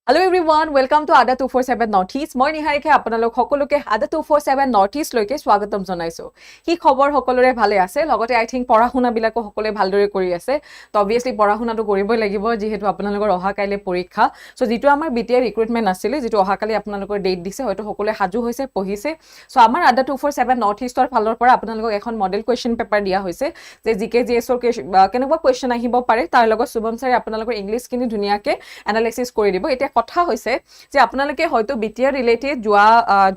Hello everyone, welcome to Adda247 North East. মই নিহাৰিকে আপোনালোক সকলোকে Adda247 North East লৈকে স্বাগতম জনাইছো। কি খবৰ সকলোৰে ভালে আছে? লগতে আই থিংক পঢ়া-শুনা বিলাকো সকলোৱে ভালদৰে কৰি আছে। তো obviously পঢ়া-শুনাটো কৰিবই লাগিব যেহেতু আপোনালোকৰ অহা কাইলে পৰীক্ষা। সো যেটো আমাৰ BTR Recruitment আছিল যেটো অহা কালি আপোনালোকৰ ডেট দিছে হয়তো সকলোৱে সাজু হৈছে পঢ়িছে। সো আমাৰ Adda247 North Eastৰ ফালৰ পৰা আপোনালোকক এখন মডেল কোৱেশ্চন পেপাৰ দিয়া হৈছে যে 𝐂𝐚𝐥𝐿 ৰ কেনেকুৱা কোৱেশ্চন আহিব পাৰে তাৰ লগত শুভম ছাৰে আপোনালোকৰ ইংলিশ কিনি ধুনিয়াকে এনালাইসিস কৰি দিব। এটা কথা হৈছে যে আপোনালোকে হয়তো BTR ৰিলেটেড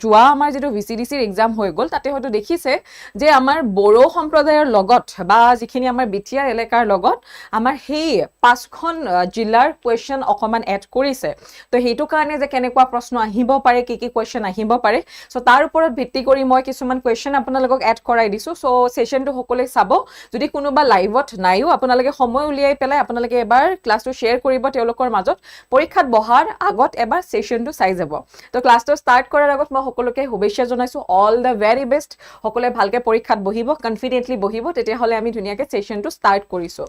জুৱা আমাৰ যেটো VCDC ৰ এক্সাম হৈ গল তাতে হয়তো দেখিছে যে আমাৰ বড়ো সম্প্ৰদায়ৰ লগত বা যিখিনি আমাৰ BTR এলেকাৰ লগত আমাৰ হেই পাঁচখন জিলাৰ কোৱেশ্চন অকমান এড কৰিছে। তো হেতু কাৰণে যে কেনেকুৱা প্ৰশ্ন আহিব পাৰে কি কোৱেশ্চন আহিব পাৰে সো তাৰ ওপৰত ভিত্তি কৰি মই কিছুমান কোৱেশ্চন আপোনালোকক এড কৰাই দিছো। সো সেশনটো সকলে চাব যদি কোনোবা লাইভত নাইও আপোনালোকে সময় উলিয়াই পেলাই আপোনালোকে এবাৰ ক্লাসটো শেয়াৰ কৰিব তেওঁলোকৰ মাজত পৰীক্ষাত বহাৰ আগত এবাৰ সেশনটো চাই যাব। তো ক্লাসটো স্টাৰ্ট কৰাৰ আগত মই সকলোকে শুভেচ্ছা জনাইছো অল দ্য ভেৰি বেষ্ট। সকলে ভালকে পৰীক্ষাত বহিব কনফিডেন্টলি বহিব তেতিয়া হলে আমি ধুনিয়াকে সেশনটো স্টাৰ্ট কৰিছো।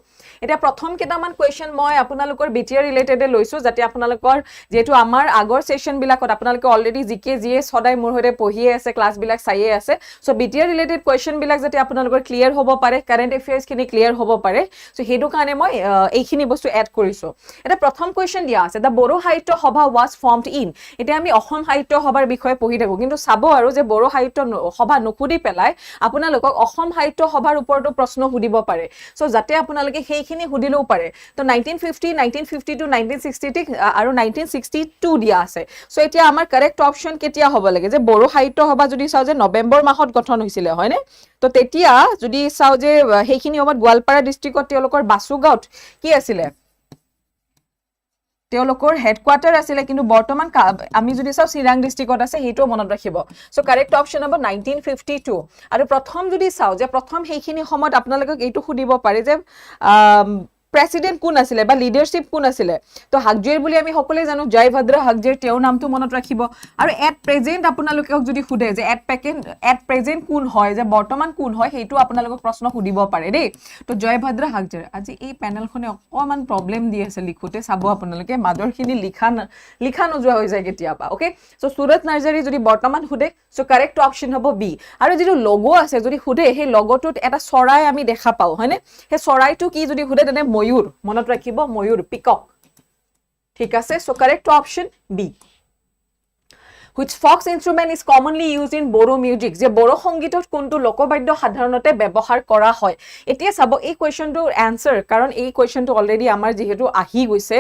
এটা প্ৰথম কেইটামান কোৱেশ্চন মই আপোনালোকৰ BTR ৰিলেটেড লৈছো যাতে আপোনালোকৰ যেটো আমাৰ আগৰ সেশন বিলাকত আপোনালোকে অলৰেডি 𝐂𝐴 সদায় মোৰ হৈতে পঢ়িয়ে আছে ক্লাস বিলাক চাইয়ে আছে। সো BTR ৰিলেটেড কোৱেশ্চন বিলাক যাতে আপোনালোকৰ ক্লিয়াৰ হ'ব পাৰে কাৰেন্ট এফেয়াৰ্স খিনি ক্লিয়াৰ হ'ব পাৰে সো হেতু কাৰণে মই এইখিনি বস্তু এড কৰিছো। এটা প্ৰথম কোৱেশ্চন দিয়া আছে দা বড়ো সাহিত্য সভা was formed in এটা আমি অসম সাহিত্য সভাৰ বিষয়ে পঢ়ি থাকো কিন্তু চাব আৰু যে বড়ো সাহিত্য সভা নকুদি পেলাই আপোনালোকক অসম সাহিত্য সভাৰ ওপৰতো প্ৰশ্ন সুধিব পাৰে। সো যাতে আপোনালোকে সেইখিনি সুধিলেও পাৰে। তো 1950 1952 1960 আৰু 1962 দিয়া আছে। সো এতিয়া আমাৰ কাৰেক্ট অপচন কেতিয়া হ'ব লাগে যে বড়ো সাহিত্য সভা যদি চাও যে নৱেম্বৰ মাহত গঠন হৈছিল হয়নে। তো তেতিয়া যদি চাও যে সেইখিনি সময়ত গোৱালপাৰা ডিস্ট্ৰিক্টত তেওঁলোকৰ বাসুগাঁৱত কি আছিল তেওঁলোকৰ হেডকোয়াৰ্টাৰ আছিল কিন্তু বৰ্তমান আমি যদি চাও চিৰাং ডিস্ট্ৰিক্টত আছে হেটো মনত ৰাখিব। সো কাৰেক্ট অপচন হ'ব 1952 আৰু প্ৰথম যদি চাও যে প্ৰথম সেইখিনি সময়ত আপোনালোকক এইটো সুধিব পাৰে যে প্ৰেসিডেন্ট কোন আছিল বা লিডাৰশিপ কোন আছিল। তো 𝐂𝐥𝐪 বুলি আমি সকলোৱে জানো জয়ভদ্ৰ 𝐂𝐿𝐺ৰ তেওঁৰ নামটো মনত ৰাখিব। আৰু এট প্ৰেজেন্ট আপোনালোকক যদি সুধে যে এট প্ৰেজেন্ট কোন হয় যে বৰ্তমান কোন হয় হেতু আপোনালোকক প্ৰশ্ন সুধিব পাৰে দেই। তো জয়ভদ্ৰ 𝐂𝐿𝐺ৰ আজি এই প্যানেলখনে অকমান প্ৰবলেম দি আছে লিখোতে চাব আপোনালোকে মাজৰখিনি লিখা নযোৱা হৈ যায় কেতিয়াবা ওকে। সো সুৰত নাৰ্জাৰী যদি বৰ্তমান সুধে সো কাৰেক্ট অপচন হ'ব বি। আৰু যেটো লোগো আছে যদি সুধে সেই লোগোটোত এটা চৰাই আমি দেখা পাও হয়নে সেই চৰাইটো কি যদি সুধে তেনে ময়ূৰ মনত ৰাখিব ময়ূৰ পিকক ঠিক আছে। So correct option B. Which folk instrument is commonly used in Bodo music যে বড়ো সংগীতত কোনটো লোকবাদ্য সাধাৰণতে ব্যৱহাৰ কৰা হয়। এতিয়া চাব এই কোৱেশ্চনটোৰ আনসাৰ কাৰণ এই কোৱেশ্চনটো অলৰেডি আমাৰ যেহেতু আহি গৈছে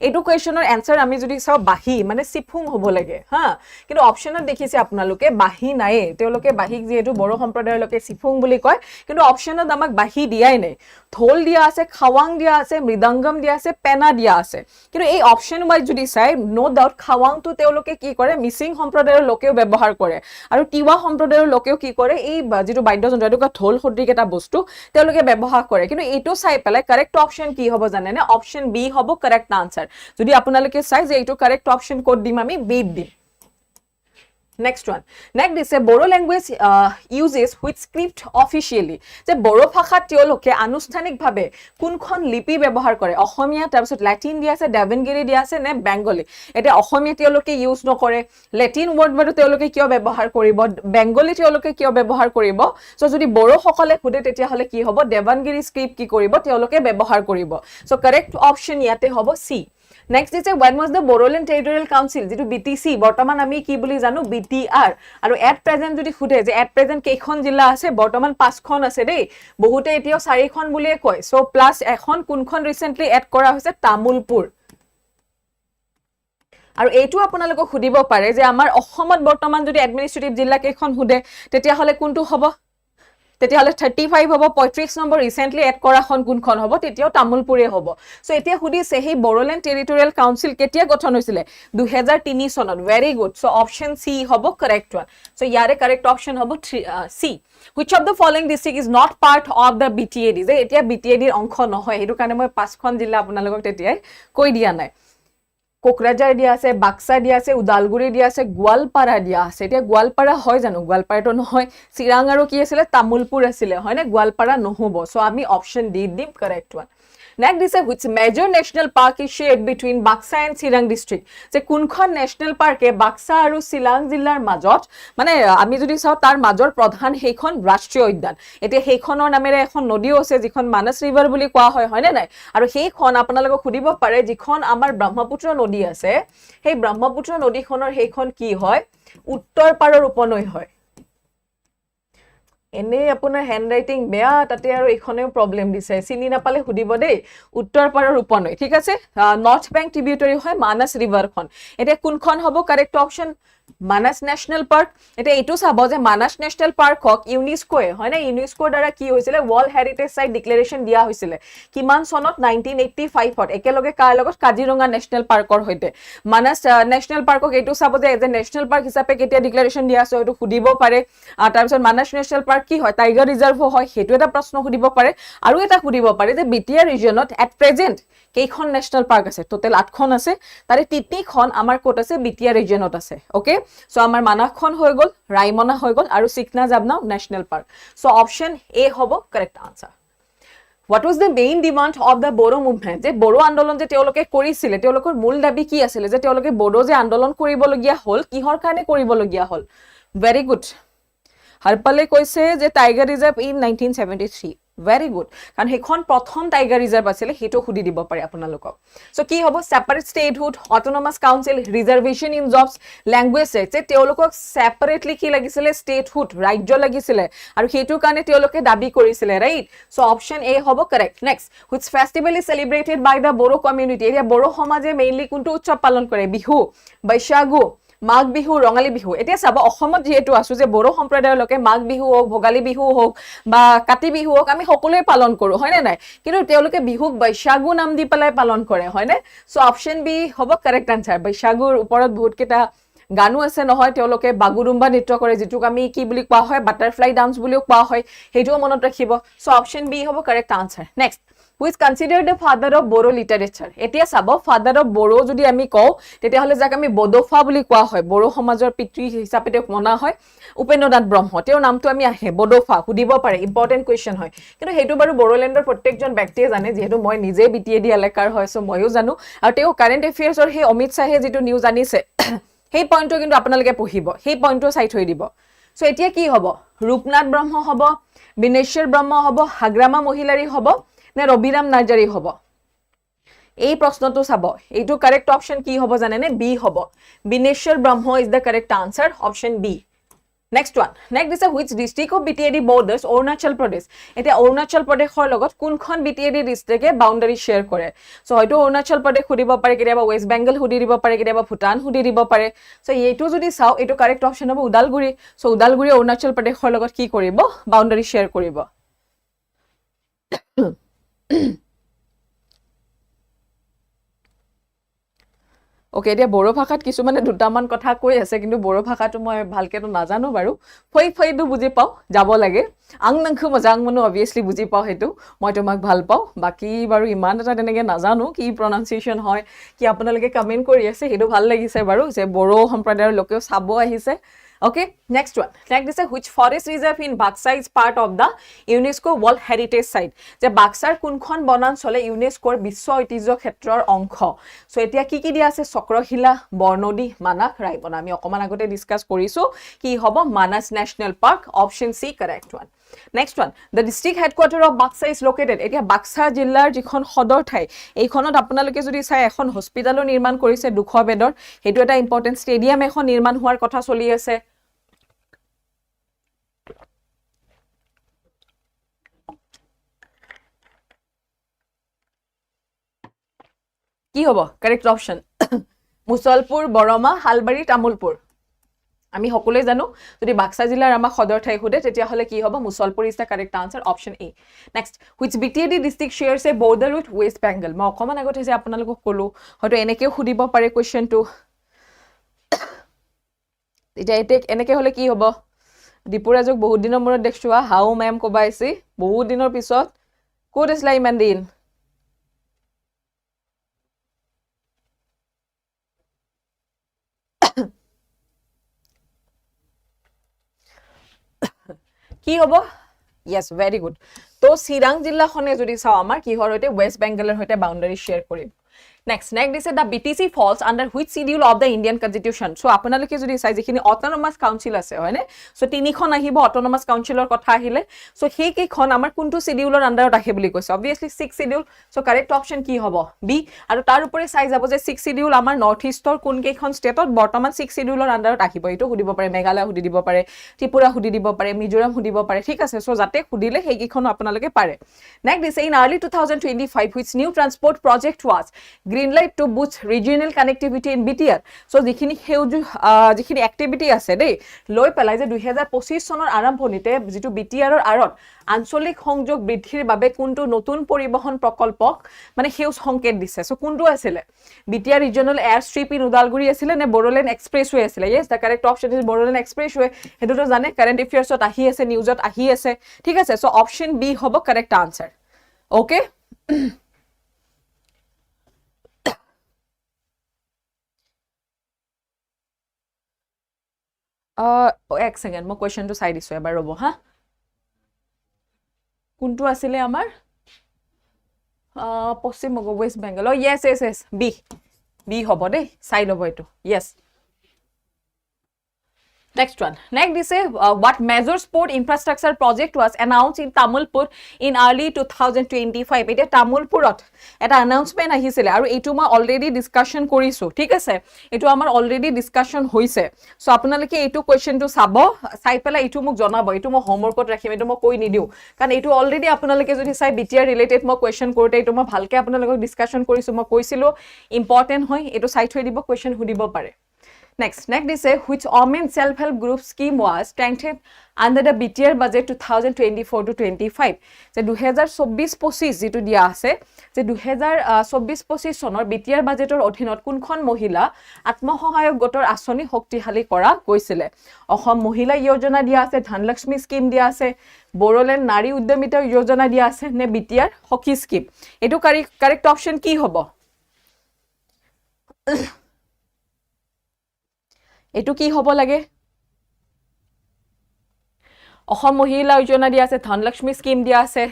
এইটো কোৱেশ্চনৰ আনসাৰ আমি যদি চাও বাহি মানে সিফুং হ'ব লাগে হা কিন্তু অপচনত দেখিছে আপোনালোকে বাহি নাই তেওঁলোকে বাহিক যেহেতু বড়ো সম্প্ৰদায়ৰ লোকে সিফুং বুলি কয় কিন্তু অপচনত আমাক বাহি দিয়াই নাই। ঢোল দিয়া আছে খাৱাং দিয়া আছে মৃদংগম দিয়া আছে পেনা দিয়া আছে কিন্তু এই অপচন ওয়াইজ যদি চাই নো ডাউট খাৱাংটো তেওঁলোকে কি কৰে মিচিং সম্প্ৰদায়ৰ লোকেও ব্যৱহাৰ কৰে আৰু তিৱা সম্প্ৰদায়ৰ লোকেও কি কৰে এই যেটো বাদ্যযন্ত্ৰ এটুকা ঢোল সদৃশ এটা বস্তু তেওঁলোকে ব্যৱহাৰ কৰে কিন্তু এইটো চাই পেলাই কারেক্ট অপচন কি হ'ব জানে না অপচন বি হ'ব কারেক্ট আনসার। যদি আপোনালোকে চাই যে এইটো কারেক্ট অপচন কোড দিম আমি বি দিম। Next one. Next is a Bodo language uses which script officially. যে বড়ো ভাষাত তেওঁলোকে আনুষ্ঠানিকভাৱে কোনখন লিপি ব্যৱহাৰ কৰে অসমীয়া তাৰপিছত ল্যাটিন দিয়া আছে দেৱনগিৰি দিয়া আছে নে বেংগলী। এটা অসমীয়া তেওঁলোকে ইউজ নকৰে ল্যাটিন ওয়াৰ্ড বাৰু তেওঁলোকে কিয় ব্যৱহাৰ কৰিব বেংগলী তেওঁলোকে কিয় ব্যৱহাৰ কৰিব। সো যদি বড়ো সকলে খুদে তেতিয়া হলে কি হ'ব দেৱনগিৰি স্ক্ৰিপ্ট কি কৰিব তেওঁলোকে ব্যৱহাৰ কৰিব। সো কারেক্ট অপশন ইয়াতে হ'ব সি। Next is when was the Bodoland Territorial Council যেটো BTC বৰ্তমান আমি কি বুলি জানো BTR আৰু এট প্ৰেজেন্ট যদি খুদে যে এট প্ৰেজেন্ট কেইখন জিলা আছে বৰ্তমান 5খন আছে দেই বহুতে এতিয়াও 4খন বুলিয়ে কয়। সো প্লাস এখন কোনখন ৰিসেন্টলি এড কৰা হৈছে তামুলপুৰ। আৰু এইটো আপোনালোকক সুধিব পাৰে যে আমাৰ অসমত বৰ্তমান যদি এডমিনিষ্ট্ৰেটিভ জিলা কেইখন খুদে তেতিয়া হলে কোনটো হ'ব তেতিয়া হলে 35 হ'ব 35 নম্বৰ ৰিসেন্টলি এড কৰাখন কোনখন হ'ব তেতিয়াও তামুলপুৰে হ'ব। সো এতিয়া সুধিছে সেই বড়োলেণ্ড টেৰিটৰিয়েল কাউন্সিল কেতিয়া গঠন হৈছিল 2003 চনত ভেৰি গুড। সো অপশন সি হ'ব কাৰেক্ট ওয়ান। সো ইয়াৰে কারেক্ট অপশন হ'ব সি। Which of the following district is not part of the BTAD যে এতিয়া BTAD ৰ অংশ নহয় হেতু কাৰণে মই 5খন জিলা আপোনালোকক তেতিয়াই কৈ দিয়া নাই। কোকৰাঝাৰ দিয়া আছে বাক্সা দিয়া আছে উদালগুৰি দিয়া আছে গোৱালপাৰা দিয়া আছে। এতিয়া গোৱালপাৰা হয় জানো গোৱালপাৰাটো নহয় চিৰাং আৰু কি আছিল তামুলপুৰ আছিল হয়নে গোৱালপাৰা নহব। সো আমি অপশন ডি দিম correct one. Next is which major national park is shared between Baksa and Chirang district? যে কোনখন নেশনাল পার্কে বাক্সা আৰু চিলাং জিলাৰ মাজত মানে আমি যদি চাও তাৰ মাজৰ প্ৰধান সেইখন ৰাষ্ট্ৰীয় উদ্যান এতিয়া সেইখনৰ নামেৰে এখন নদীও আছে যিখন মানস ৰিভাৰ বুলি কোৱা হয় হয়নে নাই আৰু সেইখন আপোনালোকক খুদিব পাৰে যিখন আমাৰ ব্ৰহ্মপুত্ৰ নদী আছে সেই ব্ৰহ্মপুত্ৰ নদীখনৰ সেইখন কি হয় উত্তৰ পাৰৰ উপনৈ হয় এনে আপোনাৰ হ্যান্ডৰাইটিং বেয়া তাতে আৰু এখনেও প্ৰবলেম দিছে চিনি নাপালে খুদিব দেই উত্তৰ পাৰৰ উপনৈ ঠিক আছে নৰ্থ বেংক ট্ৰিবিউটাৰি হয় মানস ৰিভাৰখন এটা কোনখন হ'ব কাৰেক্ট অপচন মানস ন্যাশনাল পার্ক এটা এটো চাব যে মানস ন্যাশনাল পার্ক হক ইউনেস্কোয়ে হয় না ইউনেস্কোৰ দ্বাৰা কি হৈছিল ওয়াৰ্ল্ড হেৰিটেজ সাইট ডিক্লাৰেশন দিয়া হৈছিল কিমান সনত 1985 ত একেলগে কাৰ লগত কাজিৰঙা ন্যাশনাল পাৰ্কৰ হৈতে মানস ন্যাশনাল পাৰ্কক এটো চাব যে এজ এ ন্যাশনাল পাৰ্ক হিচাপে কেতিয়া ডিক্লাৰেশন দিয়া আছে এটো খুদিব পাৰে তাৰ পিছত মানস ন্যাশনাল পাৰ্ক কি হয় টাইগাৰ ৰিজাৰ্ভ হয় হেতু এটা প্ৰশ্ন খুদিব পাৰে আৰু এটা খুদিব পাৰে যে বিটিআৰ ৰিজনত এট প্ৰেজেন্ট কেইখন ন্যাশনাল পাৰ্ক আছে টোটাল 8খন আছে তাৰে 3খন আমাৰ কোট আছে বিটিআৰ ৰিজনত আছে ওকে সো আমাৰ মানসখন হৈ গল ৰাইমনা হৈ গল আৰু Sikna Jabna national park so option A হ'ব correct answer What was the main demand of the Bodo movement? যে বড়ো আন্দোলন যে তেওঁলোকে কৰিছিল তেওঁলোকৰ মূল দাবী কি আছিল যে তেওঁলোকে বড়ো যে আন্দোলন কৰিবলগীয়া হল কিহৰ কাৰণে কৰিবলগীয়া হল ভেৰি গুড হৰপালে কৈছে যে tiger reserve in 1973 very good কাৰণ হেখন প্ৰথম টাইগাৰ ৰিজাৰ্ভ আছিল হেটো খুদি দিব পাৰে আপোনালোকক সো কি হ'ব separate statehood autonomous council reservation in jobs language যে তেওঁলোকক সেপাৰেটলি কি লাগিছিল স্টেটহুড ৰাজ্য লাগিছিল আৰু হেতু কাৰণে তেওঁলোকে দাবী কৰিছিল ৰাইট সো অপশন এ হ'ব correct next which festival is celebrated by the Bodo community area Bodo সমাজে মেইনলি কোনটো উৎসৱ পালন কৰে বিহু বৈশাগু মাঘ বিহু ৰঙালী বিহু এতিয়া চাব অসমত যেহেতু আছো যে বড়ো সম্প্ৰদায়ৰ লোকে মাঘ বিহু হোক ভোগালী বিহু হোক বা কাতি বিহু হোক আমি সকলোৱে পালন কৰো হয় না নাই কিন্তু তেওঁলোকে বিহুক বৈশাগু নাম দি পেলাই পালন কৰে হয় না সো অপশন বি হ'ব কাৰেক্ট আনসাৰ বৈশাগুৰ ওপৰত বহুত কেটা গানো আছে নহয় তেওঁলোকে বাগুৰুম্বা নৃত্য কৰে যেটুক আমি কি বুলি কোৱা হয় বাটাৰফ্লাই ডান্স বুলিও কোৱা হয় হেটো মনত ৰাখিব সো অপশন বি হ'ব correct answer next who is considered the father of Bodo literature এতিয়া চাব father of Bodo যদি আমি কও তেতিয়া হলে যাক আমি বডোফা বুলি কোৱা হয় বড়ো সমাজৰ পিতৃ হিচাপে তেওঁক মনা হয় উপেন্দ্ৰনাথ ব্ৰহ্ম তেওঁৰ নামটো আমি আহে বডোফা সুদিব পাৰে ইম্পৰ্টেন্ট কোৱেশ্চন হয় কিন্তু হেতু বাৰু বড়োলেণ্ডৰ প্ৰত্যেকজন ব্যক্তিয়ে জানে যেহেতু মই নিজে বিটিএডি এলেকাৰ হয় সো ময়ো জানো আৰু তেওঁ কাৰেন্ট এফেয়াৰ্সৰ হে অমিত শাহে যেটো নিউজ আনিছে সেই পইণ্টটো কিন্তু আপোনালোকে পঢ়িব সেই পইণ্টটো চাই থৈ দিব সো এতিয়া কি হ'ব ৰূপনাথ ব্ৰহ্ম হ'ব বিনেশ্বৰ ব্ৰহ্ম হ'ব হাগ্ৰামা মহিলাৰী হ'ব নে ৰবিৰাম নাৰ্জাৰী হ'ব এই প্ৰশ্নটো চাব এইটো কাৰেক্ট অপশন কি হ'ব জানে নে বি হ'ব Bineswar Brahma is the correct answer option B next one next is which district of BTAD borders Arunachal Pradesh এটা অৰুণাচল প্ৰদেশৰ লগত কোনখন BTAD ডিস্ট্ৰিক্টে বাউন্ডাৰী শেয়াৰ কৰে সো হয়তো অৰুণাচল প্ৰদেশ খুদিব পাৰে কেতিয়াবা ওয়েস্ট বেংগল খুদি দিব পাৰে কেতিয়াবা ভুটান খুদি দিব পাৰে সো এইটো যদি চাও এইটো কাৰেক্ট অপশন হ'ব উদালগুৰি সো উদালগুৰি অৰুণাচল প্ৰদেশৰ লগত কি কৰিব বাউন্ডাৰী শেয়াৰ কৰিব ওকে এতিয়া বড়ো ভাষাত কিছুমানে দুটামান কথা কৈ আছে কিন্তু বড়ো ভাষাটো মই ভালকে তো নাজানো বাৰু ফৈদু বুজি পাও যাব লাগে আং নংখু মজাং মনো অবিয়াসলি বুজি পাও হেতু মই তোমাক ভাল পাও বাকি বাৰু ইমান এটা তেনেকে নাজানো কি প্ৰনাউন্সিয়েচন হয় কি আপোনালোকে কমেন্ট কৰি আছে হেতু ভাল লাগিছে বাৰু যে বড়ো সম্প্ৰদায়ৰ লোকেও চাব আহিছে Okay, next one. Next is which forest reserve in Baksa is part of the UNESCO World Heritage Site? যে বাক্সাৰ কোনখন বনাঞ্চলে ইউনেস্কোৰ বিশ্ব ঐতিহ্য ক্ষেত্ৰৰ অংশ সো এতিয়া কি দিয়া আছে চক্ৰশিলা বৰনদী মানস ৰাইমনা আমি অকমান আগতে ডিসকাস কৰিছো কি হ'ব Manas national park option C correct one Next one, the district headquarter of Baksa is located. এতিয়া বাক্সা জিলাৰ যিখন সদৰ ঠাই এইখনত আপোনালোকে যদি চাই এখন হস্পিটালো নিৰ্মাণ কৰিছে 200 বেডৰ হেতু এটা ইম্পৰ্টেন্ট ষ্টেডিয়াম এখন নিৰ্মাণ হোৱাৰ কথা চলি আছে কি হ'ব কাৰেক্ট অপশন মুছলপুৰ বৰমা হালবাৰী তামুলপুৰ আমি সকলোৱে জানো যদি বাক্সা জিলাৰ আমাৰ সদৰ ঠাই খুদে তেতিয়া হলে কি হ'ব Mushalpur is the correct answer option A next which BTAD district shares a border with West Bengal মই অকমান আগতে যে আপোনালোকক কলো হয়তো এনেকেও খুদিব পাৰে কোৱেশ্চনটো এতিয়া এনেকে হলে কি হ'ব দীপুৰাজক বহুত দিনৰ মূৰত দেখছো হাউ মেম কবাইছি বহুত দিনৰ পিছত কোড ইছলা ইমান দিন কি হ'ব Yes, very good. তো চিৰাং জিলাখনে যদি চাও আমাৰ কিহৰ হৈতে ওয়েস্ট বেংগলৰ হৈতে বাউন্ডাৰী শেয়াৰ কৰিম Next is the BTC falls under which schedule of the Indian Constitution? So, আপোনালোকে যদি চাই যিখিনি autonomous council আছে হয়নে so তিনিখন আহিব autonomous councilৰ কথা আহিলে so সেই কেইখন আমাৰ কোনটো scheduleৰ আন্ডাৰত আহে বুলি কৈছে obviously 6 schedule so correct option কি হ'ব B আৰু তাৰ উপৰে চাই যাব যে 6 schedule আমাৰ নৰ্থ ইষ্টৰ কোন কেইখন ষ্টেটত বৰ্তমান 6 scheduleৰ আন্ডাৰত আহিব এটো সুধিব পাৰে মেঘালয় সুধি দিব পাৰে ত্ৰিপুৰা সুধি দিব পাৰে মিজোৰাম সুধিব পাৰে ঠিক আছে so যাতে সুধিলে সেই কেইখন আপোনালোকে পাৰে next is in early 2025 which new transport project was green light to boost regional connectivity in BTR so যিখিনি যিখিনি activity আছে দেই লৈ পেলাই যে 2025 চনৰ আৰম্ভণিতে যেটো BTR ৰ আৰত আঞ্চলিক সংযোগ বৃদ্ধিৰ বাবে কোনটো নতুন পৰিবহন প্ৰকল্পক মানে হেউজ সংকেত দিছে সো কোনটো আছিল BTR regional air strip in Udalguri আছিল নে বড়োলেণ্ড এক্সপ্ৰেছৱে আছিল yes the correct option is Bodoland expressway হেতুটো জানে কারেন্ট এফেয়ার্সত আহি আছে নিউজত আহি আছে ঠিক আছে সো অপশন বি হ'ব কারেক্ট আনসার ওকে এক সেকেন্ড মই কোৱেশ্চনটো চাই দিছো এবাৰ ৰব হা কোনটো আছিল আমাৰ Paschim Banga West Bengal yes B হ'ব দেই চাই লব এটো yes Next one. Next is what major sport infrastructure project was announced in Tamulpur in early 2025. It is Tamulpurot. Eta announcement ahisile aru etu ma already discussion korisu. Thik ase? Etu amar already discussion hoise. So apnaloke etu question to sabo sai pela etu muk janabo. Etu mo homework ot rakhim etu mo koi nidiu. Kan etu already apnaloke jodi sai BTR related mo question korte etu mo bhalke apnaloke discussion korisu mo koisilu important hoy etu sai thoi dibo question hudibo pare. Next is which women self-help group scheme was strengthened under the BTR budget 2024 to 25. যে 2024-25 যেটো দিয়া আছে যে 2024-25 চনৰ BTR বাজেটৰ অধীনত কোনখন মহিলা আত্মসহায়ক গোটৰ আঁচনি শক্তিশালী কৰা গৈছিল অসম মহিলা যোজনা দিয়া আছে ধনলক্ষ্মী স্কিম দিয়া আছে বড়োলেণ্ড নাৰী উদ্যমিতা যোজনা দিয়া আছে নে BTR হকি স্কিম এটো কারেক্ট অপশন কি হ'ব এটো কি হ'ব লাগে অসম মহিলা যোজনা দিয়া আছে ধনলক্ষ্মী স্কিম দিয়া আছে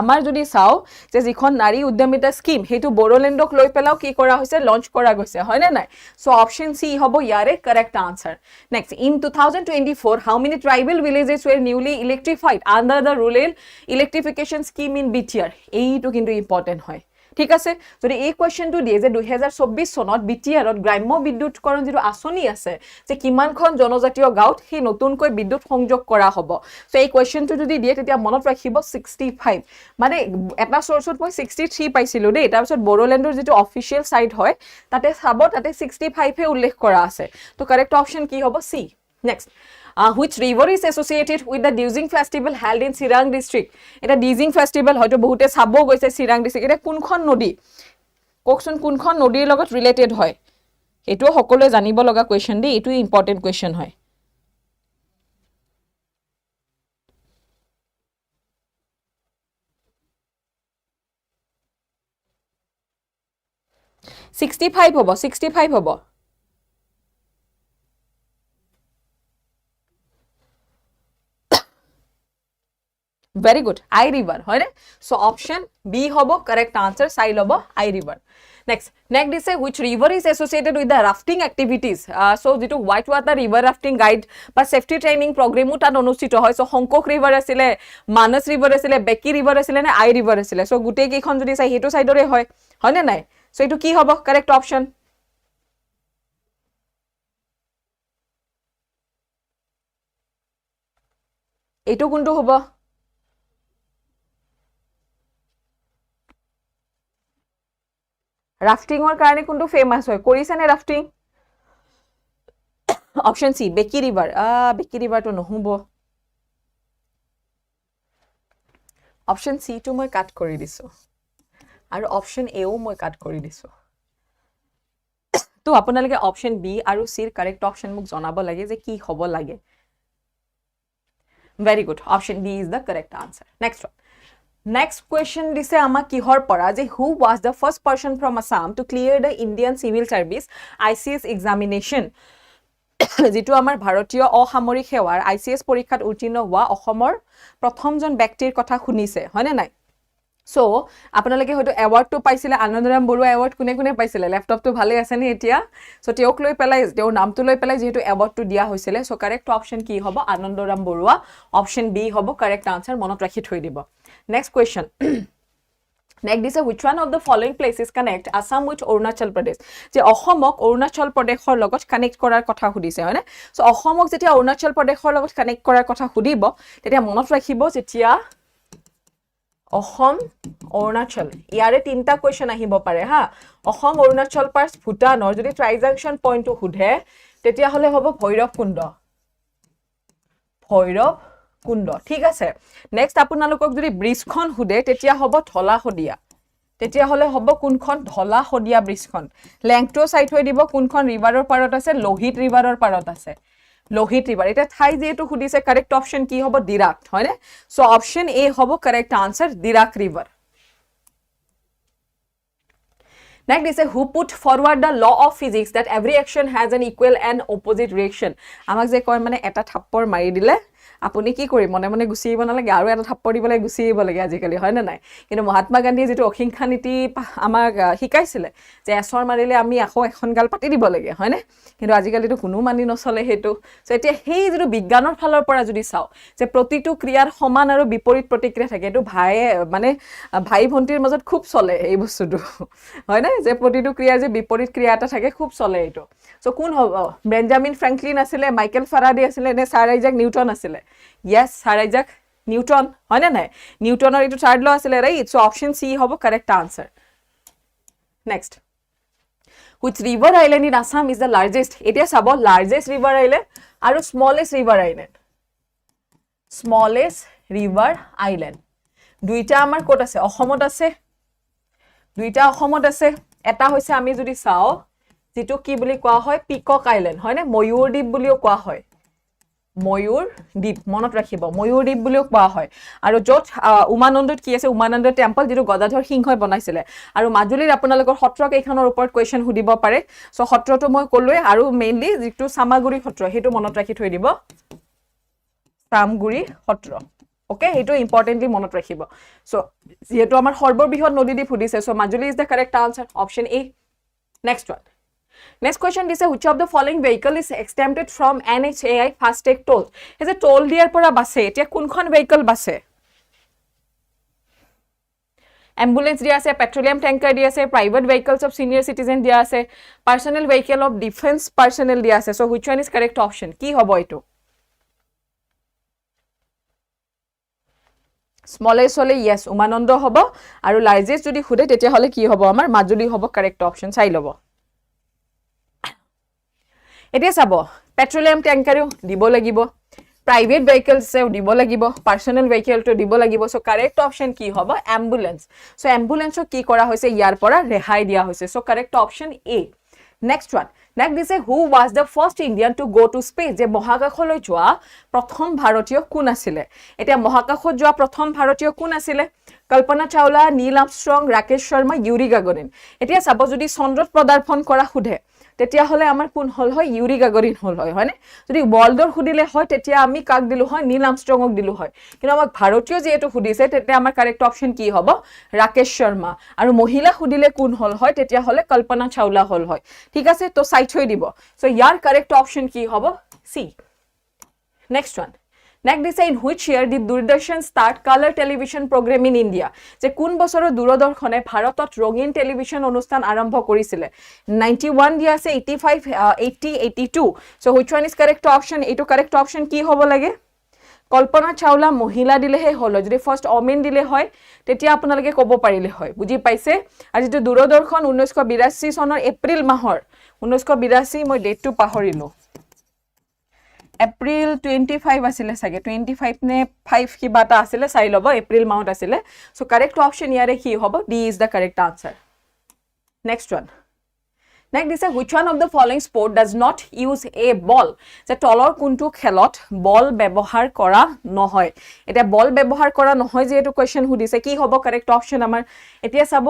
আমাৰ যদি চাও যে যিখন নাৰী উদ্যমিতা স্কিম হেতু বড়োলেণ্ডক লৈ পেলাও কি কৰা হৈছে লঞ্চ কৰা গৈছে হয় না নাই সো অপশন সি হ'ব ইয়াৰে correct answer next in 2024 how many tribal villages were newly electrified under the rural electrification scheme in BTR এইটো কিন্তু ইম্পর্টেন্ট হয় ঠিক আছে যদি এই কোৱেশ্চনটো দিয়ে যে 2024 চনত BTR ত গ্ৰাম্য বিদ্যুৎকৰণ যেটো আঁচনি আছে যে কিমানখন জনজাতীয় গাঁৱত হে নতুনকৈ বিদ্যুৎ সংযোগ কৰা হ'ব সো এই কোৱেশ্চনটো যদি দিয়ে তেতিয়া মনত ৰাখিব 65 মানে এটা সোৰ্সত মই 63 পাইছিলো দেই তাৰ পিছত বড়োলেণ্ডৰ যেটো অফিচিয়েল সাইট হয় তাতে চাব তাতে 65 হে উল্লেখ কৰা আছে তো কারেক্ট অপশন কি হ'ব C next which river is associated with the Dizing festival held in Sirang district eta Dizing festival hoyto bahute sabo goise Sirang district eta kunkhon nodi kokson kunkhon nodir logot related hoy eto hokole janibo loga question di etu important question hoy sixty five hobo very good I river hoy so option B hobo correct answer sai lobo I river next is which river is associated with the rafting activities so jitu white water river rafting guide ba safety training program utan onustito hoy so Hongkok river asile Manas river asile Beki river asile na I river asile so gute ki khon jodi sai hetu side ore hoy na nai so etu ki hobo correct option etu kuntu hobo rafting or কারণে কোনটো famous হয় কৰিছে নে rafting option সি বেকি river তো নহব option সি তো মই কাট কৰি দিছো আৰু অপশন এ ও মই কাট কৰি দিছো তো আপোনালোকে অপশন বি আৰু সি ৰ কারেক্ট অপশন মোক জনাব লাগে যে কি হ'ব লাগে very good option B is the correct answer next question dise ama kihor pora je who was the first person from Assam to clear the Indian civil service ICS examination যেটো আমাৰ ভাৰতীয় অসামৰিক সেৱাৰ ICS পৰীক্ষাত উত্তীৰ্ণ হোৱা অসমৰ প্ৰথমজন ব্যক্তিৰ কথা শুনিছে হয়নে নাই সো আপোনালোকে হয়তো এৱাৰ্ডটো পাইছিলে আনন্দৰাম বৰুৱা এৱাৰ্ড কোনে কোনে পাইছিলে ল্যাপটপটো ভালে আছে নে এতিয়া সো তেওঁক লৈ পেলাই তেওঁৰ নামটো লৈ পেলাই যেহেতু এৱাৰ্ডটো দিয়া হৈছিলে সো কাৰেক্ট অপচন কি হ'ব আনন্দৰাম বৰুৱা অপচন বি হ'ব কাৰেক্ট আনসাৰ মনত ৰাখি থৈ দিব next question Next is which one of the following places connect Assam with Arunachal Pradesh? যে অসমক অৰুণাচল প্ৰদেশৰ লগত কানেক্ট কৰাৰ কথা সুধিছে হয়নে সো অসমক যেতিয়া অৰুণাচল প্ৰদেশৰ লগত কানেক্ট কৰাৰ কথা সুধিব তেতিয়া মনত ৰাখিব যেতিয়া অসম অৰুণাচল ইয়াৰে তিনটা কোৱেশ্চন আহিব পাৰে হা অসম অৰুণাচল পাছ ভুটানৰ যদি ট্ৰাইজাংশন পইণ্টটো সুধে তেতিয়া হলে হ'ব ভৈৰৱ কুণ্ড ঠিক আছে নেক্সট আপোনালোকক যদি ব্ৰিজখন সুধে তেতিয়া হ'ব ধলা শদিয়া তেতিয়া হলে হ'ব কোনখন ধলা শদিয়া ব্ৰিজখন লেংথটো চাই থৈ দিব কোনখন ৰিভাৰৰ পাৰত আছে লোহিত ৰিভাৰৰ পাৰত আছে লোহিত ৰিভাৰ এটা ঠাই যেটো সুধিছে কাৰেক্ট অপচন কি হ'ব দিৰাক হয়নে সো অপচন এ হ'ব কাৰেক্ট আনসাৰ দিৰাক river Next is who put forward the law of physics that every action has an equal and opposite reaction আমাক যে কয় মানে এটা থাপ্পৰ মাৰি দিলে আপুনি কি কৰি মনে মনে গুছি আহিব নালাগে আৰু এটা থাপ্পৰ দিবলৈ গুছি আহিব লাগে আজিকালি হয় না নাই কিন্তু মহাত্মা গান্ধীয়ে যেটো অহিংসা নীতি আমাক শিকাইছিলে যে এছৰ মাৰিলে আমি আকৌ এখন গাল পাতি দিব লাগে হয়নে কিন্তু আজিকালিটো কোনো মানি নচলে হেতু সো এতিয়া হেই যেটো বিজ্ঞানৰ ফালৰ পৰা যদি চাও যে প্ৰতিটো ক্ৰিয়াৰ সমান আৰু বিপৰীত প্ৰতিক্ৰিয়া থাকে এটো ভাই ভন্টিৰ মাজত খুব চলে এই বস্তুটো হয় না যে প্ৰতিটো ক্ৰিয়াৰ যে বিপৰীত ক্ৰিয়া এটা থাকে খুব চলে এটো সো কোন হ'ব বেঞ্জামিন ফ্ৰাঙ্কলিন আছিল মাইকেল ফাৰাডে আছিল নে ছাৰ আইজাক নিউটন আছিল yes ছাৰ আইজাক নিউটন হয় না নাই নিউটনৰ এটো থাৰ্ড ল আছিল ৰাইট সো অপচন সি হ'ব correct answer next which river island in Assam is the largest etia sabo largest river island aru smallest river island দুইটা আমাৰ কোট আছে অসমত আছে এটা হৈছে আমি যদি চাও যেটো কি বুলি কোৱা হয় পিকক আইল্যান্ড হয় না ময়ূৰ দ্বীপ বুলিও কোৱা হয় ময়ূৰ দ্বীপ মনত ৰাখিব ময়ূৰ দ্বীপ বুলিও কোৱা হয় আৰু যত উমানন্দত কি আছে উমানন্দ টেম্পল যেটো গদাধৰ সিংহই বনাইছিলে আৰু মাজুলীৰ আপোনালোকৰ সত্ৰ কেইখনৰ ওপৰত কোৱেশ্চন সুধিব পাৰে সো সত্ৰটো মই কলোৱে আৰু মেইনলি যেটো সামাগুৰি সত্ৰ হেতু মনত ৰাখি থৈ দিব সামগুৰি সত্ৰ ওকে হেতু ইম্পৰ্টেন্টলি মনত ৰাখিব সো যেটো আমাৰ সৰ্ববৃহৎ নদীদ্বীপ সুধিছে so Majuli is the correct answer option A next one Next question is which of the following vehicle is exempted from NHAI FASTag toll? Is a toll diar pora base. Etia kunkhon vehicle base. Ambulance dia ase, petroleum tanker dia ase, private vehicles of senior citizen dia ase, personal vehicle of defense personnel dia ase. So which one is correct option? Ki hobo etu? Smallest hole yes, Umanando hobo. Aru largest jodi khude tetia hole ki hobo amar Majuli hobo correct option. Sai lobo. এতিয়া চাব petroleum ট্যাঙ্কাৰো দিব লাগিব private vehicles দিব লাগিব personal ভেহিকলটো দিব লাগিব so correct option কি হ'ব অ্যাম্বুলেন্স সো অ্যাম্বুলেন্সক কি কৰা হৈছে ইয়াৰ পৰা ৰেহাই দিয়া হৈছে so correct option A next one next দিছে who was the first Indian to go to space যে মহাকাশলৈ যোৱা প্ৰথম ভাৰতীয় কোন আছিল এতিয়া মহাকাশত যোৱা প্ৰথম ভাৰতীয় কোন আছিল Kalpana Chawla Neil Armstrong Rakesh Sharma Yuri Gagarin এতিয়া চাব যদি চন্দ্ৰত পদাৰ্পণ কৰা খুধে তেতিয়া হলে আমাৰ কোন হল হয় ইউৰি গাগৰিন হল হয় না যদি ওয়াৰ্ল্ডৰ খুদিলে হয় তেতিয়া আমি কাক দিলু হয় নীল আৰ্মষ্ট্ৰংক দিলু হয় কিন্তু আমাক ভাৰতীয় যেটো খুদিছে তেতিয়া আমাৰ কাৰেক্ট অপচন কি হ'ব ৰাকেশ শৰ্মা আৰু মহিলা খুদিলে কোন হল হয় তেতিয়া হলে কল্পনা চাওলা হল হয় ঠিক আছে তো সাইড থৈ দিব সো ইয়াৰ কাৰেক্ট অপচন কি হ'ব C next one Next is in which year did Doordarshan start color television program in India? যে কোন বছৰৰ দূৰদৰ্শনে ভাৰতত ৰঙীন টেলিভিছন অনুষ্ঠান আৰম্ভ কৰিছিল 91 দিয়া আছে 85 80 82 so which one is correct option এটো correct option কি হ'ব লাগে কল্পনা চাওলা মহিলা দিলেহে হল যদি ফাৰ্স্ট ওমেন দিলে হয় তেতিয়া আপোনালোকে ক'ব পাৰিলে হয় বুজি পাইছে আৰু যেটো দূৰদৰ্শন 1982 চনৰ এপ্ৰিল মাহৰ 1982 মই ডেটটো পাহৰিলো April 25 asile sage 25 ne 5 ki bata asile sai lobo April month asile so correct option yare ki hobo D is the correct answer next one Next দিছে which one of the following sport does not use a ball? যে তলৰ কোনটো খেলত বল ব্যৱহাৰ কৰা নহয় এটা বল ব্যৱহাৰ কৰা নহয় যে এটো কোৱেশ্চন হুদিছে কি হ'ব কাৰেক্ট অপচন আমাৰ এতিয়া চাব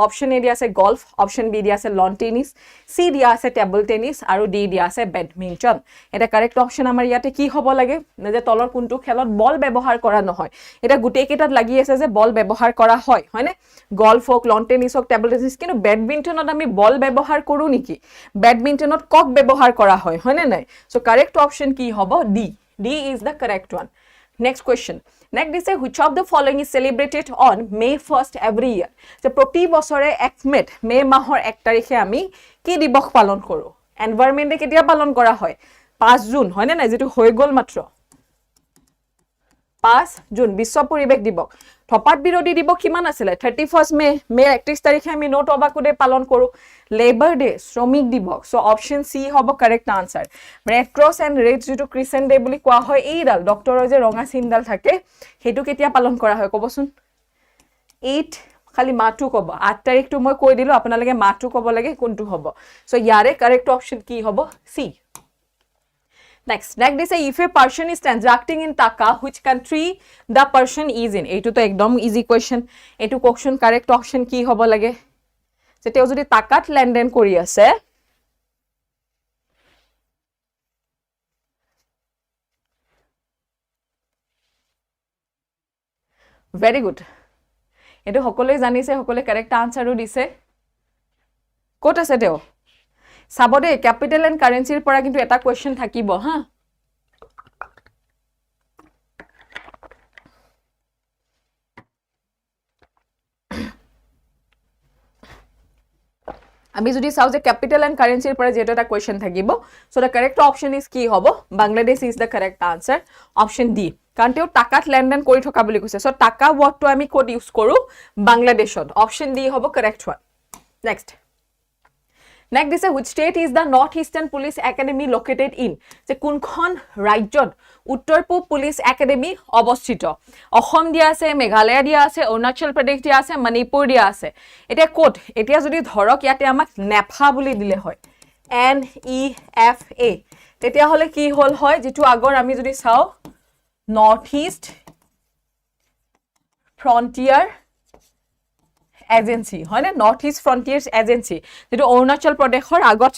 অপচন এ দিয়া আছে গল্ফ অপচন বি দিয়া আছে লন টেনিস সি দিয়া আছে টেবল টেনিস আৰু ডি দিয়া আছে বেডমিন্টন এটা কাৰেক্ট অপচন আমাৰ ইয়াতে কি হ'ব লাগে যে তলৰ কোনটো খেলত বল ব্যৱহাৰ কৰা নহয় এটা গুটেই কেইটাত লাগি আছে যে বল ব্যৱহাৰ কৰা হয় হয়নে গল্ফ হোক লন টেনিস হোক টেবল টেনিস কিন্তু বেডমিন্টনত আমি বল ব্যৱহাৰ কৰো নেকি বেডমিন্টনত কক ব্যৱহাৰ কৰা হয় হয়নে নাই সো কাৰেক্ট অপচন কি হ'ব D D is the correct one next question next দিছে which of the following is celebrated on May 1st every year যে প্ৰতি বছৰে 1 মে মাহৰ 1 তাৰিখে আমি কি দিৱস পালন কৰো এনভায়ৰনমেন্ট ডে কেতিয়া পালন কৰা হয় 5 জুন হয়নে নাই যেটো হৈ গল মাত্ৰ 5 জুন বিশ্ব পৰিৱেশ দিৱস থপাত বিৰোধী দিৱস কিমান আছিল 31 মে 31 তাৰিখে আমি নো টবাকো ডে পালন কৰো লেবাৰ ডে শ্ৰমিক দিৱস সো অপচন সি হ'ব correct answer red cross and red যেটো ক্ৰিসেন্ট ডে বুলি কোৱা হয় এইডাল ডক্টৰৰ যে ৰঙা চিনডাল থাকে হেতু কেতিয়া পালন কৰা হয় কবচোন 8 খালি মাহটো কব 8 তাৰিখটো মই কৈ দিলো আপোনালোকে মাহটো কব লাগে কোনটো হ'ব সো ইয়াৰে কাৰেক্ট অপচন কি হ'ব সি Next is a if a person is transacting in Taka, which country the person is in? Eto to ekdom easy question. Eto question correct option ki hobo lage. So teo jodi Takat lenden kori ase. Very good. Eto hokole janise hokole correct answer u dise. Kot ase teo? Sabode capital and currency pora kintu eta question thakibo ha আমি যদি চাও যে capital and currency পৰে যেটো এটা question থাকিব so the correct option is কি হ'ব Bangladesh is the correct answer option D কাৰণ তেও টাকাত লেনদেন কৰি থকা বুলি কৈছে সো টাকা ওয়াৰ্ডটো আমি কোড ইউজ কৰো বাংলাদেশত option D হ'ব correct one next is which state is the Northeastern Police Academy located in? যে কোনখন ৰাজ্যত উত্তৰ পূব পুলিশ একাডেমি অৱস্থিত অসম দিয়া আছে মেঘালয় দিয়া আছে অৰুণাচল প্ৰদেশ দিয়া আছে মণিপুৰ দিয়া আছে এটা কোড এতিয়া যদি ধৰক ইয়াতে আমাক নেফা বুলি দিলে হয় NEFA তেতিয়া হলে কি হল হয় যেটো আগৰ আমি যদি চাও নৰ্থ ইষ্ট ফ্ৰন্টিয়াৰ এজেন্সি হয় না নৰ্থ ইষ্ট ফ্ৰন্টিয়াৰ্স এজেন্সি যেটো অৰুণাচল প্ৰদেশৰ আগত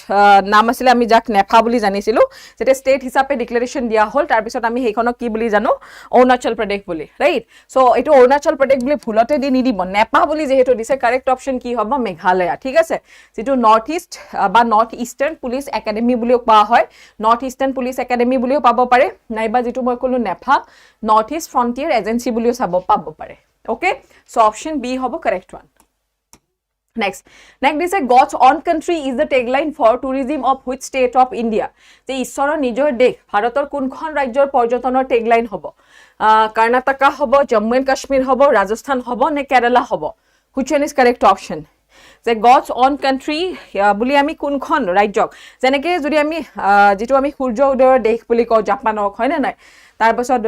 নাম আছিল আমি যাক নেফা বুলি জানিছিলো যেতে ষ্টেট হিচাপে ডিক্লেৰেচন দিয়া হল তাৰ পিছত আমি হেইখনক কি বুলি জানো অৰুণাচল প্ৰদেশ বুলি ৰাইট সো এটো অৰুণাচল প্ৰদেশ বুলি ভুলতে দি নিদিব নেফা বুলি যেহেতু দিছে কাৰেক্ট অপচন কি হ'ব মেঘালয় ঠিক আছে যেটো নৰ্থ ইষ্ট বা নৰ্থ ইষ্টাৰ্ণ পুলিশ একাডেমি বুলিও কোৱা হয় নৰ্থ ইষ্টাৰ্ণ পুলিশ একাডেমি বুলিও পাব পাৰে নাইবা যেটো মই কলো NEFA north east frontier agency বুলিও পাব পাৰে okay so option B হ'ব correct one next is a God's own country is the tagline for tourism of which state of India যে ঈশ্বৰৰ নিজৰ দেশ ভাৰতৰ কোনখন ৰাজ্যৰ পৰ্যটনৰ tagline হ'ব কৰ্ণাটকা হ'ব জম্মু এণ্ড কাশ্মীৰ হ'ব ৰাজস্থান হ'ব নে কেৰালা হ'ব which one is correct option যে God's own country বুলি আমি কোনখন ৰাজ্যক যেনেকৈ যদি আমি যেটো আমি সূৰ্য উদয়ৰ দেশ বুলি কওঁ জাপানক হয় না নাই তাৰ পাছত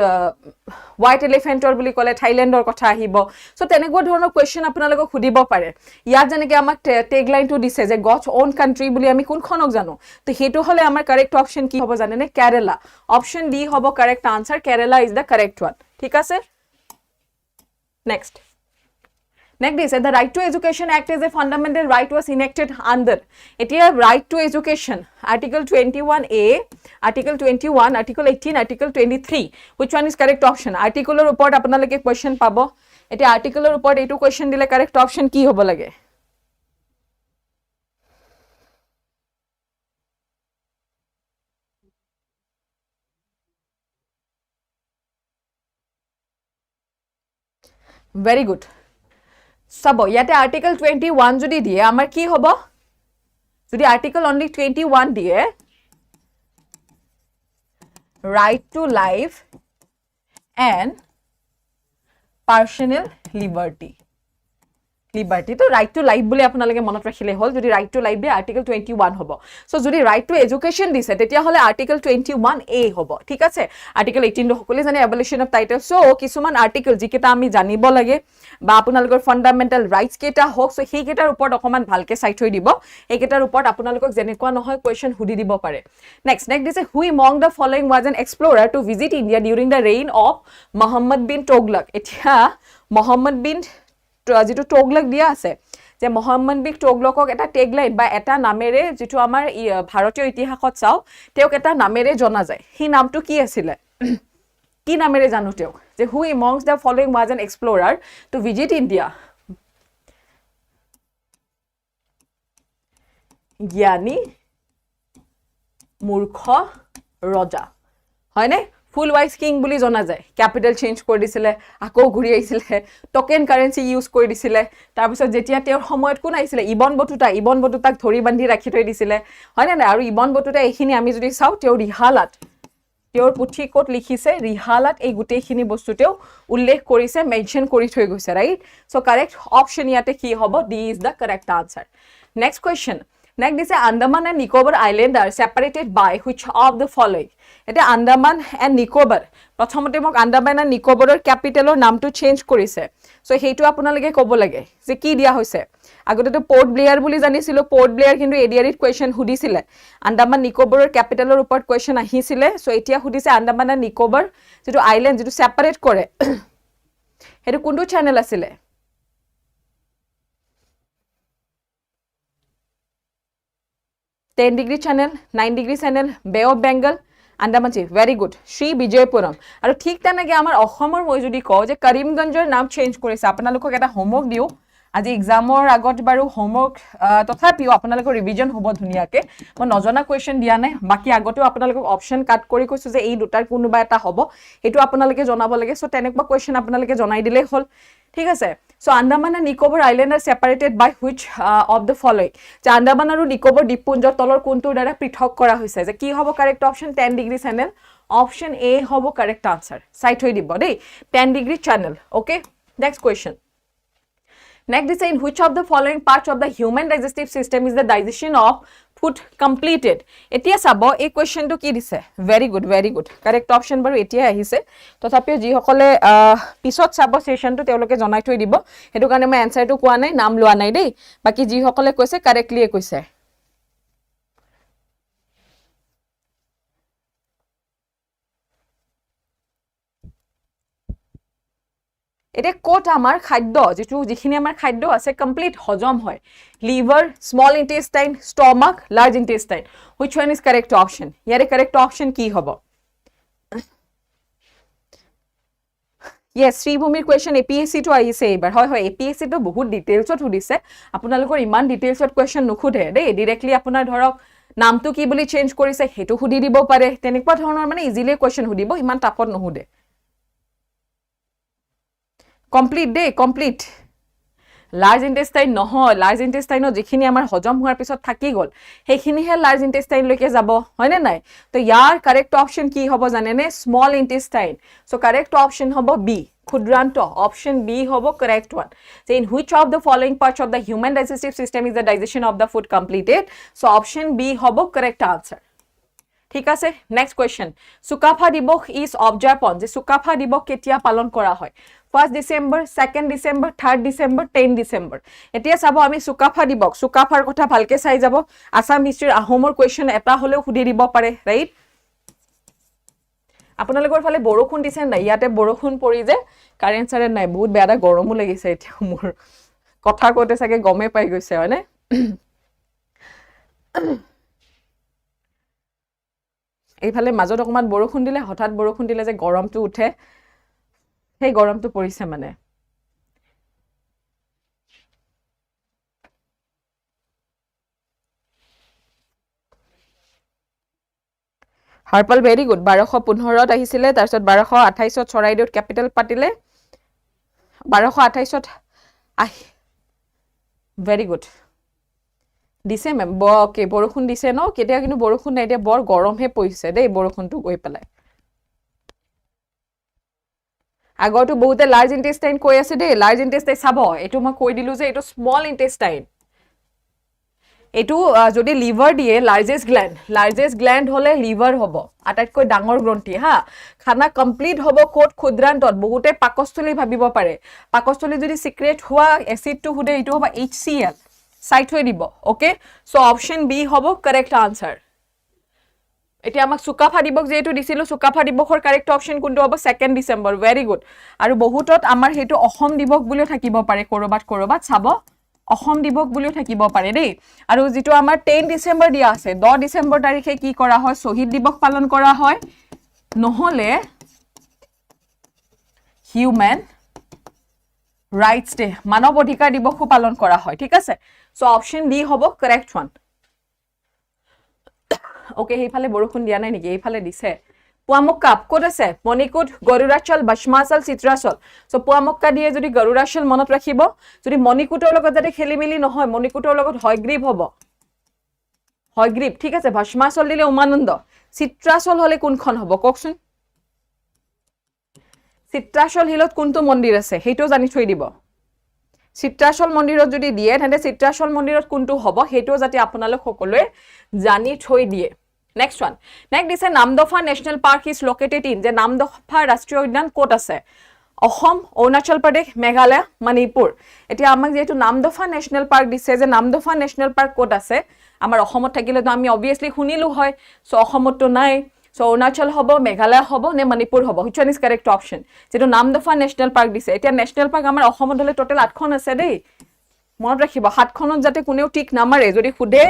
হোৱাইট এলিফেন্টৰ বুলি কলে থাইল্যান্ডৰ কথা আহিব সো তেনেকুৱা ধৰণৰ কোৱেশ্চন আপোনালোকক খুদিব পাৰে ইয়াত যেনেকৈ আমাক টেগলাইনটো দিছে যে গডছ ওন কান্ট্ৰি বুলি আমি কোনখনক জানো তো হেতু হলে আমাৰ কাৰেক্ট অপচন কি হ'ব জানেনে কেৰালা অপচন ডি হ'ব correct answer Kerala is the correct one ঠিক আছে next is the Right to Education Act is a fundamental right was enacted under. Etia Right to Education, Article 21A, Article 21, Article 18, Article 23. Which one is correct option? Article report apnalage question pabo. Etia article report etu question dile correct option ki hobo lage? Very good. Sabo yate article 21 jodi diye amar ki hobo jodi article only 21 diye right to life and personal liberty liberty তো right to life বুলি আপোনালোকে মনত ৰাখিলে হ'ল যদি right to life দিয়ে article 21 হ'ব so যদি ৰাইট টু এডুকেশ্যন দিছে তেতিয়া হলে আৰ্টিকেল 21A হ'ব ঠিক আছে আৰ্টিকেল 18 সকলে জানে এবলিশ্যন অফ টাইটেল সো কিছুমান আৰ্টিকেল যিকেইটা আমি জানিব লাগে বা আপোনালোকৰ ফান্ডামেন্টাল ৰাইটস কেইটা হওক সো সেই কেইটাৰ ওপৰত অকমান ভালকে চাই থৈ দিব এই কেইটাৰ ওপৰত আপোনালোকক যেনেকুৱা নহয় কোৱেশ্চন হুদি দিব পাৰে নেক্সট দিছে who among the following was an explorer to visit India during the reign of Mohammad bin Tughlaq এতিয়া মোহাম্মদ বিন যেটো তোগলক দিয়া আছে যে মোহাম্মদ বিন তোগলকক এটা টেগলাইন বা এটা নামেৰে যেটো আমাৰ ভাৰতীয় ইতিহাসত চাও তেওক এটা নামেৰে জনা যায় হি নামটো কি আছিল কি নামেৰে জানো তেওক যে who amongst the following was an explorer to visit India জ্ঞানী মূৰ্খ ৰজা হয়নে ফুল ওয়াইজ কিং বুলি জনা যায় ক্যাপিটাল চেঞ্জ কৰি দিছিলে আকৌ ঘুৰি আহিছিলে টোকেন কাৰেন্সি ইউজ কৰি দিছিলে তাৰ পিছত যেতিয়া তেওঁৰ সময়ত কোন আহিছিলে ইবন বটুতাক ধৰি বান্ধি ৰাখি থৈ দিছিলে হয়নে না আৰু ইবন বটুতা এইখিনি আমি যদি চাও তেওঁৰ ৰিহালাত তেওঁৰ পুথি ক'ত লিখিছে ৰিহালাত এই গুটেইখিনি বস্তুতেও উল্লেখ কৰিছে মেনশন কৰি থৈ গৈছে ৰাইট সো কারেক্ট অপশন ইয়াতে কি হ'ব D is the correct answer next question Next is Andaman and Nicobar Island are separated by which of the following? এটা Andaman and Nicobar প্ৰথমতে মোক Andaman and Nicobarৰ ক্যাপিটালৰ নামটো চেঞ্জ কৰিছে সো হেইটো আপোনালোকে ক'ব লাগে যে কি দিয়া হৈছে আগতে তো পোৰ্ট ব্লেয়াৰ বুলি জানিছিলো পোৰ্ট ব্লেয়াৰ কিন্তু এডিআৰিত কোৱেশ্চন হুদিছিলে Andaman Nicobarৰ ক্যাপিটালৰ ওপৰত কোৱেশ্চন আহিছিলে সো এতিয়া হুদিছে Andaman and Nicobar যেটো আইল্যান্ড যেটো সেপাৰেট কৰে হেটো কোনটো চ্যানেল আছিলে 10 degree channel 9 degree channel Bay of Bengal Andaman Sea very good Sri Bijayapuram আৰু ঠিক তেনেকৈ আমাৰ অসমৰ মই যদি কওঁ যে কৰিমগঞ্জৰ নাম চেঞ্জ কৰিছে আপোনালোকক এটা হোমৱৰ্ক দিও আজি এক্সামৰ আগত বাৰু হোমৱৰ্ক তথাপিও আপোনালোকৰ ৰিভিজন হ'ব ধুনিয়াকে মই নজনা কোৱেশ্চন দিয়া নাই বাকি আগতেও আপোনালোকক অপচন কাট কৰি কৈছো যে এই দুটাৰ কোনোবা এটা হ'ব এটো আপোনালোকে জনাব লাগে সো তেনেকুৱা কোৱেশ্চন আপোনালোকে জনাই দিলে হ'ল ঠিক আছে So Andaman and Nicobar Island are separated by which of the following? যে Andaman আৰু Nicobar দ্বীপপুঞ্জৰ তলৰ কোনটোৰ দ্বাৰা পৃথক কৰা হৈছে যে কি হ'ব correct option 10 degree channel option A হ'ব কাৰেক্ট আনসাৰ সাইড হৈ দিব দেই 10 degree channel okay next question Next is in which of the following parts of the human digestive system is the digestion of food completed? এতিয়া চাব এই কোৱেশ্চনটো কি দিছে very good correct option বাৰু এতিয়া আহিছে তথাপিও যি সকলে পিছত চাব সেশনটো তেওঁলোকে জনাই থৈ দিব হেতু কাৰণে মই আনসাৰটো কোৱা নাই নাম লোৱা নাই দেই বাকি যি সকলে কৈছে কাৰেক্টলি কৈছে এটা কোট আমাৰ খাদ্য যেটো যিখিনি আমাৰ খাদ্য আছে কমপ্লিট হজম হয় liver small intestine stomach large intestine which one is correct option ইয়াৰে correct option কি হ'ব yes শ্ৰীভূমিৰ কোৱেশ্চন এপিএসসি তো আহিছে এবাৰ হয় এপিএসসি তো বহুত ডিটেইলছত সুধিছে আপোনালোকৰ ইমান ডিটেইলছত কোৱেশ্চন নুখুধে দেই ডাইৰেক্টলি আপোনাৰ ধৰক নামটো কি বুলি চেঞ্জ কৰিছে হেতু সুধি দিব পাৰে তেনেকুৱা ধৰণৰ মানে ইজিলি কোৱেশ্চন সুধিব ইমান টাপত নুহুদে complete day complete large intestine নহয় large intestine যিখিনি আমাৰ হজম হোৱাৰ পিছত থাকি গল সেইখিনি হে large intestine লৈকে যাব হয় না নাই তো ইয়াৰ কারেক্ট অপশন কি হ'ব জানেনে small intestine so correct option হ'ব b ক্ষুদ্ৰান্ত option b হ'ব correct one so in which of the following parts of the human digestive system is the digestion of the food completed so option b হ'ব correct answer ঠিক আছে next question Sukapha দিবস is observe on যে সুকাফা দিবস কেতিয়া পালন কৰা হয় 1st December 2nd December 3rd December 10 December এতিয়া চাব আমি সুকাফা দিবস সুকাফাৰ কথা ভালকে চাই যাব আসাম হিষ্ট্ৰীৰ আহোমৰ কোয়েশ্চন এটা হলেও খুদি দিব পাৰে ৰাইট আপোনালোকৰ ফালে বৰষুণ দিছে নাই ইয়াতে বৰষুণ পৰি যে কাৰেন্ট চাৰে নাই বহুত বেয়া গৰমও লাগিছে এতিয়া মোৰ কথা কওঁতে চাগে গমে পাই গৈছে হয়নে এইফালে মাজত অকমান বৰষুণ দিলে হঠাৎ বৰষুণ দিলে যে গৰমটো উঠে সেই গৰমটো পৰিছে মানে হাৰপাল ভেৰি গুড 1215ত আহিছিলে তাৰ পিছত 1228ত চৰাইদেউত ক্যাপিটাল পাতিলে 1228ত ভেৰি গুড দিছে মেম ওকে বৰষুণ দিছে ন কেতিয়া কিন্তু বৰষুণ নাই দিয়া বৰ গৰম হে পৰিছে দেই বৰষুণটো গৈ পেলাই আগৰটো বহুতে লাৰ্জ ইন্টেষ্টাইন কৈ আছে দেই লাৰ্জ ইন্টেষ্টাইন চাব এটো মই কৈ দিলো যে এটো স্মল ইন্টেষ্টাইন এটো যদি লিভাৰ দিয়ে লাৰ্জেষ্ট গ্ল্যান্ড হলে লিভাৰ হ'ব আটাইতকৈ ডাঙৰ গ্ৰন্থি হা খানা কমপ্লিট হ'ব কোট ক্ষুদ্ৰান্তত বহুতে পাকস্থলী ভাবিব পাৰে পাকস্থলী যদি সিক্ৰেট হোৱা এসিডটো হুদে এটো হ'ব HCl সাইড হৈ দিব ওকে সো অপশন বি হ'ব কারেক্ট আনসার এতিয়া আমাক সুকাফা দিবক যেটো দিছিলো সুকাফা দিবকৰ কাৰেক্ট অপশন কোনটো হ'ব 2 ডিসেম্বৰ ভেৰি গুড আৰু বহুতত আমাৰ হেতু অসম দিবক বুলিও থাকিব পাৰে কৰবাত চাব অসম দিবক বুলিও থাকিব পাৰে দেই আৰু যেটো আমাৰ 10 ডিসেম্বৰ দিয়া আছে 10 ডিসেম্বৰ তাৰিখে কি কৰা হয় শহীদ দিবস পালন কৰা হয় নহলে হিউম্যান ৰাইটস ডে মানৱ অধিকাৰ দিবসও পালন কৰা হয় ঠিক আছে সো অপশন ডি হ'ব কাৰেক্ট ওয়ান ওকে হেইফালে বৰষুণ দিয়া নাই নেকি এইফালে দিছে পুৱামক্কা ক'ত আছে মণিকুট গৰুৰাচল বশমাচল চিত্ৰাচল সো পুৱামক্কা দিয়ে যদি গৰুৰাচল মনত ৰাখিব যদি মণিকুটৰ লগত যাতে খেলিমেলি নহয় মণিকুটৰ লগত হয়গ্ৰীব হ'ব হয়গ্ৰীব ঠিক আছে বশমাচল দিলে উমানন্দ চিত্ৰাচল হলে কোনখন হ'ব কওকচোন চিত্ৰাচল হিলত কোনটো মন্দিৰ আছে হেইটো জানি থৈ দিব চিত্ৰাচল মন্দিৰত যদি দিয়ে তেন্তে চিত্ৰাচল মন্দিৰত কোনটো হ'ব হেইটো যাতে আপোনালোক সকলোৱে জানি থৈ দিয়ে নেক্সট ওয়ান নেক্সট দিছে Namdapha national park is located in যে নামদফা ৰাষ্ট্ৰীয় উদ্যান ক'ত আছে অসম অৰুণাচল প্ৰদেশ মেঘালয় মণিপুৰ এতিয়া আমাক যেটো নামদফা ন্যাশনাল পাৰ্ক দিছে যে নামদফা ন্যাশনাল পাৰ্ক ক'ত আছে আমাৰ অসমত থাকিলে তো আমি অবিয়াসলি শুনিলো হয় সো অসমত তো নাই সো অৰুণাচল হ'ব মেঘালয় হ'ব নে মণিপুৰ হ'ব which one is correct option যেটো নামদফা ন্যাশনাল পাৰ্ক দিছে এতিয়া ন্যাশনাল পাৰ্ক আমাৰ অসমত হলে টোটাল 8খন আছে দেই মনত ৰাখিব 7খনত যাতে কোনেও টিক নামাৰে যদি খুদে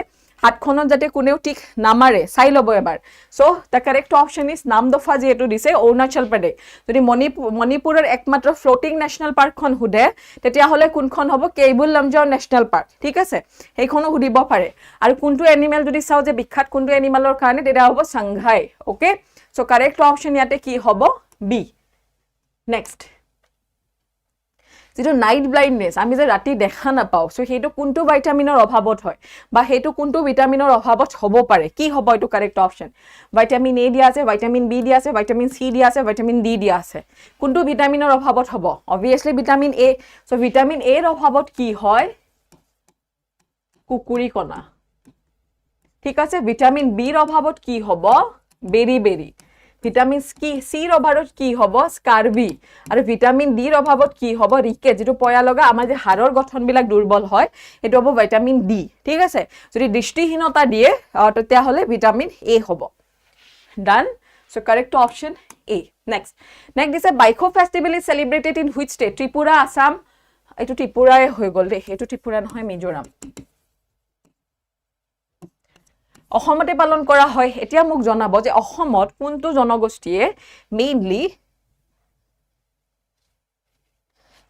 7খনত যাতে কোনেও টিক নামাৰে চাই লব এবাৰ so the correct option is Namdapha যেটো দিছে অৰুণাচল প্ৰদেশ যদি মণিপুৰৰ একমাত্ৰ ফ্লোটিং ন্যাশনাল পার্কখন হুদে তেতিয়া হলে কোনখন হ'ব 𝐀𝐝𝐦𝐢𝐬𝐬𝐢𝐬𝐬𝐻 ন্যাশনাল পার্ক ঠিক আছে হেইখনো হুদিব পাৰে আৰু কোনটো এনিমেল যদি চাও যে বিখ্যাত কোনটো এনিমেলৰ কাৰণে তেতিয়া হ'ব সংঘাই ওকে সো কারেক্ট অপশন ইয়াতে কি হ'ব বি নেক্সট যেটো নাইট ব্লাইন্ডনেস আমি যে ৰাতি দেখা নাপাও সো হেইটো কোনটো ভিটামিনৰ অভাৱত হয় বা হেইটো কোনটো ভিটামিনৰ অভাৱত হ'ব পাৰে কি হ'ব এটো কারেক্ট অপশন ভিটামিন এ দিয়া আছে ভিটামিন বি দিয়া আছে ভিটামিন সি দিয়া আছে ভিটামিন ডি দিয়া আছে কোনটো ভিটামিনৰ অভাৱত হ'ব obviously vitamin A so vitamin এৰ অভাৱত কি হয় কুকুৰি কণা ঠিক আছে ভিটামিন বিৰ অভাৱত কি হ'ব বেৰি ভিটামিন সিৰ অভাৱত কি হ'ব স্কাৰবি আৰু ভিটামিন ডিৰ অভাৱত কি হ'ব ৰিকেট যেটো পয়া লগা আমাৰ যে হাড়ৰ গঠন বিলাক দুৰ্বল হয় এটো হ'ব ভিটামিন ডি ঠিক আছে যদি দৃষ্টিহীনতা দিয়ে তেতিয়া হলে ভিটামিন এ হ'ব done so correct option A next দিছে Baikho festival is celebrated in which state Tripura Assam এটো ত্ৰিপুৰাই হৈ গল দে এটো ত্ৰিপুৰা নহয় মিজোৰাম অসমতে পালন কৰা হয় এতিয়া মোক জনাব যে অসমত কোনটো জনগোষ্ঠীয়ে মেইনলি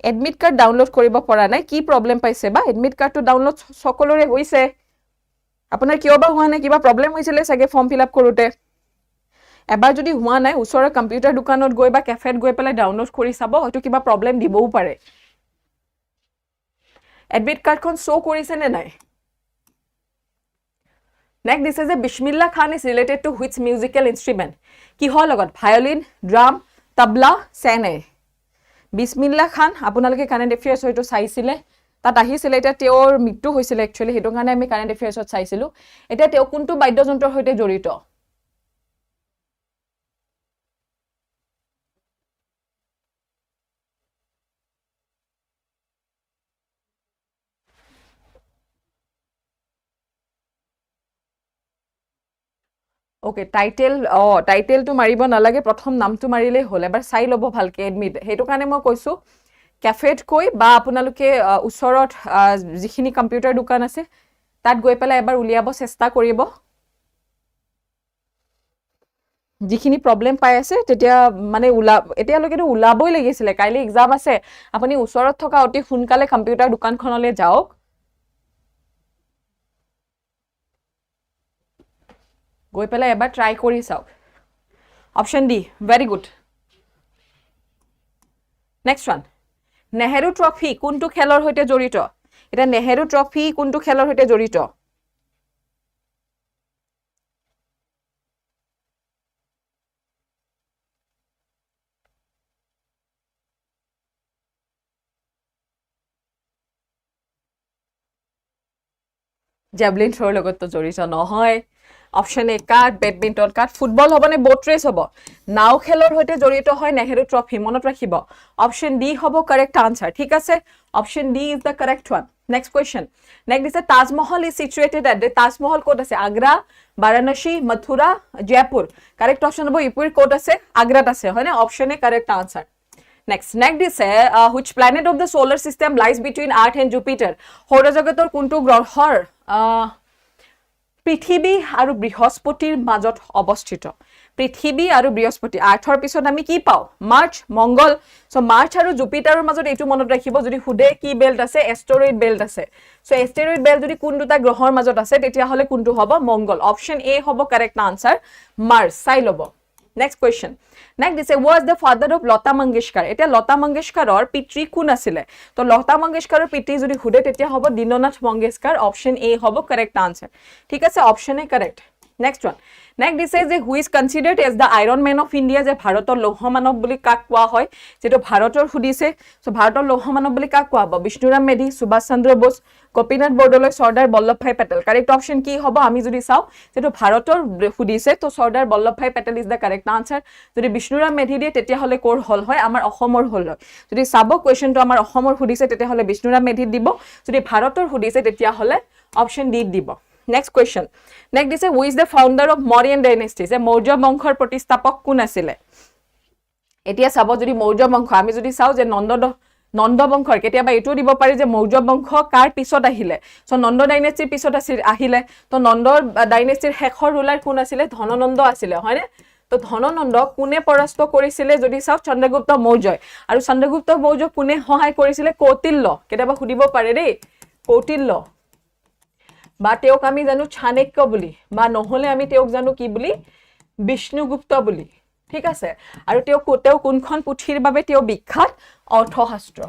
এডমিট কাৰ্ড ডাউনলোড কৰিব পৰা নাই কি প্ৰবলেম পাইছে বা এডমিট কাৰ্ডটো ডাউনলোড সকলোৰে হৈছে আপোনাৰ কিয় বা হোৱা নাই কিবা প্ৰবলেম হৈছিল চাগে ফৰ্ম ফিল আপ কৰোতে এবাৰ যদি হোৱা নাই ওচৰৰ কম্পিউটাৰ দোকানত গৈ বা কেফেত গৈ পেলাই ডাউনলোড কৰি চাব হয়তো কিবা প্ৰবলেম দিবও পাৰে এডমিট কাৰ্ডখন শো কৰিছে নে নাই Next, this is a Bismillah Khan is related to which musical instrument? কিহৰ লগত ভায়োলিন ড্ৰাম তবলা সেনে বিসমিল্লাহ খান আপোনালোকে কাৰেন্ট এফেয়াৰ্স হয়তো চাইছিলে তাত আহিছিলে এটা তেওঁৰ মৃত্যু হৈছিল একচুয়ালি হেতু কাৰণে আমি কাৰেন্ট এফেয়াৰ্সত চাইছিলো এটা তেওঁ কোনটো বাদ্যযন্ত্ৰৰ সৈতে জড়িত ওকে টাইটেল তো মাৰিব নালাগে প্ৰথম নামটো মাৰিলে হল এবাৰ চাই লব ভালকে এডমিট হেতু কাৰণে মই কৈছো ক্যাফেত কৈ বা আপোনালোকে ওচৰত যিখিনি কম্পিউটাৰ দোকান আছে তাত গৈ পেলাই এবাৰ উলিয়াব চেষ্টা কৰিব যিখিনি প্ৰবলেম পাই আছে তেতিয়া মানে এতিয়ালৈকেতো উলাবই লাগিছিলে কাইলে এক্সাম আছে আপুনি ওচৰত থকা অতি সোনকালে কম্পিউটাৰ দোকানখনলৈ যাওক গৈ পেলাই এবাৰ ট্ৰাই কৰি চাওক option D very good next one Nehru trophy কোনটো খেলৰ সৈতে জড়িত এটা নেহেৰু ট্ৰফি কোনটো খেলৰ সৈতে জড়িত জেভলিন থ্ৰৰ লগততো জড়িত নহয় option A card badminton card football হ'ব নে বট ৰেচ হ'ব নাও খেলৰ সৈতে জড়িত হয় নেহেৰু ট্ৰফি মনত ৰাখিব অপশ্যন ডি হ'ব কাৰেক্ট আনসাৰ ঠিক আছে option D is the correct one next question next দিছে তাজমহল ইজ সিচুৱেটেড এট তাজমহল ক'ত আছে আগ্ৰা বাৰাণসী মথুৰা জয়পুৰ কাৰেক্ট অপশ্যন হ'ব ইউপিৰ ক'ত আছে আগ্ৰাত আছে হয়নে option A correct answer Next is which planet of the solar system lies between Earth and Jupiter? সৌৰজগতৰ কোনটো গ্ৰহৰ পৃথিৱী আৰু বৃহস্পতিৰ মাজত অৱস্থিত পৃথিৱী আৰু বৃহস্পতি আৰ্থৰ পিছত আমি কি পাও মাৰ্চ মংগল সো মাৰ্চ আৰু জুপিটাৰৰ মাজত এইটো মনত ৰাখিব যদি হুডে কি বেল্ট আছে এস্টেৰয়েড বেল্ট আছে সো এস্টেৰয়েড বেল্ট যদি কোন দুটা গ্ৰহৰ মাজত আছে তেতিয়া হলে কোনটো হ'ব মংগল অপশ্যন এ হ'ব কাৰেক্ট আনসাৰ মাৰ্চ চাই লব Next question. Next is was the father of Lata Mangeshkar. Eta Lata Mangeshkaror pitri kun asile. To Lata Mangeshkaror pitri jodi hude tetia hobo Dinonath Mangeshkar option A hobo correct answer. Thik ase option A correct. Next one. Next it says who is considered as the Iron Man of India je Bharator Lohha Manav boli kak koa hoy jeto Bharator hudise so Bharator Lohha Manav boli kak koa hobo Bishnuram Medhi Subhash Chandra Bose Gopinath Bordoloi Sardar Vallabhbhai Patel correct option ki hobo ami jodi sao jeto Bharator hudise to Sardar Vallabhbhai Patel is the correct answer jodi Bishnuram Medhi die tetia hole kor hol hoy amar Assomor hol hoy jodi sabo question to amar Assomor hudise tetia hole Bishnuram Medhi dibo jodi Bharator hudise tetia hole option D dibo Next question. Next is who is the founder of Mauryan dynasty? যে মৌৰ্য বংশৰ প্ৰতিষ্ঠাপক কোন আছিল? এতিয়া চাব যদি মৌৰ্য বংশ আমি যদি চাও যে নন্দ বংশৰ কেতিয়াবা এটো দিব পাৰি যে মৌৰ্য বংশ কাৰ পিছত আহিলে সো নন্দ ডাইনেষ্টিৰ পিছত আহিলে তো নন্দ ডাইনেষ্টিৰ শেষৰ ৰুলাৰ কোন আছিল ধননন্দ আছিল হয়নে তো ধননন্দ কোনে পৰাস্ত কৰিছিল যদি চাও চন্দ্ৰগুপ্ত মৌৰ্যই আৰু চন্দ্ৰগুপ্ত মৌৰ্য কোনে সহায় কৰিছিল কৌটিল্য কেতিয়াবা সুধিব পাৰে দেই কৌটিল্য বা তেওক আমি জানো চাণক্য বুলি বা নহলে আমি তেওক জানো কি বুলি বিষ্ণুগুপ্ত বুলি ঠিক আছে আৰু তেও কোনখন পুথিৰ বাবে তেও বিখ্যাত অৰ্থশাস্ত্ৰ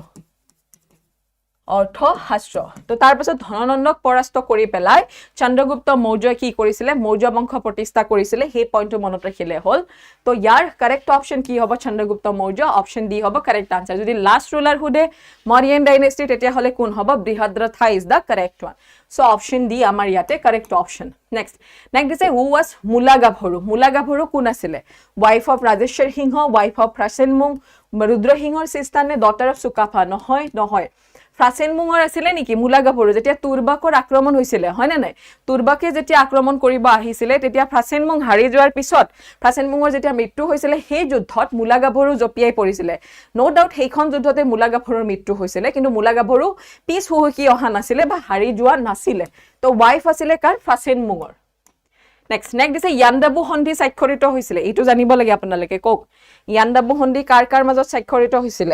তো তাৰ পিছত ধননন্দক পৰাস্ত কৰি পেলাই চন্দ্ৰগুপ্ত মৌৰ্যই কি কৰিছিল মৌৰ্য বংশ প্ৰতিষ্ঠা কৰিছিল সেই পইণ্টটো মনত ৰাখিলে হল তো ইয়াৰ কাৰেক্ট অপশ্যন কি হ'ব চন্দ্ৰগুপ্ত মৌৰ্য অপশ্যন ডি হ'ব কাৰেক্ট আনসাৰ যদি লাষ্ট ৰুলাৰ হুদে মৌৰ্যন ডাইনেষ্টি তেতিয়া হলে কোন হ'ব Brihadratha is the correct one so option D আমাৰ ইয়াতে correct option next is who was Mulagabharu কোন আছিল wife of Rajeswar Singha wife of Phrasengmung Rudra সিংহৰ সিস্টাৰ নে ডটাৰ অফ সুকাফা নহয় ফ্ৰাচেনমুঙৰ আছিল নেকি মুলাগাভৰু যেতিয়া তুৰ্বাকৰ আক্ৰমণ হৈছিল হয় না নাই তুৰ্বাকে যেতিয়া আক্ৰমণ কৰিব আহিছিল তেতিয়া ফ্ৰাচেনমুং হাৰি যোৱাৰ পিছত ফ্ৰাচেনমুঙৰ যেতিয়া মৃত্যু হৈছিল সেই যুদ্ধত মুলাগাভৰু জপিয়াই পৰিছিল নো ডাউট সেইখন যুদ্ধতে মুলাগাভৰুৰ মৃত্যু হৈছিল কিন্তু মুলাগাভৰু পিছ হুকি অহা নাছিল বা হাৰি যোৱা নাছিল তো ওয়াইফ আছিল কাৰ ফ্ৰাচেনমুঙৰ নেক্সট দিছে ইয়াণ্ডাবু সন্ধি স্বাক্ষৰিত হৈছিল এইটো জানিব লাগে আপোনালোকে কক ইয়াণ্ডাবু সন্ধি কাৰ মাজত স্বাক্ষৰিত হৈছিল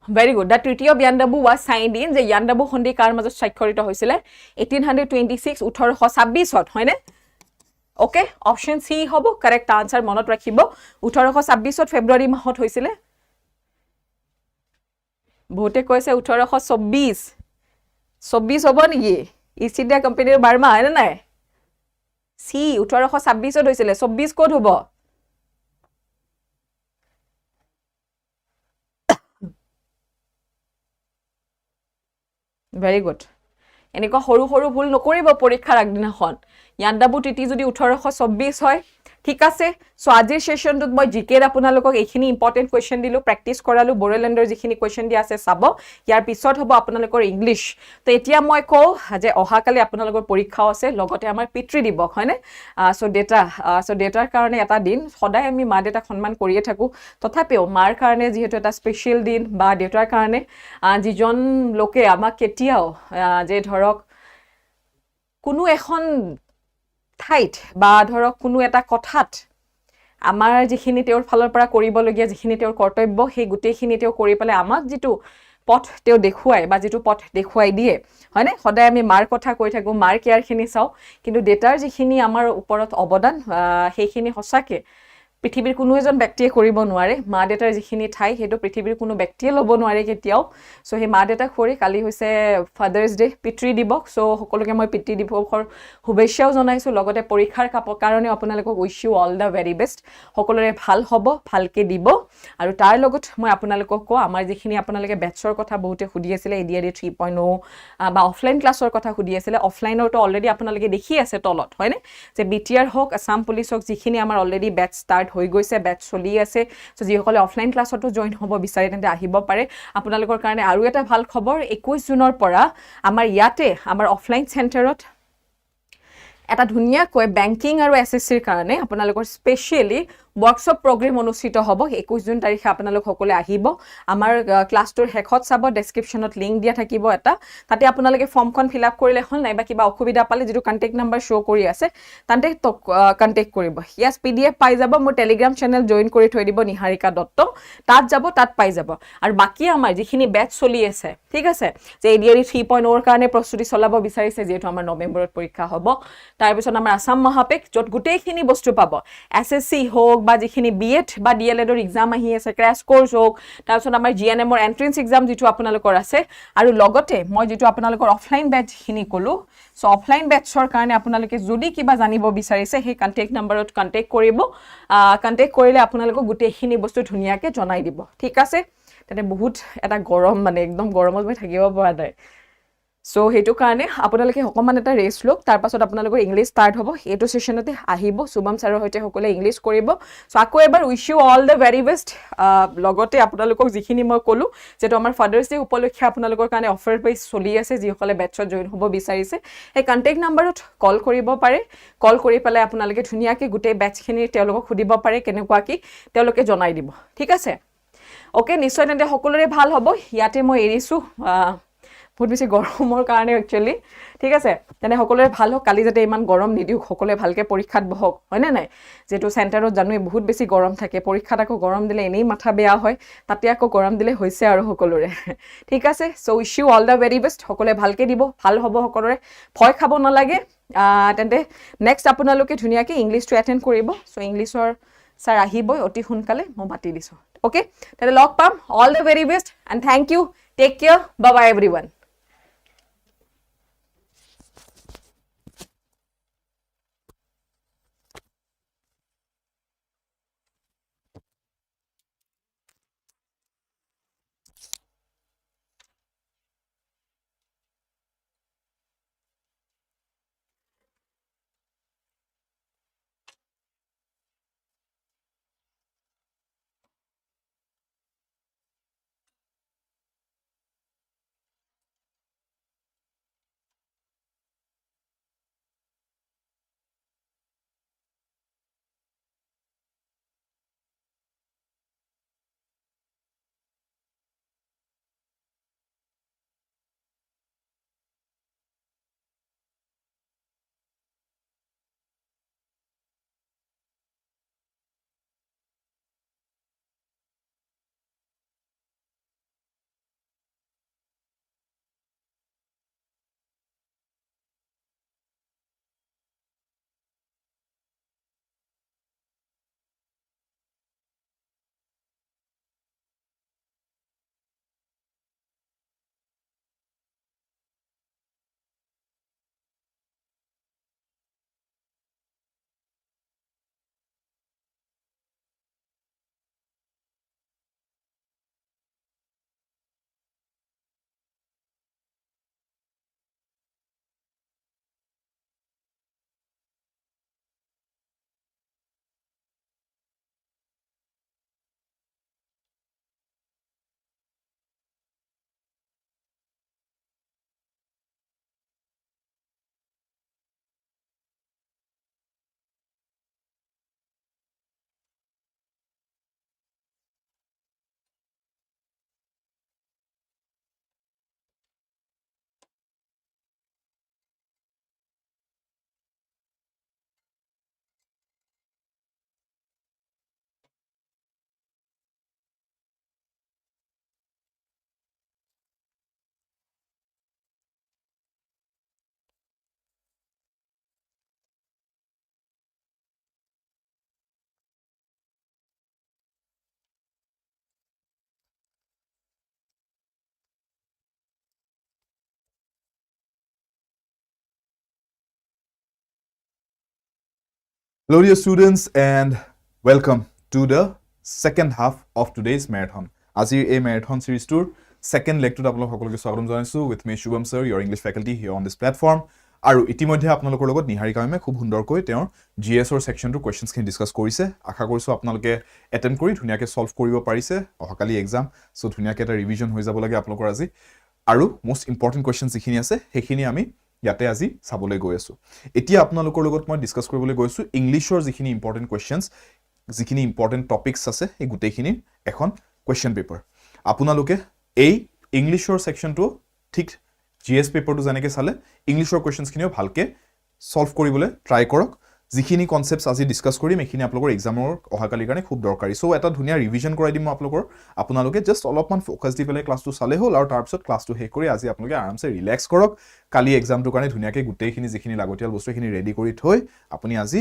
Very good. The Treaty of Yandabu was signed in the Yandabu Hondi কাৰ মাজত স্বাক্ষৰিত হৈছিল 1826 1826 হয়নে ওকে অপশ্যন সি হ'ব কাৰেক্ট আনসাৰ মনত ৰাখিব 1826 ফেব্ৰুৱাৰী মাহত হৈছিল বহুতে কৈছে 1824 হ'ব নেকি ইষ্ট ইণ্ডিয়া কোম্পানীৰ বাৰ্মা হয় নাই সি 1826 হৈছিল 24 ক'ত হ'ব Very good. এনেকুৱা সৰু ভুল নকৰিব পৰীক্ষাৰ আগদিনাখন ইয়াণ্ডাবু টিটি যদি 1824 হয় ঠিক আছে সো আজিৰ সেশনটোত মই জিকেৰ আপোনালোকক এইখিনি ইম্পৰ্টেন্ট কোৱেশ্চন দিলো প্ৰেক্টিস কৰালো বড়োলেণ্ডৰ যিখিনি কোৱেশ্চন দিয়া আছে চাব ইয়াৰ পিছত হ'ব আপোনালোকৰ ইংলিশ তো এতিয়া মই কও যে অহাকালি আপোনালোকৰ পৰীক্ষা আছে লগতে আমাৰ পিতৃ দিৱস হয়নে সো ডেটাৰ কাৰণে এটা দিন সদায় আমি মা দেউতাক সন্মান কৰিয়ে থাকো তথাপিও মাৰ কাৰণে যেহেতু এটা স্পেশাল দিন বা ডেটাৰ কাৰণে যিজন লোকে আমাক কেতিয়াও যে ধৰক কোনো এখন ঠাইত বা ধৰক কোনো এটা কথাত আমাৰ যিখিনি তেওঁৰ ফালৰ পৰা কৰিবলগীয়া যিখিনি তেওঁৰ কৰ্তব্য সেই গুটেইখিনি তেওঁ কৰি পেলাই আমাক যিটো পথ তেওঁ দেখুৱাই বা যিটো পথ দেখুৱাই দিয়ে হয়নে সদায় আমি মাৰ কথা কৈ থাকো মাৰ কেয়াৰখিনি চাও কিন্তু ডেটাৰ যিখিনি আমাৰ ওপৰত অৱদান সেইখিনি সঁচাকে পৃথিৱীৰ কোনো এজন ব্যক্তিয়ে কৰিব নোৱাৰে মা দেউতাৰ যিখিনি ঠাই সেইটো পৃথিৱীৰ কোনো ব্যক্তিয়ে ল'ব নোৱাৰে কেতিয়াও সো সেই মা দেউতাক কৰি কালি হৈছে ফাদাৰ্স ডে পিতৃ দিৱস সো সকলোকে মই পিতৃ দিৱসৰ শুভেচ্ছাও জনাইছো লগতে পৰীক্ষাৰ কাৰণে আপোনালোকক wish you all the very best সকলোৰে ভাল হ'ব ভালকে দিব আৰু তাৰ লগত মই আপোনালোকক কওঁ আমাৰ যিখিনি আপোনালোকে বেটছৰ কথা বহুতে সুধি আছিলে ADRE 3.0 বা অফলাইন ক্লাছৰ কথা সুধি আছিলে অফলাইনৰটো অলৰেডি আপোনালোকে দেখি আছে তলত হয়নে যে BTR হওক আসাম পুলিচ হওক যিখিনি আমাৰ অলৰেডি বেটছ ষ্টাৰ্ট হৈ গৈছে বেটছ চলি আছে সো যিসকলে অফলাইন ক্লাছতো জইন হ'ব বিচাৰে তেন্তে আহিব পাৰে আপোনালোকৰ কাৰণে আৰু এটা ভাল খবৰ 21 জুনৰ পৰা আমাৰ ইয়াতে আমাৰ অফলাইন চেণ্টাৰত এটা ধুনীয়াকৈ বেংকিং আৰু SSCৰ কাৰণে আপোনালোকৰ স্পেশালি ওয়াৰ্কশপ প্ৰোগ্ৰাম অনুষ্ঠিত হ'ব 21 জুন তাৰিখে আপোনালোক সকলে আহিব আমাৰ ক্লাছটোৰ হেকত চাব ডেসক্ৰিপশনত লিংক দিয়া থাকিব এটা তাতে আপোনালোকে ফৰ্মখন ফিল আপ কৰিলে হল নাইবা কিবা অসুবিধা পালে যেটো কন্টাক্ট নাম্বাৰ শো কৰি আছে তাতে কন্টাক্ট কৰিব ইয়াস PDF পাই যাব মোৰ টেলিগ্ৰাম চেনেল জয়েন কৰি থৈ দিব নিহাৰিকা দত্ত তাত যাব তাত পাই যাব আৰু বাকি আমাৰ যিখিনি বেচ চলি আছে ঠিক আছে যে ADRE 3.0 ৰ কাৰণে প্ৰস্তুতি চলাব বিচাৰিছে যেটো আমাৰ নৱেম্বৰত পৰীক্ষা হ'ব তাৰ পিছত আমাৰ আসাম মহাপেক যত গুটেইখিনি বস্তু পাব SSC হোক বা যিখিনি BEd বা DLED ৰ এক্সাম আহি আছে ক্ৰ্যাশ কোৰ্স হোক তাৰ পিছত আমাৰ GNM ৰ এন্ট্ৰেন্স এক্সাম যেটো আপোনালোকৰ আছে আৰু লগতে মই যেটো আপোনালোকৰ অফলাইন বেচ খিনি কলো সো অফলাইন বেচৰ কাৰণে আপোনালোকে যদি কিবা জানিব বিচাৰিছে সেই কন্টাক্ট নম্বৰত কন্টাক্ট কৰিব কন্টাক্ট কৰিলে আপোনালোকক গুটেইখিনি বস্তু ধুনিয়াকে জনাই দিব ঠিক আছে তেনে বহুত এটা গৰম মানে একদম গৰমত মই থাকিব পৰা নাই সো হেতু কাৰণে আপোনালোকে অকমান এটা ৰেষ্ট লওক তাৰ পাছত আপোনালোকৰ ইংলিশ ষ্টাৰ্ট হ'ব এটো সেশনতে আহিব শুভম ছাৰৰ হৈতে সকলে ইংলিশ কৰিব সো আকৌ এবাৰ wish you all the very best লগতে আপোনালোকক যিখিনি মই কলো যেটো আমাৰ ফাদাৰ্স ডে উপলক্ষে আপোনালোকৰ কাৰণে অফাৰ পেজ চলি আছে যিসকলে বেচত জয়েন হ'ব বিচাৰিছে এই কন্টাক্ট নম্বৰত কল কৰিব পাৰে কল কৰি পেলাই আপোনালোকে ধুনিয়াকে গুটেই বেচখিনি তেওঁলোকক খুদিব পাৰে কেনেকুৱা কি তেওঁলোকে জনাই দিব ঠিক আছে ওকে নিশ্চয় তেন্তে সকলোৰে ভাল হ'ব ইয়াতে মই এৰিছো বহুত বেছি গৰমৰ কাৰণে একচুয়ালি ঠিক আছে তেনে সকলোৰে ভাল হোক কালি যাতে ইমান গৰম নিদিও সকলোৱে ভালকে পৰীক্ষাত বহক হয় না নাই যেটো চেণ্টাৰত জানুই বহুত বেছি গৰম থাকে পৰীক্ষাত আকৌ গৰম দিলে এনেই মাথা বেয়া হয় তাতে আকৌ গৰম দিলে হৈছে আৰু সকলোৰে ঠিক আছে so wish you all the very best সকলোৱে ভালকে দিব ভাল হ'ব সকলোৰে ভয় খাব নালাগে তেন্তে নেক্সট আপোনালোকে ধুনিয়াকে ইংলিশটো এটেন্ড কৰিব সো ইংলিশৰ স্যাৰ আহিবই অতি সোনকালে মই মাতি দিছো ওকে তেন্তে লগ পাম all the very best and thank you take care bye bye everyone Hello dear students and welcome to the second half of today's marathon. Azir a marathon series tour second leg to apnalok সকলকে স্বাগতম জানাইছো with me Shubham sir, your English faculty here on this platform. আৰু ইতিমধ্যে আপোনালোকৰ লগত নিহাৰিকা মেমে খুব সুন্দৰকৈ তেওঁৰ GS ৰ সেকশনটো কোৱেশ্চনছ খিনি ডিসকাস কৰিছে আশা কৰিছো আপোনালোকে এটেম্প কৰি ধুনিয়াকে সলভ কৰিব পাৰিছে অহাকালি এক্সাম সো ধুনিয়াকে এটা ৰিভিজন হৈ যাব লাগে আপোনালোকৰ আজি আৰু মোস্ট ইম্পৰ্টেন্ট কোৱেশ্চনছ যিখিনি আছে সেইখিনি আমি ইয়াতে আজি চাবলৈ গৈ আছো এতিয়া আপোনালোকৰ লগত মই ডিসকাস কৰিবলৈ গৈছো ইংলিশৰ যিখিনি ইম্পৰ্টেন্ট কোৱেশ্চনছ যিখিনি ইম্পৰ্টেন্ট টপিকস আছে এই গুটেইখিনি এখন কোৱেশ্চন পেপাৰ আপোনালোকে এই ইংলিশৰ সেকশনটো ঠিক GS পেপাৰটো জানেকে চালে ইংলিশৰ কোৱেশ্চনছ খিনিও ভালকে সলভ কৰিবলৈ ট্ৰাই কৰক যিখিনি কনসেপ্টস আজি ডিসকাস কৰিম এখিনি আপোনালোকৰ এক্সামৰ অহাকালিৰ কাৰণে খুব দৰকাৰী সো এটা ধুনিয়া ৰিভিজন কৰাই দিম আপোনালোকে জাস্ট অলপমান ফোকাস দি পেলাই ক্লাসটো চালে হ'ল আৰু তাৰ পিছত ক্লাসটো শেষ কৰি আজি আপোনালোকে আৰামছে ৰিলেক্স কৰক কালি এক্সামটোৰ কাৰণে ধুনিয়াকে গুটেইখিনি যিখিনি লাগতিয়াল বস্তুখিনি ৰেডি কৰি থৈ আপুনি আজি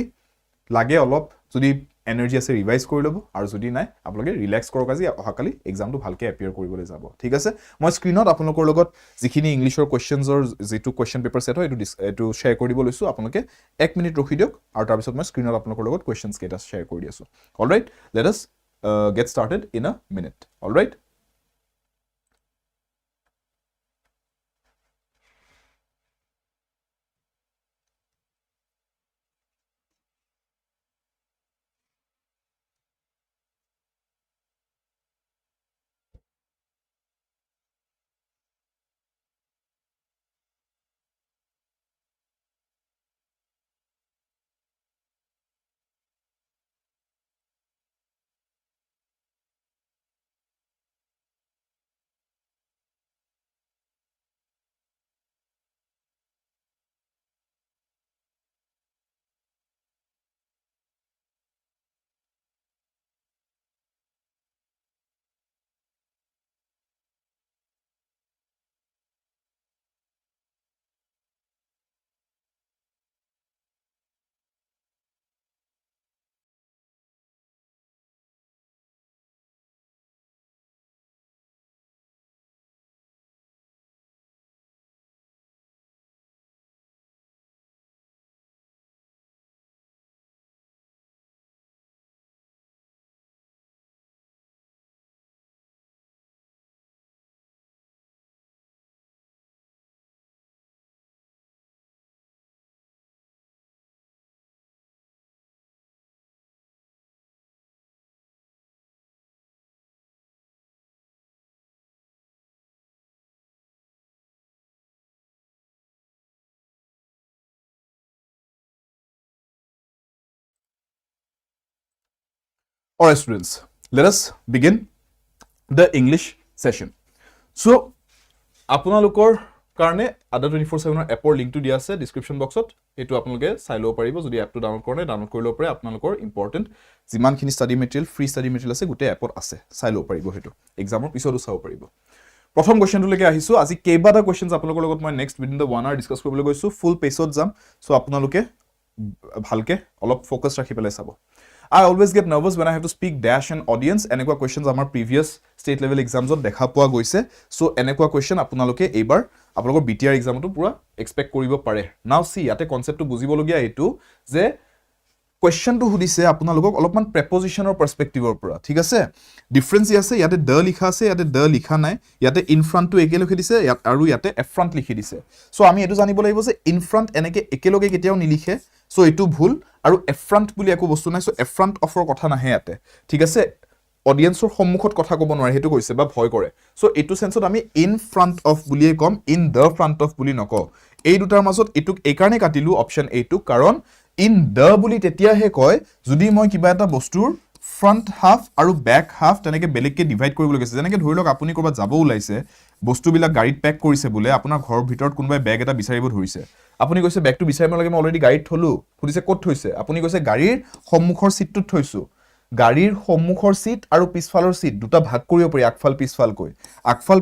লাগে অলপ যদি এনাৰ্জি আছে ৰিভাইজ কৰি লব আৰু যদি নাই আপোনালোকে ৰিলেক্স কৰক আজি অহাকালি এক্সামটো ভালকে এপিয়াৰ কৰিবলৈ যাব ঠিক আছে মই স্ক্ৰিনত আপোনালোকৰ লগত যিখিনি ইংলিশৰ কোৱেশ্চনছৰ যেটো কোৱেশ্চন পেপাৰ সেট হয় এটো শেয়াৰ কৰি দিব লৈছো আপোনালোকে 1 মিনিট ৰখি দিয়ক আৰু তাৰ পিছত মই স্ক্ৰিনত আপোনালোকৰ লগত কোৱেশ্চনছ কেইটা শেয়াৰ কৰি দি আছো alright let us get started in a minute alright Alright students, let us begin the English session. So, আপোনালোকৰ কাৰণে Adda247 ৰ এপৰ লিংকটো দিয়া আছে ডেসক্ৰিপচন বক্সত এটো আপোনালোকে চাই লব পাৰিব যদি এপটো ডাউনলোড কৰে ডাউনলোড কৰি লব পাৰে আপোনালোকৰ ইম্পৰ্টেন্ট যিমানখিনি study material free study material আছে গোটেই এপত আছে চাই লব পাৰিব হেতু এক্সামৰ পিছতো চাব পাৰিব প্ৰথম কোৱেশ্চনটো লৈকে আহিছো আজি কেইবাটা কোৱেশ্চনছ আপোনালোকৰ লগত মই next within the 1 hour discuss কৰিবলৈ গৈছো ফুল পেজত যাম সো আপোনালোকে ভালকে অলপ ফোকাস ৰাখি পেলাই চাব I always get nervous when I have to speak dash an audience. এনেকুৱা questions আমাৰ previous state level exams ত দেখা পোৱা গৈছে so এনেকুৱা question আপোনালোকে এইবাৰ আপোনালোকৰ BTR exam টো পুৰা expect কৰিব পাৰে now see ইয়াতে concept টো বুজিবলগীয়া এটো যে question টো সুধিছে আপোনালোকক অলপমান preposition ৰ perspective ৰ পৰা ঠিক আছে difference আছে ইয়াতে the লিখা আছে ইয়াতে the লিখা নাই ইয়াতে in front টো একেলগে দিছে আৰু ইয়াতে f front লিখি দিছে so আমি এটো জানিব লাগিব যে in front এনেকে একেলগে কেতিয়াও নিলিখে so এটো ভুল আৰু f front বুলি একো বস্তু নাই so f front of ৰ কথা নাহে ইয়াতে ঠিক আছে অডিয়েন্সৰ সম্মুখত কথা ক'ব নোৱাৰে হেতু কৈছে বা ভয় কৰে so এটো সেন্সত আমি in front of বুলিয়ে কম in the front of বুলি নক এই দুটাৰ মাজত এটুক এই কাৰণে কাটিলো অপচন এ টু কাৰণ in the বুলি তেতিয়াহে কয় যদি মই কিবা এটা বস্তুৰ front half আৰু back half তেনেকে বেলেগকে ডিভাইড কৰিবলৈ গৈছে যেনেকে ধৰি লওক আপুনি কৰবা যাব ওলাইছে বস্তুবিলাক গাড়ীত পেক কৰিছে বুলে আপোনাৰ ঘৰৰ ভিতৰত কোনোবাই বেগ এটা বিচাৰিব ধৰিছে আপুনি কৈছে বেগটো বিচাৰিব লাগে মই অলৰেডি গাড়ীত থলো খুদিছে ক'ত থৈছে আপুনি কৈছে গাড়ীৰ সম্মুখৰ সিটটোত থৈছো গাড়ীৰ সম্মুখৰ সিট আৰু পিছফালৰ সিট দুটা ভাগ কৰিব পাৰি আগফাল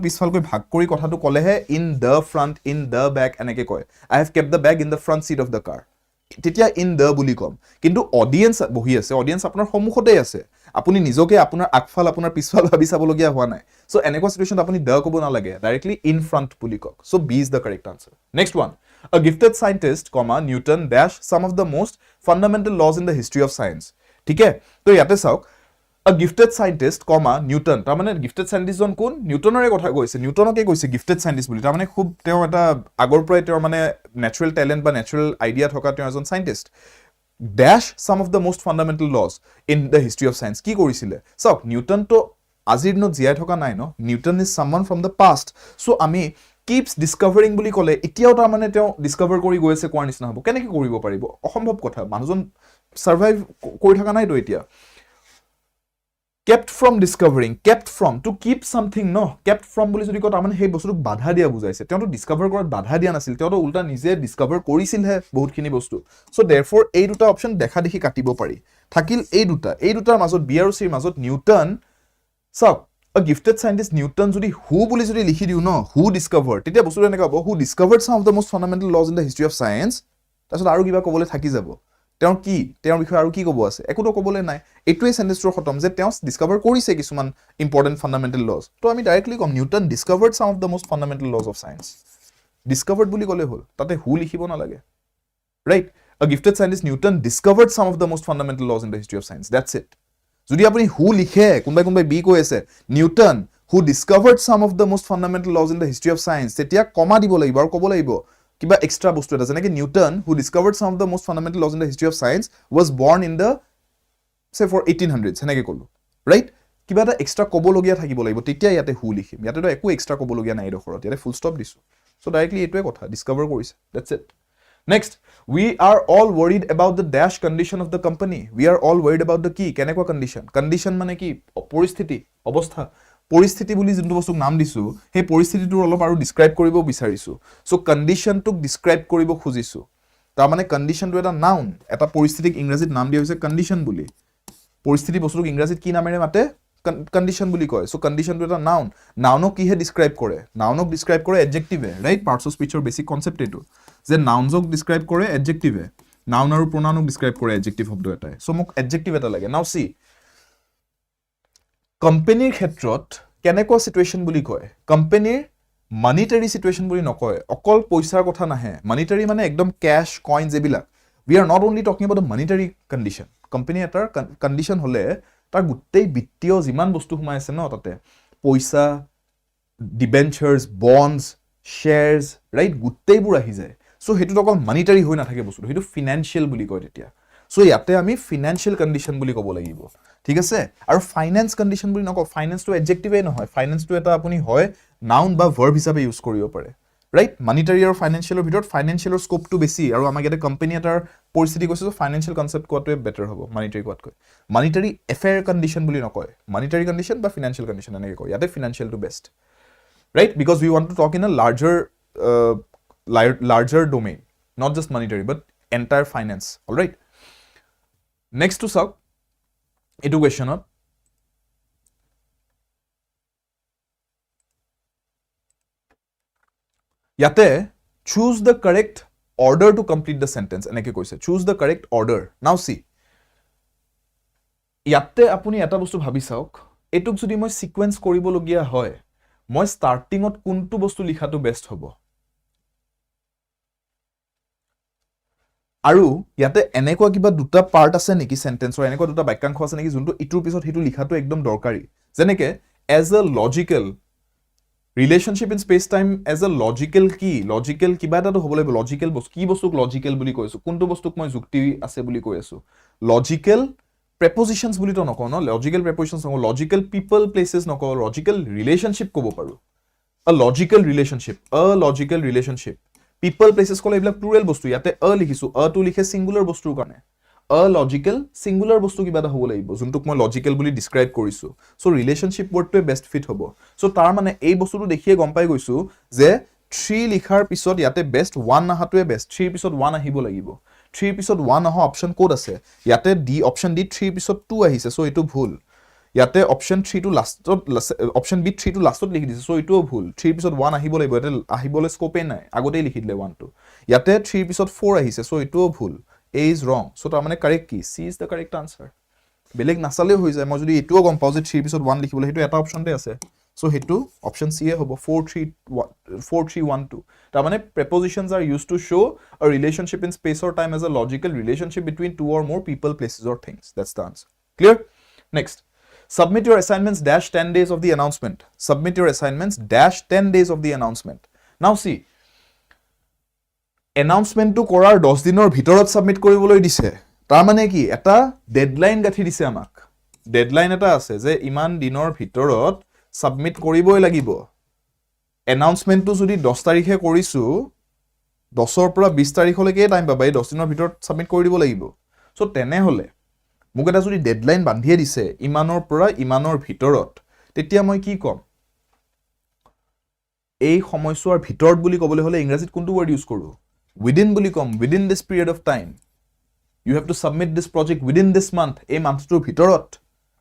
পিছফালকৈ ভাগ কৰি কথাটো কলেহে in the front in the back এনেকে কয় I have kept the bag in the front seat of the car তেতিয়া ইন দ্য বুলি কম কিন্তু অডিয়েন্স বহি আছে অডিয়েন্স আপোনাৰ সন্মুখতেই আছে আপুনি নিজকে আপোনাৰ আগফাল আপোনাৰ পিছফাল ভাবি চাবলগীয়া হোৱা নাই সো এনেকুৱা সিচুৱেশ্যনত আপুনি দ্য ক'ব নালাগে ডাইৰেক্টলি ইন ফ্ৰণ্ট বুলি কওক so B is the correct answer next one A gifted scientist, Newton dash some of the most fundamental laws in the history of science. ঠিক আছে তো ইয়াতে চাওক A gifted scientist, Newton. তাৰ মানে gifted scientist জন কোন নিউটনৰে কথা কৈছে নিউটনকে কৈছে gifted scientist বুলি তাৰ মানে খুব তেওঁ এটা আগৰ পৰাই তেওঁৰ মানে ন্যাচাৰাল ট্যালেন্ট বা ন্যাচাৰাল আইডিয়া থকা তেওঁ এজন সাইন্টিষ্ট dash some of the most fundamental laws in the history of science কি কৰিছিলে চাওক নিউটন তো আজিৰ দিনত জীয়াই থকা নাই ন Newton is someone from the past so আমি keeps discovering বুলি ক'লে এতিয়াও তাৰ মানে তেওঁ ডিসকভাৰ কৰি গৈ আছে কোৱাৰ নিচিনা হ'ব কেনেকৈ কৰিব পাৰিব অসম্ভৱ কথা মানুহজন সাৰ্ভাইভ কৰি থকা নাই তো এতিয়া kept from discovering kept from to keep something no kept from বুলি যদি কওঁ তাৰ মানে সেই বস্তুটোক বাধা দিয়া বুজাইছে তেওঁটো ডিসকভাৰ কৰাত বাধা দিয়া নাছিল তেওঁটো উল্টা নিজে ডিসকভাৰ কৰিছিলহে বহুতখিনি বস্তু সো देयरफॉर এই দুটা অপচন দেখা দেখি কাটিব পাৰি থাকিল এই দুটাৰ মাজত বি আৰু সিৰ মাজত নিউটন চাওক A gifted scientist Newton যদি who বুলি যদি লিখি দিও ন who discovered তেতিয়া বস্তুটো এনেকা হ'ব who discovered some of the most fundamental laws in the history of science তাৰছত আৰু কিবা ক'বলৈ থাকি যাব তেওঁৰ কি তেওঁৰ বিষয়ে আৰু কি ক'ব আছে একোটো ক'বলৈ নাই এটোৱে সেন্টেন্সৰ খতম যে তেওঁ ডিসকভাৰ কৰিছে কিছুমান ইম্পৰ্টেন্ট ফান্ডামেন্টাল লজ তো আমি directly com Newton discovered some of the most fundamental laws of science discovered বুলি ক'লে হ'ল তাতে who লিখিব নালাগে right A gifted scientist Newton discovered some of the most fundamental laws in the history of science that's it যদি আপুনি who লিখে কোনবাই বি কৈ আছে Newton who discovered some of the most fundamental laws in the history of science তেতিয়া কমা দিব লাগিব আৰু ক'ব লাগিব কিবা এক্সট্ৰা বস্তু এটা যেনেকৈ Newton who discovered some of the most fundamental laws in the history of science was born in the say for 1800s হেনেকৈ ক'লো ৰাইট কিবা এটা এক্সট্ৰা ক'বলগীয়া থাকিব লাগিব তেতিয়া ইয়াতে who লিখিম ইয়াতে তো একো এক্সট্ৰা ক'বলগীয়া নাই ডখৰত ইয়াতে ফুল ষ্টপ দিছো সো ডাইৰেক্টলি এটোৱে কথা ডিসকভাৰ কৰিছে that's it Next, we are all worried about the dash condition of the company. We are all worried about the key. কেনেকুৱা condition? Condition মানে কি? পৰিস্থিতি, অৱস্থা। পৰিস্থিতি বুলি যোনটো বস্তুক নাম দিছো, সেই পৰিস্থিতিটো অলপ আৰু describe কৰিব বিচাৰিছো। So condition টোক describe কৰিব খুজিছো। তাৰ মানে condition টো এটা noun, এটা পৰিস্থিতিক ইংৰাজীত নাম দিয়া হৈছে condition বুলি। পৰিস্থিতি বস্তুক ইংৰাজীত কি নামেৰে মাতে? Condition বুলি কয় সো কন্ডিশন টো এটা নাউন নাউনক কিহে ডিসক্রাইব কৰে নাউনক ডিসক্ৰাইব কৰে এডজেক্টিভে ৰাইট পাৰ্টস অফ স্পিচৰ বেসিক কনসেপ্ট এটো যে নাউনজক ডিসক্ৰাইব কৰে এডজেক্টিভে নাউন আৰু প্ৰোনাউনক ডিসক্ৰাইব কৰে এডজেক্টিভ শব্দ এটাই সো মোক এডজেক্টিভ এটা লাগে নাও সি কোম্পানীৰ ক্ষেত্ৰত কেনেকুৱা সিচুৱেশন বুলি কয় কোম্পানীৰ মনিটাৰী সিচুৱেশন বুলি নকয় অকল পইচাৰ কথা নাহে মনিটাৰী মানে একদম ক্যাশ কয়েনস এবিলাক we are not only talking about the monetary condition company এটাৰ কন্ডিশন হলে তাৰ গুটেই বিত্তীয় যিমান বস্তু হুমাই আছে ন তাতে পইচা ডিবেঞ্চাৰ্স বন্ডস শেয়াৰস ৰাইট গুটেইবোৰ আহি যায় সো হেতু অকল মনিটাৰী হৈ নাথাকে বস্তু হেতু ফাইনান্সিয়াল বুলি কয় তেতিয়া সো ইয়াতে আমি ফাইনান্সিয়াল কন্ডিশন বুলি ক'ব লাগিব ঠিক আছে আৰু ফাইনান্স কন্ডিশন বুলি নকওঁ ফাইনান্স টো এডজেক্টিভে নহয় ফাইনান্স টো এটা আপুনি হয় নাউন বা ভাৰ্ব হিচাপে ইউজ কৰিব পাৰে right monetary আৰু financial ভিতৰত financial স্কোপ টো বেছি আৰু আমাক এটা কোম্পানী এটাৰ পৰিস্থিতি কৈছে financial concept কোৱাটোৱে বেটাৰ হ'ব monetary কোৱাতকৈ monetary affair condition বুলি নকয় monetary condition বা financial condition এনেকৈ কয় ইয়াতে financial টো best right because we want to talk in a larger domain not just monetary but entire finance all right next to sub etu question Yate, choose the correct order to complete the sentence. এনেকে কৈছে choose the correct order. Now see. ইয়াতে আপুনি এটা বস্তু ভাবি চাওক এটুক যদি মই সিকোয়েন্স কৰিব লগিয়া হয় মই স্টাৰ্টিংত কোনটো বস্তু লিখাটো বেস্ট হ'ব আৰু ইয়াতে এনেকুৱা কিবা দুটা পাৰ্ট আছে নেকি সেন্টেন্সৰ এনেকুৱা দুটা বাক্যাংশ আছে নেকি যোনটো ইটোৰ পিছত হিটো লিখাটো একদম দৰকাৰী যেনেকে as a logical relationship in space time as a logical কিবা এটা হ'ব লাগিব লজিক্যাল বস্তু কি বস্তুক লজিক্যাল বুলি কৈছো কোনটো বস্তুক মই যুক্তি আছে বুলি কৈ আছো লজিক্যাল prepositions বুলি তো নকওঁ ন লজিক্যাল prepositions নকওঁ লজিক্যাল people places নকওঁ লজিক্যাল relationship ক'ব পাৰো a logical relationship people places ক'লে এইবিলাক প্লুৰেল বস্তু ইয়াতে a লিখিছো a টো লিখে সিঙ্গুলাৰ বস্তুৰ কাৰণে a logical singular বস্তু কিবা এটা হ'ব লাগিব যোনটোক মই লজিক্যাল বুলি ডিসক্ৰাইব কৰিছো সো ৰিলেশনশিপ ওয়াৰ্ডটোৱে বেষ্ট ফিট হ'ব সো তাৰ মানে এই বস্তুটো দেখিয়ে গম পাই গৈছো যে 3 লিখাৰ পিছত ইয়াতে বেষ্ট 1 আহাটোৱে বেষ্ট 3 পিছত 1 আহিব লাগিব 3 পিছত 1 আহা অপচন কোড আছে ইয়াতে ডি অপচন ডি 3 পিছত 2 আহিছে সো এটো ভুল ইয়াতে অপচন 3 টু লাষ্টত অপচন বি 3 টু লাষ্টত লিখি দিছে সো এটো ভুল 3 পিছত 1 আহিব লাগিব ইয়াতে আহিবলে স্কোপে নাই আগতেই লিখি দিলে 1 টু ইয়াতে 3 পিছত 4 আহিছে সো এটো ভুল A is wrong. So তাৰ মানে correct কি? C is the correct answer. বেলেগ নাচালেও হৈ যায় মই যদি এটোও গম পাও যে 3 পিছত 1 লিখিবলৈ হেতু এটা অপচনতে আছে সো হেতু অপচন সি এ হ'ব 4312 তাৰ মানে prepositions are used to show a relationship in space or time as a logical relationship between two or more people, places or things. That's the answer. Clear? Next, submit your assignments dash 10 days of the announcement. Submit your assignments dash 10 days of the announcement. Now see, announcement to korar 10 dinor bhitorot submit koriboloi dise. তাৰ মানে কি এটা deadline গাঠি দিছে আমাক deadline এটা আছে যে ইমান দিনৰ ভিতৰত সাবমিট কৰিবই লাগিব এনাউন্সমেন্টটো যদি 10 তাৰিখে কৰিছো 10 ৰ পৰা 20 তাৰিখলৈকে টাইম পাবা এই 10 দিনৰ ভিতৰত সাবমিট কৰি দিব লাগিব সো তেনে হলে মোক এটা যদি ডেডলাইন বান্ধিয়ে দিছে ইমানৰ পৰা ইমানৰ ভিতৰত তেতিয়া মই কি কম এই সময়ছোৱাৰ ভিতৰত বুলি ক'বলৈ হলে ইংৰাজীত কোনটো ওয়াৰ্ড ইউজ কৰো within বুলি কম within this period of time. You have to submit this project within this month. A month to bhitorot.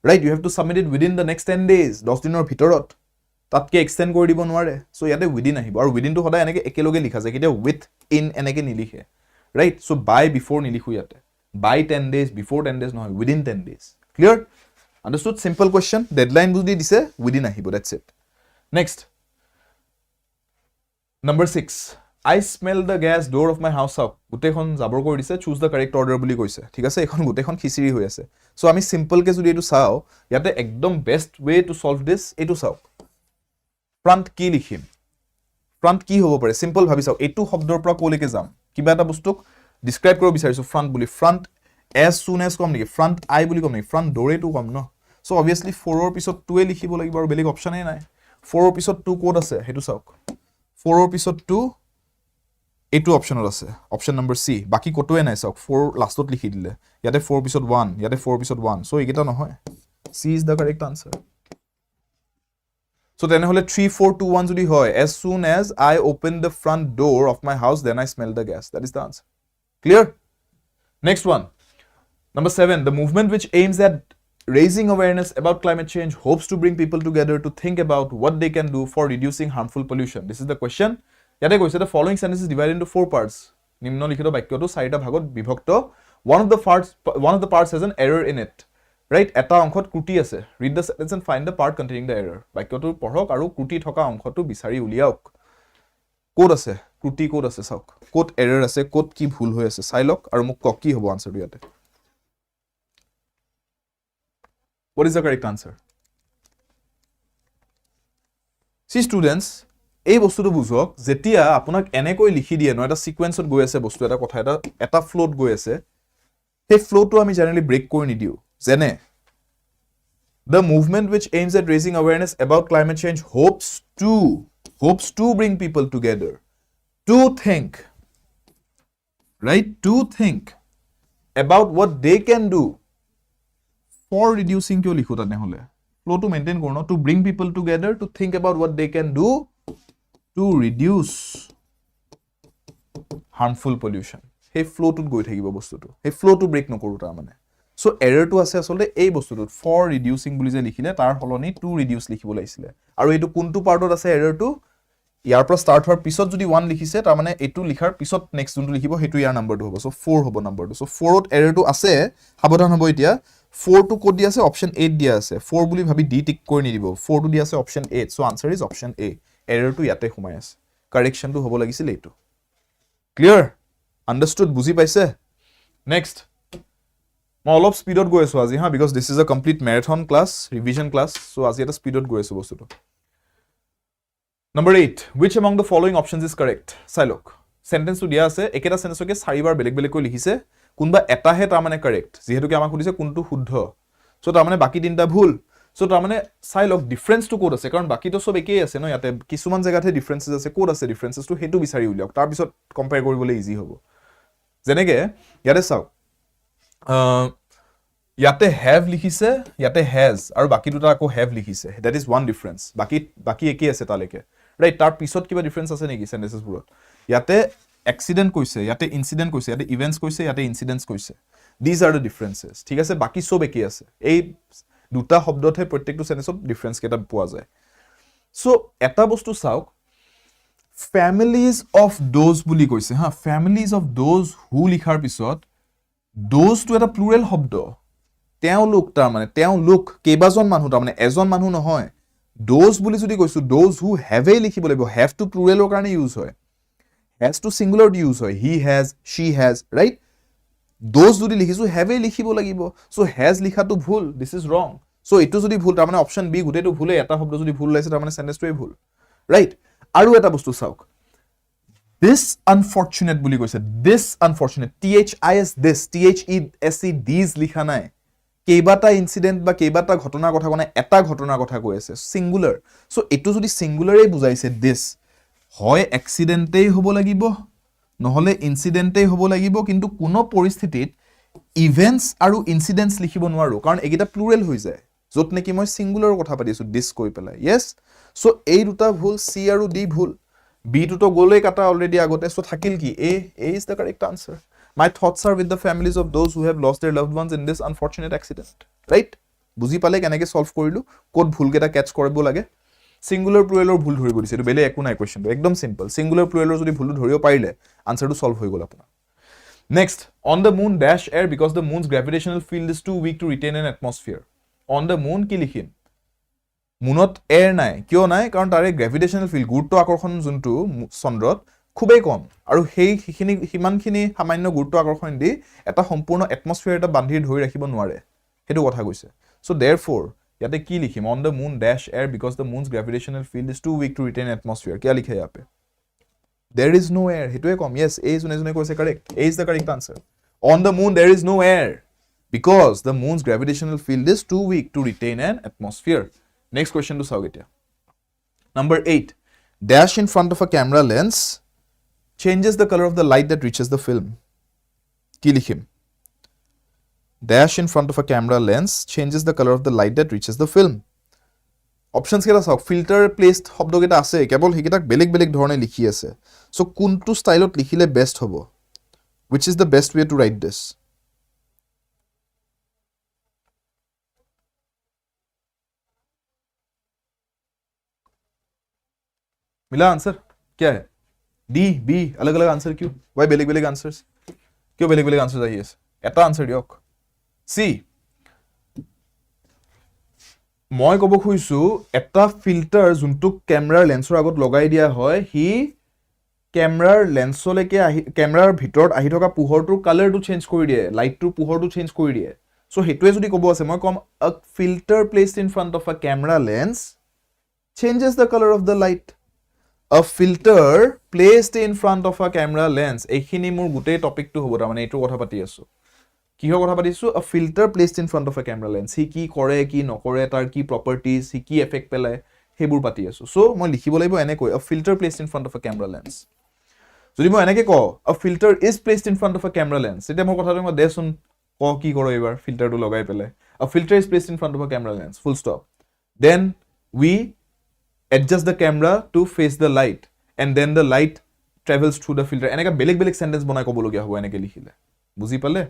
Right? You have to submit it within the next 10 days. 10 dinor bhitorot. Tatke extend kori dibo nware. So yate within ahibo. Aru within to hoda eneke ekeloge likha jay. Ketia with in eneke nilikhe. Right? So by before nilikhu yate. By 10 days, before 10 days nohoy. Within 10 days. Clear? Understood? Simple question. Deadline budi dise within ahibo. That's it. Next. Number 6. I smell the gas door of my house up. গুটেখন জাবৰ কৰি দিছে choose the correct order বুলি কৈছে ঠিক আছে এখন গুটেখন খিচিৰি হৈ আছে সো আমি সিম্পল কে যদি এটো চাও ইয়াতে একদম best way to solve this এটো চাও ফ্ৰন্ট কি লিখিম ফ্ৰন্ট কি হ'ব পাৰে সিম্পল ভাবি চাও এটো শব্দৰ পৰা কোলৈকে যাম কিবা এটা বস্তুক ডেসক্ৰাইব কৰিব বিচাৰিছো ফ্ৰন্ট বুলি ফ্ৰন্ট as soon as কম নেকি ফ্ৰন্ট আই বুলি কম নেকি ফ্ৰন্ট ডোৰে টু কম ন সো অবভিয়াসলি 4 ৰ পিছত 2 এ লিখিব লাগিব আৰু বেলেগ অপচনে নাই 4 ৰ পিছত 2 কোড আছে হেতু চাওক 4 ৰ পিছত 2 এটো অপচনত আছে অপচন নম্বৰ সি বাকি কটোৱে নাই চাওক 4 লাষ্টত লিখি দিলে ইয়াতে 4 পিছত 1 ইয়াতে 4 পিছত 1 সো একেটা নহয় C is the correct answer so তেনে হলে 3 4 2 1 যদি হয় as soon as I open the front door of my house then I smell the gas that is the answer clear next one number 7 the movement which aims at raising awareness about climate change hopes to bring people together to think about what they can do for reducing harmful pollution this is the question ইয়াতে কৈছে the following sentence is divided into 4 parts নিম্নলিখিত বাক্যটো 4টা ভাগত বিভক্ত one of the parts has an error in it right এটা অংশত ত্ৰুটি আছে read the sentence and find the part containing the error বাক্যটো পঢ়ক আৰু ত্ৰুটি থকা অংশটো বিচাৰি উলিয়াওক কোড আছে ত্ৰুটি কোড আছে চাওক কোড এৰৰ আছে কোড কি ভুল হৈ আছে চাই লওক আৰু মোক কক কি হ'ব আনসাৰটো ইয়াতে what is the correct answer see students এই বস্তুটো বুঝক যেতিয়া আপোনাক এনেকৈ লিখি দিয়ে ন এটা সিকোয়েন্সত গৈ আছে বস্তু এটা কথা এটা ফ্লোট গৈ আছে সেই ফ্লোটো আমি জেনাৰেলি ব্ৰেক কৰি নিদিও যেনে the movement which aims at raising awareness about climate change hopes to bring people together to think right to think about what they can do for reducing kyo likhu tane hole flow to maintain korno to bring people together to think about what they can do to reduce harmful pollution hey flow to goi thakibo bostu to hey flow to break nokoru ta mane so error to ase asole ei bostu to for reducing buli je likhile tar holoni to reduce likhibo laisile aru etu kuntu partot ase error to ইয়াৰ পৰা start হোৱাৰ পিছত যদি 1 লিখিছে তাৰ মানে এটো লিখাৰ পিছত নেক্সট যোনটো লিখিব হেতু ইয়াৰ নাম্বাৰটো হ'ব সো 4 হ'ব নাম্বাৰটো সো 4 ত এৰৰটো আছে সাবধান হ'ব এতিয়া 4 টু কোড দি আছে অপচন 8 দিয়া আছে 4 বুলি ভাবি ডি টিক কৰি নিদিব 4 টু দি আছে option 8 so answer is option A এৰৰটো ইয়াতে সোমাই আছে কাৰেকচনটো হ'ব লাগিছিল এইটো ক্লিয়াৰ আন্ডাৰস্টুড বুজি পাইছে নেক্সট মই অলপ স্পিডত গৈ আছো আজি হা because this is a complete marathon class revision class so আজি এটা স্পিডত গৈ আছো বস্তুটো Number 8 which among the following options is correct চাই লওক সেন্টেন্স তো দিয়া আছে একেটা সেন্টেন্সকে 4 বাৰ বেলেগ বেলেগ কৈ লিখিছে কোনবা এটাহে তাৰ মানে কাৰেক্ট যেহেতু কি আমাক সুধিছে কোনটো শুদ্ধ সো তাৰ মানে বাকি তিনটা ভুল সো তাৰ মানে চাই লওক ডিফাৰেন্স তো কোড আছে কাৰণ বাকি তো সব একেই আছে ন ইয়াতে কিছুমান জায়গাতে ডিফাৰেন্সেস আছে কোড আছে ডিফাৰেন্সেস তো হেতু বিচাৰি উলিয়াওক তাৰ পিছত কম্পেয়াৰ কৰিবলৈ ইজি হ'ব যেনেকে ইয়াতে চাওক ইয়াতে হ্যাভ লিখিছে ইয়াতে হ্যাজ আৰু বাকি দুটা আকৌ হ্যাভ লিখিছে দ্যাট ইজ ওয়ান ডিফাৰেন্স বাকি একেই আছে তালৈকে রাইট তার পিছত কিবা ডিফারেন্স আছে নেকি সেন্টেন্সেস পুরত ইয়াতে অ্যাক্সিডেন্ট কইছে ইয়াতে ইনসিডেন্ট কইছে ইয়াতে ইভেন্টস কইছে ইয়াতে ইনসিডেন্টস কইছে দিস আর দ্য ডিফারেন্সেস ঠিক আছে বাকি সব একই আছে এই দুটা শব্দতে প্ৰত্যেকটো সেন্টেন্সত ডিফাৰেন্স কেটা পোৱা যায় সো এটা বস্তু চাওক ফ্যামিলিজ অফ দোজ বুলি কৈছে হা ফ্যামিলিজ অফ দোজ হু লিখাৰ পিছত those to এটা প্লুৰেল শব্দ তেওঁলোক তাৰ মানে তেওঁলোক কেইবাজন মানুহ তাৰ মানে এজন মানুহ নহয় those বুলি যদি কৈছো those who have লিখিব লাগিব have to প্লুৰেলৰ কাৰণে ইউজ হয় has to singular use হয় he has she has right those যদি লিখিছো have লিখিব লাগিব so has লিখাটো ভুল this is wrong so এটো যদি ভুল তাৰ মানে অপচন বি গুটেটো ভুলে এটা শব্দ যদি ভুল লাইছে তাৰ মানে সেন্টেন্সটোই ভুল right আৰু এটা বস্তু চাওক this unfortunate বুলি কৈছে this unfortunate this these লিখা নাই কেইবাটা ইনসিডেন্ট বা কেইবাটা ঘটনাৰ কথা কোনে এটা ঘটনাৰ কথা কৈ আছে সিঙ্গুলাৰ সো এটো যদি সিঙ্গুলাৰে বুজাইছে this হয় এক্সিডেন্টেই হ'ব লাগিব নহলে ইনসিডেন্টেই হ'ব লাগিব কিন্তু কোনো পৰিস্থিতিত ইভেন্টস আৰু ইনসিডেন্টস লিখিব নোৱাৰো কাৰণ এগিটা প্লুৰেল হৈ যায় যত নেকি মই সিঙ্গুলাৰৰ কথা পাতিছো this কৈ পেলাই yes সো এই দুটা ভুল সি আৰু ডি ভুল বি টু তো গলে কাটা অলৰেডি আগতে সো থাকিল কি A is the correct answer my thoughts are with the families of those who have lost their loved ones in this unfortunate accident right বুজি পালে কেনেকে সলভ কৰিলো কোড ভুল কেটা ক্যাচ কৰিব লাগে সিঙ্গুলাৰ প্লুৰেলৰ ভুল ধৰিব দিছে এটো বেলে একো নাই কোৱেশ্চনটো একদম সিম্পল সিঙ্গুলাৰ প্লুৰেলৰ যদি ভুল ধৰিব পাৰিলে আনসাৰটো সলভ হৈ গল আপোনাৰ next on the moon dash air because the moon's gravitational field is too weak to retain an atmosphere on the moon কি লিখিম মুনত এয়াৰ নাই কিয় নাই কাৰণ তাৰে গ্ৰেভিটেশনাল ফিল্ড গুৰুত্ব আকৰ্ষণ যোনটো চন্দ্ৰত খুবেই কম আৰু সেইখিনি হিমানখিনি সামান্য গুৰুত্ব আকৰ্ষণ দি এটা সম্পূৰ্ণ এটমস্ফিয়াৰ এটা বান্ধি ধৰি ৰাখিব নোৱাৰে হেতু কথা কৈছে সো देयरफॉर ইয়াতে কি লিখিম on the moon dash air because the moon's gravitational field is too weak to retain atmosphere কি লিখে ইয়াতে there is no air হেতুৱে com yes a জনে কৈছে correct a is the correct answer on the moon there is no air because the moon's gravitational field is too weak to retain an atmosphere next question to saw এতিয়া number 8 dash in front of a camera lens changes the color of the light that reaches the film কি লিখিম dash in front of a camera lens changes the color of the light that reaches the film options কেটা চাওক filter placed শব্দ কেটা আছে কেৱল হিকিটাক বেলেগ বেলেগ ধৰণে লিখি আছে সো কোনটো ষ্টাইলত লিখিলে বেস্ট হ'ব which is the best way to write this मिला आंसर क्या है डी बी अलग अलग आंसर क्यों वाई बेलेग बेलेग आंसर्स क्यों बेलेग बेलेग आंसर चाहिए এটা आंसर দিয়ক সি মই কব খুইছো এটা ফিল্টাৰ যোনটো ক্যামেৰাৰ লেন্সৰ আগত লগাই দিয়া হয় হি ক্যামেৰাৰ লেন্সলৈকে ক্যামেৰাৰ ভিতৰত আহি থকা পোহৰটোৰ কালাৰটো চেঞ্জ কৰি দিয়ে লাইটটোৰ পোহৰটো চেঞ্জ কৰি দিয়ে সো হেতুৱে যদি কব আছে মই কম a filter placed in front of a camera lens changes the color of the light a filter placed in front of a camera lens এইখিনি মোৰ গুটেই টপিকটো হ'ব তাৰ মানে এইটো কথা পাতি আছো কিহৰ কথা পাতিছো a filter placed in front of a camera lens হি কি কৰে কি নকৰে তাৰ কি প্ৰপাৰ্টিজ হি কি এফেক্ট পেলায় হেবোৰ পাতি আছো সো মই লিখিব লাগিব এনে কৈ a filter placed in front of a camera lens যদি মই এনেকে কও a filter is placed in front of a camera lens এটা মোৰ কথাটো মই দেচোন ক কি কৰে এবাৰ ফিল্টাৰটো লগাই পেলাই a filter is placed in front of a camera lens full stop then we adjust the camera to face the light and then the light travels through the filter এনেকা বেলেগ বেলেগ সেন্টেন্স বনাই কব লগিয়া হ'ব এনেকে লিখিলে বুজি পালে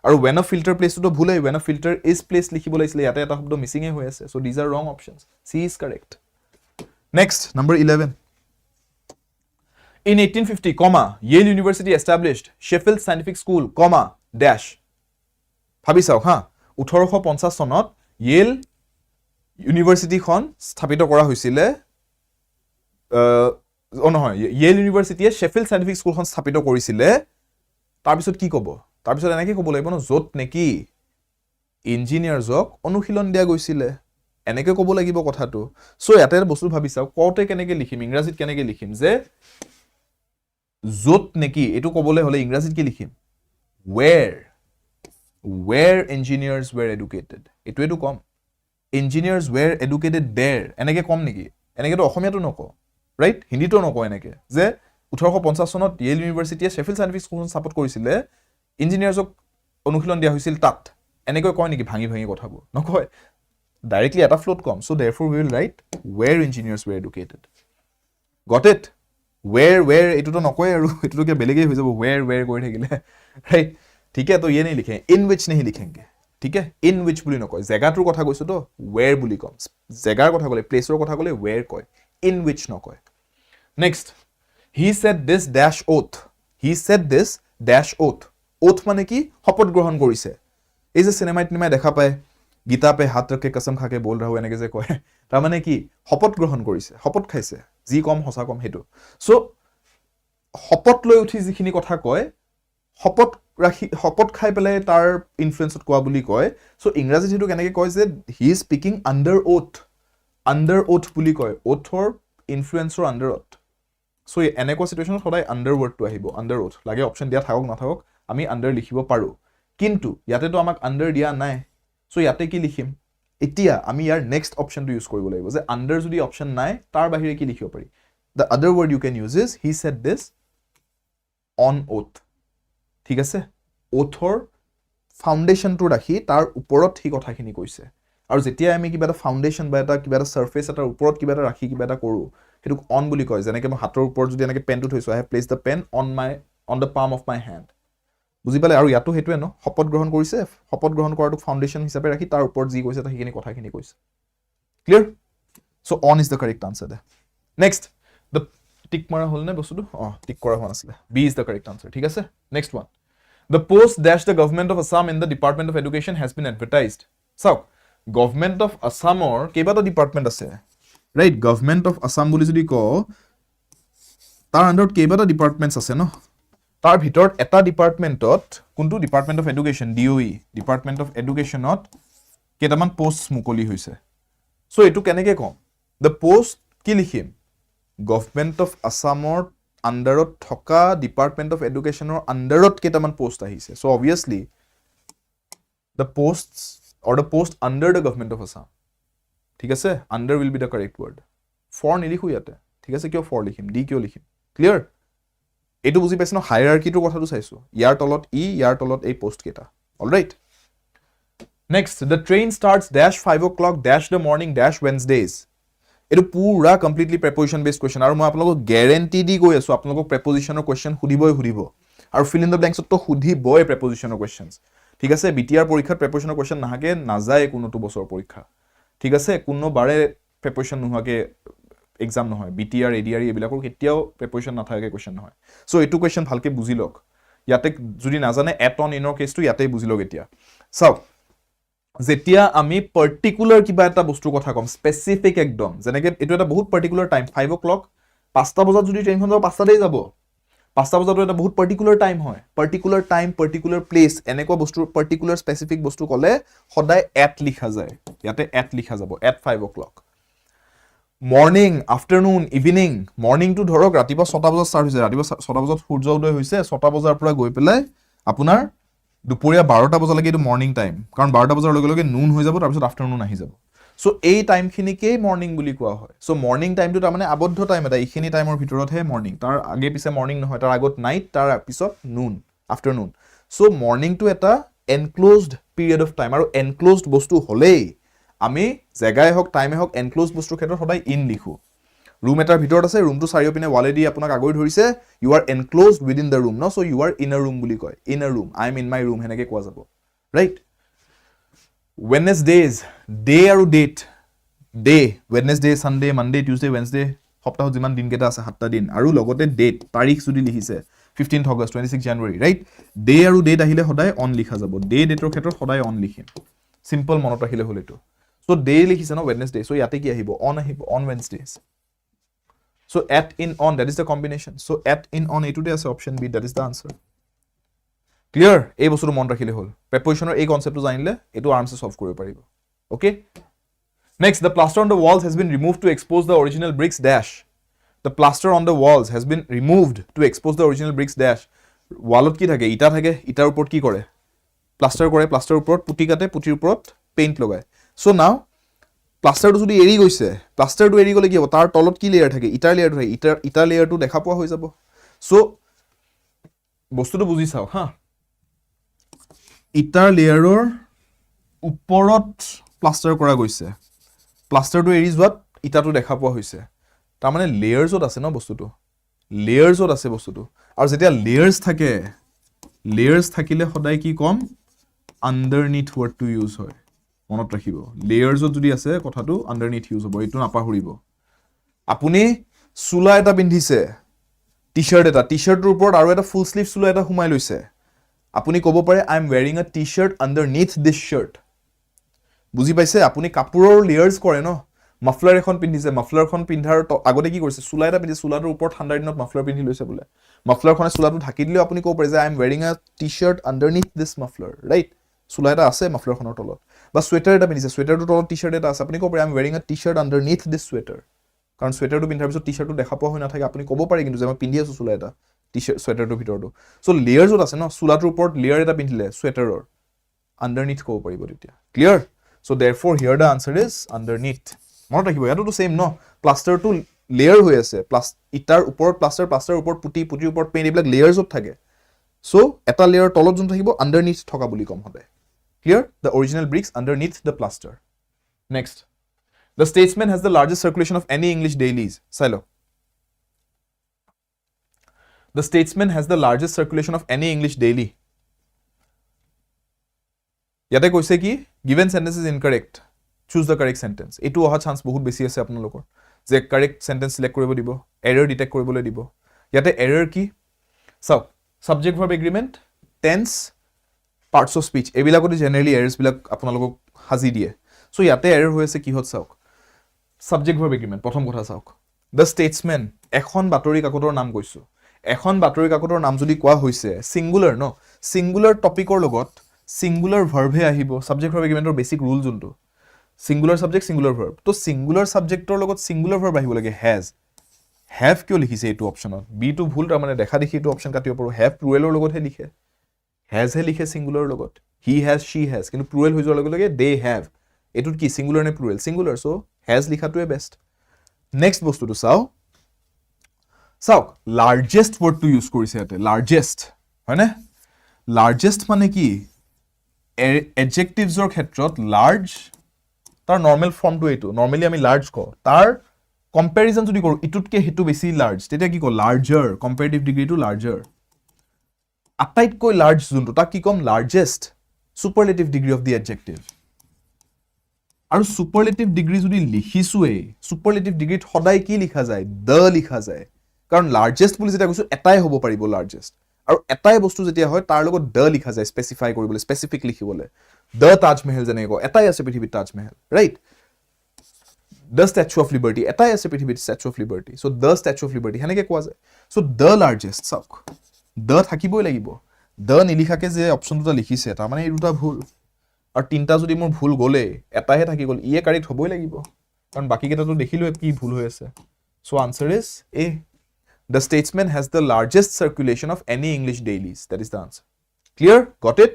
আৰু when a filter placed to ভুলে when a filter is placed লিখিব লাগিছিল ইয়াতে এটা শব্দ মিসিং হৈ আছে so these are wrong options c is correct next number 11 in 1850 comma Yale University established Sheffield Scientific School comma dash ভাবি চাওক হা 1850 চনত Yale University খন স্থাপিত কৰা হৈছিল নহয় Yale University Sheffield Scientific School খন স্থাপিত কৰিছিল তাৰ পিছত কি ক'ব তাৰ পিছত এনেকৈ ক'ব লাগিব ন যত নেকি ইঞ্জিনিয়াৰজক অনুশীলন দিয়া গৈছিল এনেকৈ ক'ব লাগিব কথাটো সো ইয়াতে বস্তু ভাবি চাওক কওঁতে কেনেকৈ লিখিম ইংৰাজীত কেনেকৈ লিখিম যে যত নেকি এটো ক'বলৈ হলে ইংৰাজীত কি লিখিম where engineers were educated এটো কম engineers were educated there এনেকৈ কম নেকি এনেকৈ তো অসমীয়াটো নকও ৰাইট হিন্দীটো নকও এনেকৈ যে 1850 চনত Yale University Sheffield Scientific School support কৰিছিল ইঞ্জিনিয়াৰজক অনুশীলন দিয়া হৈছিল তাত এনেকৈ কয় নেকি ভাঙি ভাঙি কথাবোৰ নকয় ডাইৰেক্টলি এটা float com so therefore we will write where engineers were educated got it where এটো তো নকয় আৰু এটো তো কি বেলেগই হৈ যাব where কৰি থাকিলে ৰাইট ঠিক আছে তো ইয়ে नहीं लिखेंगे in which नहीं लिखेंगे ठीक है in which বুলি নকয় জায়গাটোৰ কথা কৈছো তো where বুলি কম জায়গাৰ কথা কলে প্লেসৰ কথা কলে where কয় in which নকয় next he said this dash oath oath মানে কি শপত গ্ৰহণ কৰিছে এই যে সিনেমাই দেখা পায় গীতা পে হাত ৰখে কসম খাকে বল ৰহো এনেকে যে কয় তাৰ মানে কি শপত গ্ৰহণ কৰিছে শপত খাইছে যি কম হসা কম হেতু সো শপত লৈ উঠি যিখিনি কথা কয় শপত খাই পেলাই তাৰ ইনফ্লুয়েন্সত কোৱা বুলি কয় সো ইংৰাজীত হেতু কেনেকে কয় যে he is speaking under oath বুলি কয় ওথৰ ইনফ্লুয়েন্সৰ আন্ডাৰ ওথ সো এনেকুৱা সিচুৱেচনত সদায় আন্ডাৰ ওয়াৰ্ডটো আহিব আন্ডাৰ ওথ লাগে অপচন দিয়া থাকক নাথাকক আমি আন্ডাৰ লিখিব পাৰো কিন্তু ইয়াতে তো আমাক আন্ডাৰ দিয়া নাই সো ইয়াতে কি লিখিম এতিয়া আমি ইয়াৰ নেক্সট অপচনটো ইউজ কৰিব লাগিব যে আন্ডাৰ যদি অপচন নাই তাৰ বাহিৰে কি লিখিব পাৰি the other word you can use is he said this on oath ঠিক আছে ওথৰ ফাউন্ডেশনটো ৰাখি তাৰ ওপৰত ঠিক কথাখিনি কৈছে আৰু যেতিয়া আমি কিবা এটা ফাউন্ডেশন বা এটা কিবা এটা সাৰফেস এটাৰ ওপৰত কিবা এটা ৰাখি কিবা এটা কৰো হেতু অন বুলি কয় যেনেকে মই হাতৰ ওপৰত যদি এনেকে পেনটো থৈছো I have placed the pen on the palm of my hand বুজি পালে আৰু ইয়াতো হেতুৱে ন শপত গ্ৰহণ কৰিছে শপত গ্ৰহণ কৰাটো ফাউন্ডেশন হিচাপে ৰাখি তাৰ ওপৰত যি কৈছে তাহিখিনি কথাখিনি কৈছে clear so on is the correct answer দে next the tick mara hol na bostu tick kora hona asile b is the correct answer thik ase next one the post dash the government of Assam in the department of education has been advertised so government of Assam or kebata department ase right government of Assam boli jodi ko tar under kebata departments ase no tar bhitor eta department ot kuntu department of education DOE department of education ot ketaman posts mukoli hoise so etu keneke kom the post ki likhim Government of Assamor underot thoka Department of Educationor underot ketaman post ahise so obviously the posts or the post under the Government of Assam ঠিক আছে under will be the correct word for নিলিখু ইয়াতে ঠিক আছে কিয় for লিখিম d কিয় লিখিম clear এটো বুজি পাইছ ন হায়াৰাৰ্কি টো কথাটো চাইছো ইয়াৰ তলত ইয়াৰ তলত এই পোষ্ট কেটা alright next the train starts dash 5 o'clock dash the morning dash Wednesdays এটো পুরা কমপ্লিটলি প্ৰিপজিশন বেসড কোৱেশ্চন আৰু মই আপোনালোকক গ্যাৰান্টি দি গৈ আছো আপোনালোকক প্ৰিপজিশনৰ কোৱেশ্চন সুধিব আৰু ফিল ইন দ্য ব্ল্যাঙ্কছত তো সুধিবই প্ৰিপজিশনৰ কোৱেশ্চনস ঠিক আছে বিটিআৰ পৰীক্ষাত প্ৰিপজিশনৰ কোৱেশ্চন নাহাকে নাযায় কোনোটো বছৰ পৰীক্ষা ঠিক আছে কোনো বাৰে প্ৰিপজিশন নোহাকে এক্সাম নহয় বিটিআৰ এডিআৰ এবিলাকৰ কেতিয়াও প্ৰিপজিশন নাথাকে কোৱেশ্চন নহয় সো এটো কোৱেশ্চন ভালকে বুজি লওক ইয়াতে যদি নাজানে এট অন ইনৰ কেছটো ইয়াতে বুজি লওক এতিয়া সো যেতিয়া আমি পাৰ্টিকুলাৰ কিবা এটা বস্তুৰ কথা কম স্পেসিফিক একদম যেনেকে এটো এটা বহুত পাৰ্টিকুলাৰ টাইম 5 o'clock 5টা বজাত যদি ট্ৰেইনখন যাব 5টাতেই যাব 5টা বজাত এটা বহুত পাৰ্টিকুলাৰ টাইম হয় পাৰ্টিকুলাৰ টাইম পাৰ্টিকুলাৰ প্লেস এনেকুৱা বস্তুৰ পার্টিকুলার স্পেসিফিক বস্তু কলে সদায় এট লিখা যায় ইয়াতে এট লিখা যাব at 5 o'clock morning afternoon evening morning to ধৰক ৰাতিপুৱা 6টা বজাত স্টাৰ্ট হৈছে ৰাতিপুৱা 6টা বজাত সূৰ্য উদয় হৈছে 6টা বজাৰ পৰা গৈ পেলাই আপোনাৰ দুপৰীয়া 12টা বজালৈকে এটো মৰ্নিং টাইম কাৰণ 12টা বজাৰ লগে লগে নুন হৈ যাব তাৰ পিছত আফটাৰনুন আহি যাব সো এই টাইম খিনিকে মৰ্নিং বুলি কোৱা হয় সো মৰ্নিং টাইমটো তাৰ মানে আবদ্ধ টাইম এটা এইখিনি টাইমৰ ভিতৰত হে মৰ্নিং তাৰ আগে পিছে মৰ্নিং নহয় তাৰ আগত নাইট তাৰ পিছত নুন আফটাৰনুন সো মৰ্নিংটো এটা এনক্লোজড পিৰিয়ড অফ টাইম আৰু এনক্লোজড বস্তু হলেই আমি জায়গায় হক টাইমে হক এনক্লোজড বস্তুৰ ক্ষেত্ৰত সদায় ইন লিখো room এটাৰ ভিতৰত আছে room টো চাৰিওপিনে ওয়ালেদি আপোনাক আগৈ ধৰিছে you are enclosed within the room no so you are in a room বুলি কয় in a room I am in my room হেনেকে কোৱা যাব right Wednesdays day আৰু date day Wednesday Sunday Monday Tuesday Wednesday সপ্তাহত যিমান দিন কেটা আছে 7টা দিন আৰু লগতে date তাৰিখ যদি লিখিছে 15th August 26 January right day আৰু date আহিলে সদায় on লিখা যাব day date ৰ ক্ষেত্ৰত সদায় on লিখিম simple মনত ৰাখিলে হ'ল এটো so day লিখিছে ন Wednesday so ইয়াতে কি আহিব on Wednesdays So at in on that is the combination. So at in on a today as option B that is the answer. Clear? এই বস্তুটো মন ৰাখিলে হ'ল prepositioner এই কনসেপ্টটো জানিলে এটো আৰামসে সলভ কৰিব পাৰিব okay next the plaster on the walls has been removed to expose the original bricks dash the plaster on the walls has been removed to expose the original bricks dash ওয়ালত কি থাকে ইটা থাকে ইটাৰ ওপৰত কি কৰে প্লাষ্টাৰ কৰে plaster ওপৰত পুটি কাটে পুটিৰ ওপৰত পেইন্ট লগায় so now প্লাষ্টাৰটো যদি এৰি গৈছে প্লাষ্টাৰটো এৰি গলে কি হ'ব তাৰ তলত কি লেয়াৰ থাকে ইটাৰ লেয়াৰ থাকে ইটাৰ লেয়াৰটো দেখা পোৱা হৈ যাব সো বস্তুটো বুজি চাও হা ইটাৰ লেয়াৰৰ ওপৰত প্লাষ্টাৰ কৰা গৈছে প্লাষ্টাৰটো এৰি যোৱাত ইটাটো দেখা পোৱা হৈছে তাৰ মানে লেয়াৰছত আছে ন বস্তুটো লেয়াৰছত আছে বস্তুটো আৰু যেতিয়া লেয়াৰছ থাকে লেয়াৰছ থাকিলে সদায় কি কম আন্ডাৰনিথ ওয়াৰ্ডটো ইউজ হয় মনত ৰাখিব লেয়াৰছত যদি আছে কথাটো আন্ডাৰনিথ ইউজ হ'ব এটো নাপাহৰিব আপুনি চুলা এটা পিন্ধিছে টি-শাৰ্ট এটা টি-শাৰ্টৰ ওপৰত আৰু এটা ফুল স্লিভ চুলা এটা হুমাই লৈছে আপুনি ক'ব পাৰে I am wearing a t-shirt underneath this shirt. বুজি পাইছে আপুনি কাপোৰৰ লেয়াৰ্স কৰে ন মাফলাৰ এখন পিন্ধিছে মাফলাৰখন পিন্ধাৰ আগতে কি কৰিছে চুলা এটা পিন্ধিছে চুলাটোৰ ওপৰত ঠাণ্ডাৰ দিনত মাফলাৰ পিন্ধি লৈছে বোলে মাফলাৰখনে চুলাটো ঢাকি দিলে আপুনি ক'ব পাৰে যে I am wearing a t-shirt underneath this muffler right চুলা এটা আছে মাফলাৰখনৰ তলত বা সোয়েটাৰ এটা পিন্ধিছে সোয়েটাৰটোৰ তলত টি-শাৰ্ট এটা আছে আপুনি ক'ব পাৰে I am wearing a t-shirt underneath this sweater কাৰণ সোয়েটাৰটো পিন্ধাৰ পিছত টি-শাৰ্টটো দেখা পোৱা হৈ নাথাকে আপুনি ক'ব পাৰে কিন্তু যে মই পিন্ধি আছো চুলা এটা টি-শাৰ্ট সোয়েটাৰটোৰ ভিতৰটো সো লেয়াৰছত আছে ন চুলাটোৰ ওপৰত লেয়াৰ এটা পিন্ধিলে সোয়েটাৰৰ underneath ক'ব পাৰিব তেতিয়া clear so therefore here the answer is underneath মনত ৰাখিব ইয়াতো সেম ন প্লাষ্টাৰটো লেয়াৰ হৈ আছে প্লাস ইটাৰ ওপৰত প্লাষ্টাৰ ওপৰত পুটিৰ ওপৰত পেইণ্ট এইবিলাক লেয়াৰছত থাকে সো এটা লেয়াৰ তলত যোন থাকিব underneath থকা বুলি কম হবে clear the original bricks underneath the plaster next the statesman has the largest circulation of any English dailies silo the statesman has the largest circulation of any English daily ইয়াতে কৈছে কি given sentence is incorrect choose the correct sentence এটো অহা chance বহুত বেছি আছে আপোনালোকৰ যে correct sentence select কৰিব দিব error detect কৰিবলৈ দিব ইয়াতে error কি চাওক subject verb agreement tense parts of speech এবিলাকতে generally errors বিলাক আপোনালোকক হাজি দিয়ে সো ইয়াতে error হৈ আছে কিহত চাওক subject verb agreement প্ৰথম কথা চাওক the statesman এখন বাতৰি কাকতৰ নাম কৈছো এখন বাতৰি কাকতৰ নাম যদি কোৱা হৈছে singular ন singular টপিকৰ লগত singular verb হে আহিব subject verb agreementor basic rule যোনটো singular subject singular verb তো singular subjector লগত singular verb আহিব লাগে has have কিয় লিখিছে এইটো অপচনত বি টু ভুল তাৰ মানে দেখা দেখি এইটো অপচন কাটিব পাৰো have প্লুৰেলৰ লগত হে লিখে has হে লিখে singular লগত he has she has কিন্তু প্লুৰেল হৈ যোৱাৰ লগে লগে they have এটোত কি singular নে প্লুৰেল singular so has লিখাটোৱে বেষ্ট নেক্সট বস্তুটো চাওক largest word টো ইউজ কৰিছে ইয়াতে largest হয়নে largest মানে কি adjectives or ক্ষেত্ৰত large তাৰ normal form টো এইটো normally আমি large কও তাৰ comparison যদি কৰো ইটুতকে হেতু বেছি large তেতিয়া কি কও larger comparative degree টো larger আটাইতকৈ large যোনটো তাক কি কম largest superlative degree of the adjective আৰু superlative degree যদি লিখিছোৱে superlative degree সদায় কি লিখা যায় the লিখা যায় কাৰণ largest বুলি যেটা কৈছো এটাই হ'ব পাৰিব largest আৰু এটাই বস্তু যেতিয়া হয় তাৰ লগত the লিখা যায় স্পেসিফাই কৰিবলৈ স্পেসিফিক লিখিবলৈ the Taj Mahal জেনে কো এটাই আছে পৃথিৱীত Taj Mahal right the Statue of Liberty এটাই আছে পৃথিৱীত Statue of Liberty so the Statue of Liberty হেনেকে কোৱা যায় so the largest চাওক the থাকিবই লাগিব the নিলিখাকে যে অপচনটা লিখিছে তাৰ মানে এই দুটা ভুল আৰু তিনটা যদি মোৰ ভুল গলে এটাহে থাকি গল ইয়ে কাৰেক্ট হ'বই লাগিব কাৰণ বাকি কেইটাটো দেখিলো কি ভুল হৈ আছে so answer is A the statesman has the largest circulation of any English dailies that is the answer clear got it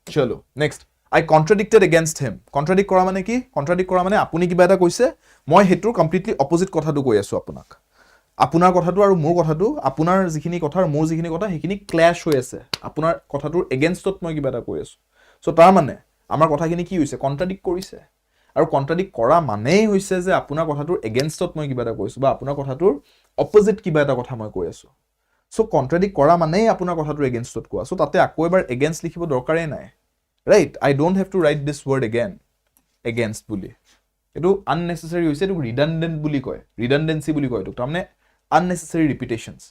chalo next I contradicted against him contradict কৰা মানে কি contradict কৰা মানে আপুনি কিবা এটা কৈছে মই হেতুৰ কমপ্লিটলি অপোজিট কথাটো কৈ আছো আপোনাক আপোনাৰ কথাটো আৰু মোৰ কথাটো আপোনাৰ যিখিনি কথা আৰু মোৰ যিখিনি কথা হেখিনি ক্ল্যাশ হৈ আছে আপোনাৰ কথাটোৰ এগেইনষ্টত মই কিবা এটা কৈ আছো সো তাৰ মানে আমাৰ কথাখিনি কি হৈছে contradict কৰিছে আৰু contradict কৰা মানেই হৈছে যে আপোনাৰ কথাটোৰ এগেইনষ্টত মই কিবা এটা কৈছো বা আপোনাৰ কথাটোৰ অপোজিট কিবা এটা কথা মই কৈ আছো সো contradict কৰা মানেই আপোনাৰ কথাটোৰ এগেইনষ্টত কোৱা সো তাতে আকৌ এবাৰ এগেইনষ্ট লিখিব দৰকাৰেই নাই right I don't have to write this word again against বুলি এটো unnecessary হৈছে এটো redundant বুলি কয় redundancy বুলি কয় এটো তাৰমানে unnecessary repetitions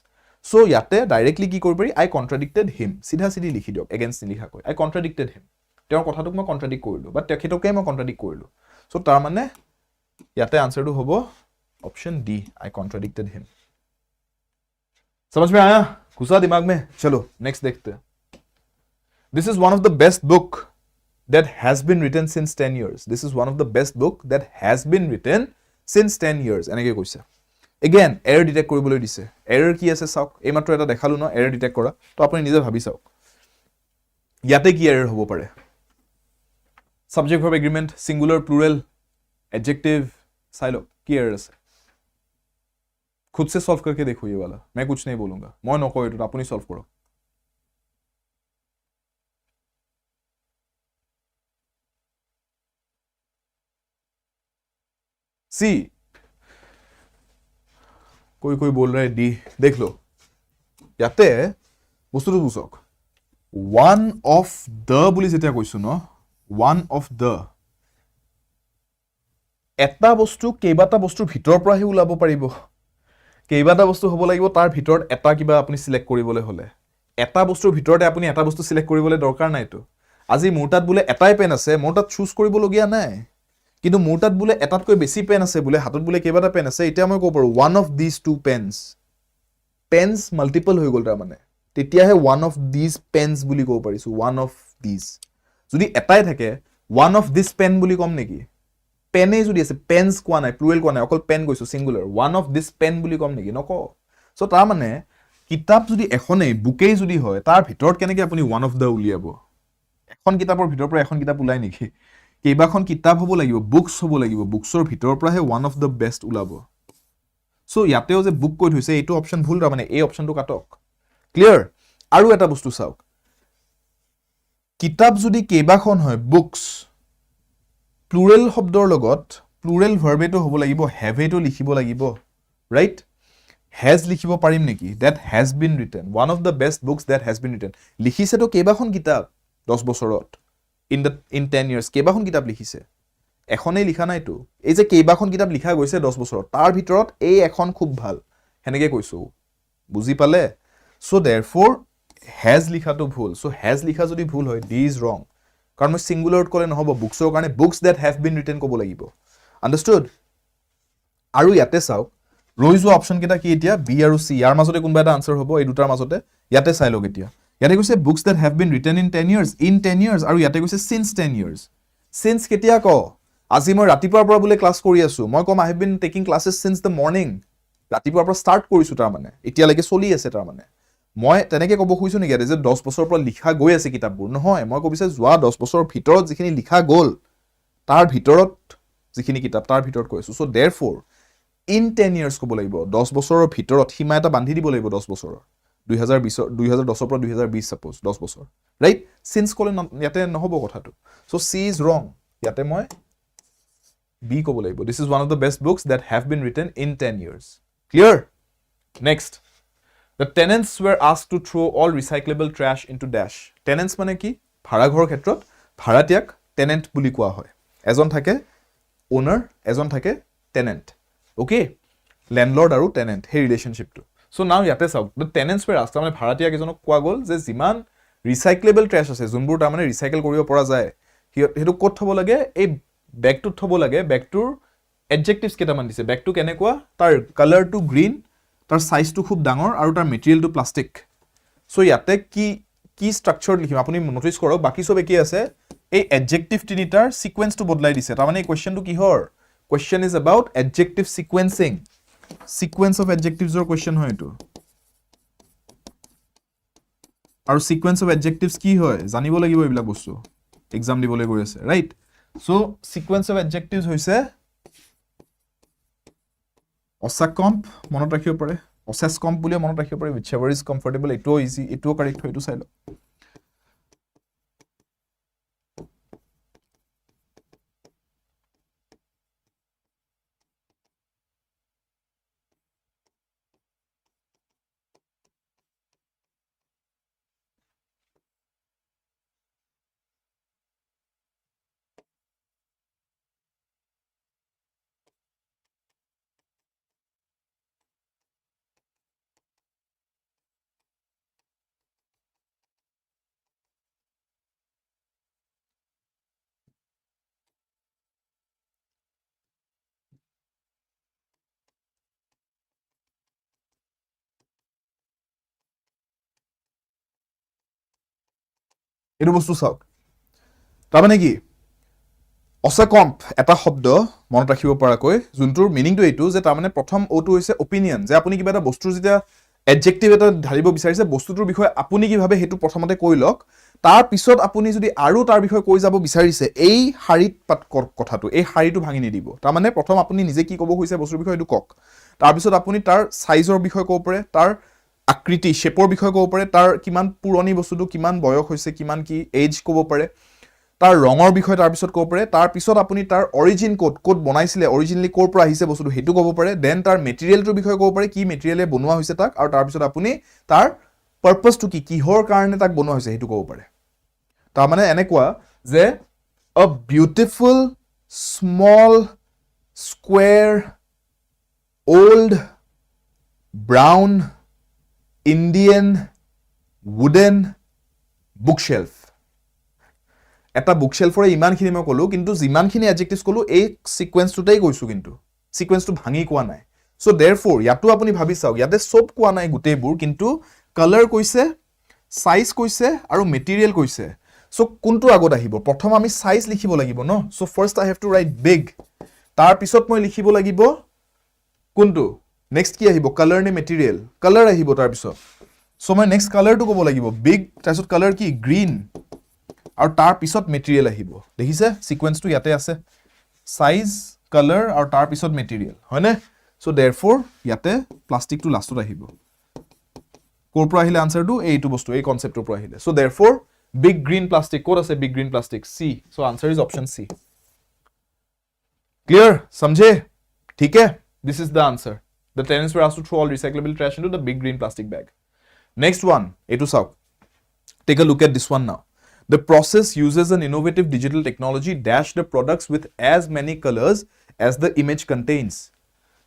so ইয়াতে ডাইৰেক্টলি কি কৰিব পাৰি I contradicted him সিধা সিধি লিখি দিয়ক against নিলিখা কয় I contradicted him তেওঁৰ কথাটোক মই contradict কৰিলো বা তেখেতকে মই contradict কৰিলো so তাৰ মানে ইয়াতে আনসাৰটো হ'ব option D I contradicted him समझ में आया घुसा दिमाग में चलो नेक्स्ट देखते हैं This is one of the best book that has been written since 10 years. This is one of the best book that has been written since 10 years. এনেকে কৈছে again error detect কৰিবলৈ দিছে error কি আছে চাওক এই মাত্ৰ এটা দেখালো ন error detect কৰা তো আপুনি নিজে ভাবি চাওক ইয়াতে কি error হ'ব পাৰে subject verb agreement singular plural adjective চাই লো কি error আছে खुद से सॉल्व करके देखो ये वाला मैं कुछ नहीं बोलूंगा মই নকও এটো আপুনি সলভ কৰক सी कोई बोल रहा है डी देख लो याते বস্তুটো বুঝক one of the বুলি যেটা কৈছো ন one of the এটা বস্তু কেইবাটা বস্তুৰ ভিতৰ পৰা হি ওলাব পাৰিব কেইবাটা বস্তু হ'ব লাগিব তাৰ ভিতৰত এটা কিবা আপুনি সিলেক্ট কৰিবলৈ হলে এটা বস্তুৰ ভিতৰতে আপুনি এটা বস্তু সিলেক্ট কৰিবলৈ দৰকাৰ নাইতো আজি মোৰ তাত বোলে এটাই পেন আছে মোৰ তাত চুজ কৰিবলগীয়া নাই কিন্তু মোৰ তাত বোলে এটাতকৈ বেছি পেন আছে বোলে হাতত বোলে কেইবাটা পেন আছে এতিয়া মই ক'ব পাৰো one of these two pens pens multiple হৈ গ'ল তাৰ মানে তেতিয়াহে one of these pens বুলি ক'ব পাৰিছো one of these যদি এটাই থাকে one of this pen বুলি কম নেকি পেনে যদি আছে পেনস কোৱা নাই প্লুৰেল কোৱা নাই অকল পেন কৈছো singular one of this pen বুলি কম নেকি নক সো তাৰ মানে কিতাপ যদি এখনেই বুকেই যদি হয় তাৰ ভিতৰত কেনেকৈ আপুনি one of the উলিয়াব এখন কিতাপৰ ভিতৰৰ পৰা এখন কিতাপ ওলাই নেকি কেইবাখন কিতাপ হ'ব লাগিব বুকস হ'ব লাগিব বুকসৰ ভিতৰৰ পৰাহে one of the best ওলাব সো ইয়াতেও যে বুক কৈ থৈছে এইটো অপচন ভুল তাৰ মানে এই অপচনটো কাটক ক্লিয়াৰ আৰু এটা বস্তু চাওক কিতাপ যদি কেইবাখন হয় বুকস প্লুৰেল শব্দৰ লগত প্লুৰেল ভাৰ্বেটো হ'ব লাগিব হেভেটো লিখিব লাগিব ৰাইট has লিখিব পাৰিম নেকি that has been written one of the best books that has been written লিখিছে তো কেইবাখন কিতাপ 10 বছৰত in 10 years কেইবাখন কিতাপ লিখিছে এখনেই লিখা নাইতো এই যে কেইবাখন কিতাপ লিখা গৈছে 10 বছৰত তাৰ ভিতৰত এই এখন খুব ভাল হেনেকে কৈছো বুজি পালে so therefore has লিখাটো ভুল so has লিখা যদি ভুল হয় d is wrong কাৰণ মই সিঙ্গুলাৰত ক'লে নহব বুকছৰ কাৰণে books that have been written ক'ব লাগিব understood আৰু ইয়াতে চাওক ৰৈ যোৱা অপচন কেইটা কি এতিয়া বি আৰু সি ইয়াৰ মাজতে কোনবা এটা আনসাৰ হ'ব এই দুটাৰ মাজতে ইয়াতে চাই লওক এতিয়া ইয়াতে কৈছে books that have been written in 10 years আৰু ইয়াতে কৈছে since 10 years since কেতিয়া ক আজি মই ৰাতিপুৱাৰ পৰা বোলে ক্লাস কৰি আছো মই কম I have been taking classes since the morning ৰাতিপুৱাৰ পৰা ষ্টাৰ্ট কৰিছো তাৰ মানে এতিয়ালৈকে চলি আছে তাৰ মানে মই তেনেকে ক'ব খুজিছো নেকি যে 10 বছৰৰ পৰা লিখা গৈ আছে কিতাপবোৰ নহয় মই কবিছে যোৱা 10 বছৰৰ ভিতৰত যিখিনি লিখা গ'ল তাৰ ভিতৰত যিখিনি কিতাপ তাৰ ভিতৰত কৈছো so therefore in 10 years ক'ব লাগিব 10 বছৰৰ ভিতৰত সীমা এটা বান্ধি দিব লাগিব 10 বছৰৰ 2010 পৰা 2020 সাপোজ 10 বছৰ ৰাইট since ক'লে ইয়াতে নহব কথাটো so c is wrong ইয়াতে মই b ক'ব লাগিব this is one of the best books that have been written in 10 years clear next the tenants were asked to throw all recyclable trash into dash tenants মানে কি ভাড়া ঘৰৰ ক্ষেত্ৰত ভাড়াটিয়াক tenant বুলি কোৱা হয় এজন থাকে owner এজন থাকে tenant okay landlord আৰু tenant হে ৰিলেশনশিপটো so now ইয়াতে চাওক the tenants were asked মানে ভাড়াটিয়া কেজনক কোৱা গ'ল যে যিমান recyclable trash আছে যোনবোৰ তাৰ মানে ৰিসাইকেল কৰিব পৰা যায় হেতু ক'ত থব লাগে এই বেগটো থব লাগে বেগটোৰ এডজেক্টিভস কেইটামান দিছে বেগটো কেনেকুৱা তাৰ কালাৰটো গ্ৰীন তাৰ সাইজটো খুব ডাঙৰ আৰু তাৰ মেটেৰিয়েলটো প্লাষ্টিক so ইয়াতে কি স্ট্ৰাকচাৰ লিখিম আপুনি নোটিস কৰক বাকি সব একেই আছে এই এডজেক্টিভ তিনিটাৰ সিকোয়েন্সটো বদলাই দিছে তাৰ মানে এই কোৱেশ্চনটো কিহৰ question is about adjective sequencing sequence of adjectives or question hoy etu aru sequence of adjectives ki hoy janibo lagibo ebila bostu exam dibole goi ase right so sequence of adjectives hoise osacomp monot rakhibo pare osascomp boli monot rakhibo pare whichever is comfortable eto easy eto correct hoy etu sai lo এটো বস্তু চাওক তাৰ মানে কি অসাকম্প এটা শব্দ মনত ৰাখিব পৰাকৈ যোনটোৰ মিনিংটো এইটো যে তাৰ মানে প্ৰথম ওটো হৈছে অপিনিয়ন যে আপুনি কিবা এটা বস্তুৰ যেতিয়া এডজেক্টিভ এটা ধাৰিব বিচাৰিছে বস্তুটোৰ বিষয়ে আপুনি কি ভাবে হেতু প্ৰথমতে কৈ লওক তাৰ পিছত আপুনি যদি আৰু তাৰ বিষয়ে কৈ যাব বিচাৰিছে এই হাৰিত কথাটো এই হাৰিটো ভাঙি নিদিব তাৰ মানে প্ৰথম আপুনি নিজে কি ক'ব খুজিছে বস্তুৰ বিষয়ে এটো কক তাৰ পিছত আপুনি তাৰ সাইজৰ বিষয়ে ক'ব পাৰে তাৰ আকৃতি শেপৰ বিষয়ে ক'ব পাৰে তাৰ কিমান পুৰণি বস্তুটো কিমান বয়স হৈছে কিমান কি এজ ক'ব পাৰে তাৰ ৰঙৰ বিষয়ে তাৰ পিছত ক'ব পাৰে তাৰ পিছত আপুনি তাৰ অৰিজিন কোড বনাইছিলে অৰিজিনালি কোৰ পৰা আহিছে বস্তুটো হেতু ক'ব পাৰে দেন তাৰ মেটেৰিয়েলটোৰ বিষয়ে ক'ব পাৰে কি মেটেৰিয়েলে বনোৱা হৈছে তাক আৰু তাৰ পিছত আপুনি তাৰ পাৰপাসটো কি কিহৰ কাৰণে তাক বনোৱা হৈছে হেতু ক'ব পাৰে তাৰ মানে এনেকুৱা যে a beautiful small square old brown Indian wooden bookshelf. এটা বুকশেলফৰে ইমানখিনি মই ক'লো কিন্তু যিমানখিনি এডজেক্টিভছ ক'লো এই সিকুৱেন্সটোতেই কৈছো কিন্তু সিকুৱেন্সটো ভাঙি কোৱা নাই সো देयरफॉर ইয়াতো আপুনি ভাবি চাওক ইয়াতে সব কোৱা নাই গুটেইবোৰ কিন্তু কালাৰ কৈছে সাইজ কৈছে আৰু মেটেৰিয়েল কৈছে সো কোনটো আগত আহিব প্ৰথম আমি সাইজ লিখিব লাগিব ন so first I have to write big তাৰ পিছত মই লিখিব লাগিব কোনটো নেক্সট কি আহিব কালাৰ নে মেটেৰিয়েল কালাৰ আহিব তাৰ পিছত সো মই নেক্সট কালাৰটো ক'ব লাগিব বিগ তাৰ পিছত কালাৰ কি গ্ৰীন আৰু তাৰ পিছত মেটেৰিয়েল আহিব দেখিছে সিকুৱেন্সটো ইয়াতে আছে সাইজ কালাৰ আৰু তাৰ পিছত মেটেৰিয়েল হয়নে সো देयरफॉर ইয়াতে প্লাষ্টিকটো লাষ্টত আহিব কোৰ পৰা আহিলে আনসাৰটো এইটো বস্তু এই কনসেপ্টৰ পৰা আহিলে so therefore big green plastic code আছে big green plastic C so answer is option C clear समझे ठीक है this is the answer the tenants were asked to throw all recyclable trash into the big green plastic bag next one etu sauk take a look at this one now the process uses an innovative digital technology dash the products with as many colors as the image contains